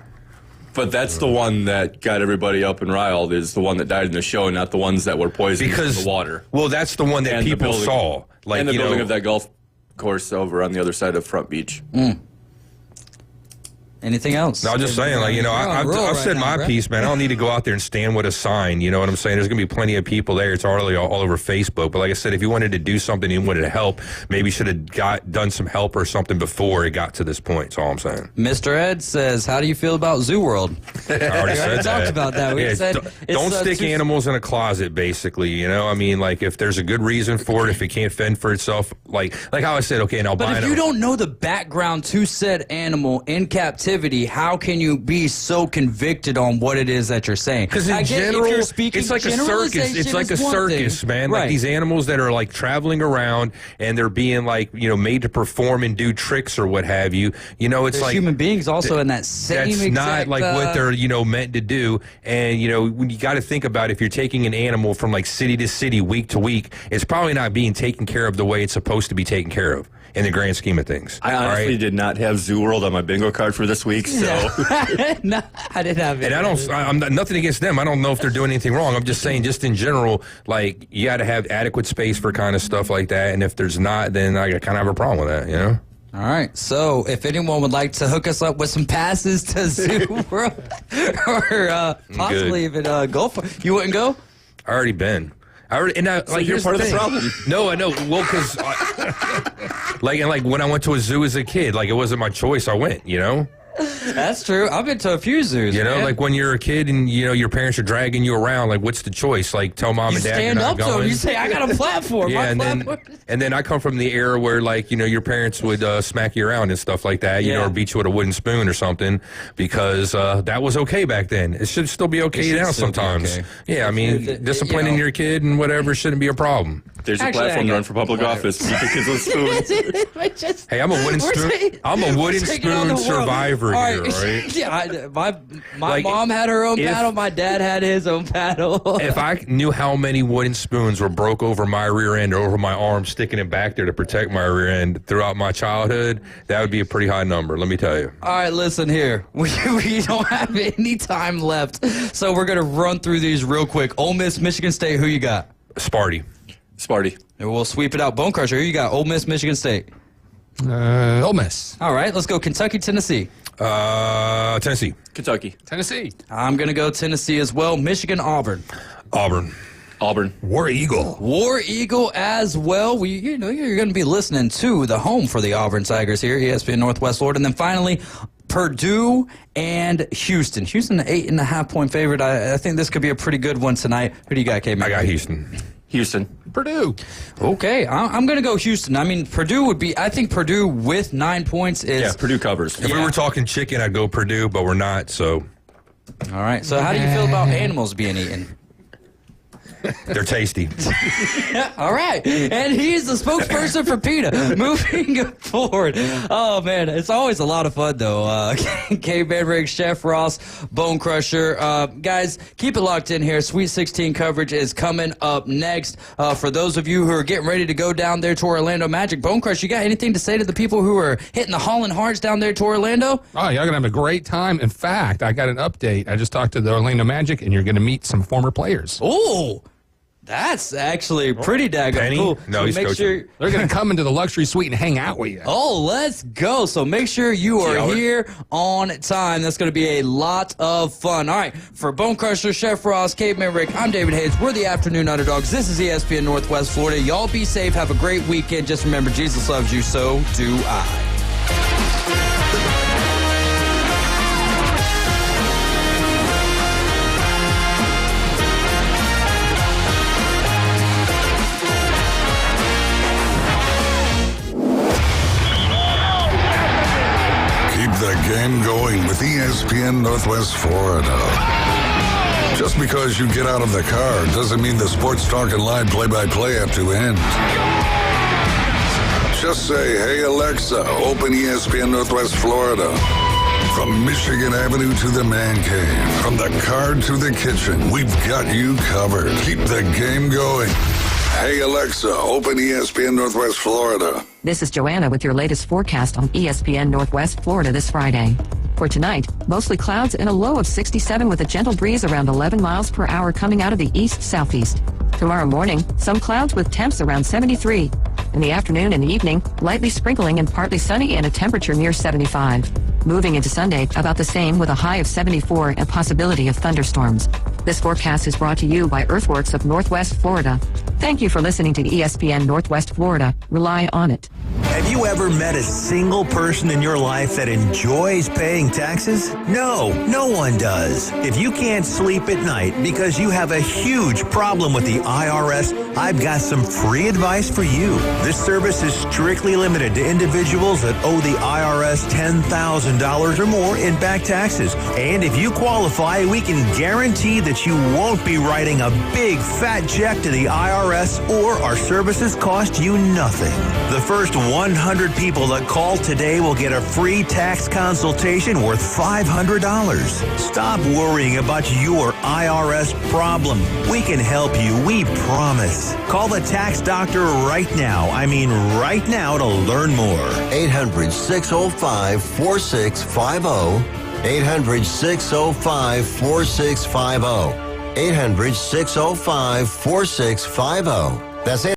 But that's the one that got everybody up and riled, is the one that died in the show, not the ones that were poisoned in the water. Well, that's the one that And the people building- saw. Like, and the you building know, of that golf course over on the other side of Front Beach. Anything else? No, I'm just saying, like, you know, I've said my piece, man. I don't need to go out there and stand with a sign. You know what I'm saying? There's going to be plenty of people there. It's already all over Facebook. But like I said, if you wanted to do something, you wanted to help, maybe you should have done some help or something before it got to this point. That's all I'm saying. Mr. Ed says, how do you feel about Zoo World? I already said that. talked about that. We said don't stick animals in a closet, basically. You know, I mean, like, if there's a good reason for it, if it can't fend for itself, like how I said, okay, and But if you don't know the background to said animal in captivity, how can you be so convicted on what it is that you're saying? Because in general, it's like a circus. It's like a circus, man. Right. Like these animals that are like traveling around and they're being like, you know, made to perform and do tricks or what have you. You know, it's There's like human beings also in that same that's exact, not like what they're, you know, meant to do. And, you know, when you got to think about if you're taking an animal from like city to city, week to week, it's probably not being taken care of the way it's supposed to be taken care of in the grand scheme of things. I honestly did not have Zoo World on my bingo card for this week, so. No, I didn't have it. And I'm not, nothing against them. I don't know if they're doing anything wrong. I'm just saying, just in general, like, you got to have adequate space for kind of stuff like that. And if there's not, then I kind of have a problem with that, you know? All right. So if anyone would like to hook us up with some passes to Zoo World or possibly even go for you wouldn't go? I already been. So like, you're part of the problem. No, I know. Well, because like when I went to a zoo as a kid, like, it wasn't my choice. I went, you know? That's true. I've been to a few zoos. You know, man. like when you're a kid and, you know, your parents are dragging you around, like, what's the choice? Like, tell mom you and dad stand you're not up to going. them. You say, I got a platform. Yeah, My and then I come from the era where, like, you know, your parents would smack you around and stuff like that, you know, or beat you with a wooden spoon or something, because that was okay back then. It should still be okay now sometimes. Okay. Yeah, I mean, disciplining your kid and whatever shouldn't be a problem. There's a platform to run for public office. Beat the kids with spoons. Hey, I'm a wooden spoon. I'm a wooden spoon survivor here, all right? Yeah, my mom had her own paddle. My dad had his own paddle. If I knew how many wooden spoons were broke over my rear end or over my arm, sticking it back there to protect my rear end throughout my childhood, that would be a pretty high number, let me tell you. All right, listen here. We don't have any time left, so we're going to run through these real quick. Ole Miss, Michigan State, who you got? Sparty. And we'll sweep it out. Bone Crusher, who you got? Ole Miss, Michigan State. Ole Miss. All right, let's go Kentucky, Tennessee. Tennessee. Kentucky. Tennessee. I'm going to go Tennessee as well. Michigan, Auburn. Auburn. War Eagle. War Eagle as well. You're going to be listening to the home for the Auburn Tigers here, ESPN Northwest Florida. And then finally, Purdue and Houston. Houston, an 8.5-point favorite. I think this could be a pretty good one tonight. Who do you got, K-Man? I got Houston. Purdue. Okay, I'm going to go Houston. I mean, Purdue would be, I think Purdue with 9 points is... Yeah, Purdue covers. If we were talking chicken, I'd go Purdue, but we're not, so... All right, so how do you feel about animals being eaten? They're tasty. All right. And he's the spokesperson for PETA. Moving forward. Oh, man. It's always a lot of fun, though. K-Man Riggs, Chef Ross, Bone Crusher. Guys, keep it locked in here. Sweet 16 coverage is coming up next. For those of you who are getting ready to go down there to Orlando Magic, Bone Crusher, you got anything to say to the people who are hitting the Holland Hearts down there to Orlando? Oh, y'all going to have a great time. In fact, I got an update. I just talked to the Orlando Magic, and you're going to meet some former players. Oh, that's actually pretty daggone cool. No, so he's make coaching. sure They're going to come into the luxury suite and hang out with you. Oh, let's go. So make sure you are here on time. That's going to be a lot of fun. All right. For Bone Crusher, Chef Ross, Caveman Rick, I'm David Hayes. We're the Afternoon Underdogs. This is ESPN Northwest Florida. Y'all be safe. Have a great weekend. Just remember, Jesus loves you. So do I. The game going with ESPN Northwest Florida. Just because you get out of the car doesn't mean the sports talk and live play-by-play have to end. Just say, hey Alexa, open ESPN Northwest Florida. From Michigan Avenue to the man cave, from the car to the kitchen, we've got you covered. Keep the game going. Hey Alexa, open ESPN Northwest Florida. This is Joanna with your latest forecast on ESPN Northwest Florida this Friday. For tonight, mostly clouds and a low of 67 with a gentle breeze around 11 miles per hour coming out of the east-southeast. Tomorrow morning, some clouds with temps around 73. In the afternoon and evening, lightly sprinkling and partly sunny and a temperature near 75. Moving into Sunday, about the same with a high of 74 and possibility of thunderstorms. This forecast is brought to you by Earthworks of Northwest Florida. Thank you for listening to ESPN Northwest Florida. Rely on it. Have you ever met a single person in your life that enjoys paying taxes? No one does. If you can't sleep at night because you have a huge problem with the IRS, I've got some free advice for you. This service is strictly limited to individuals that owe the IRS $10,000 or more in back taxes. And if you qualify, we can guarantee that you won't be writing a big fat check to the IRS, or our services cost you nothing. The first 100 people that call today will get a free tax consultation worth $500. Stop worrying about your IRS problem. We can help you, we promise. Call the tax doctor right now. I mean right now to learn more. 800-605-4650. 800-605-4650. 800-605-4650. That's it.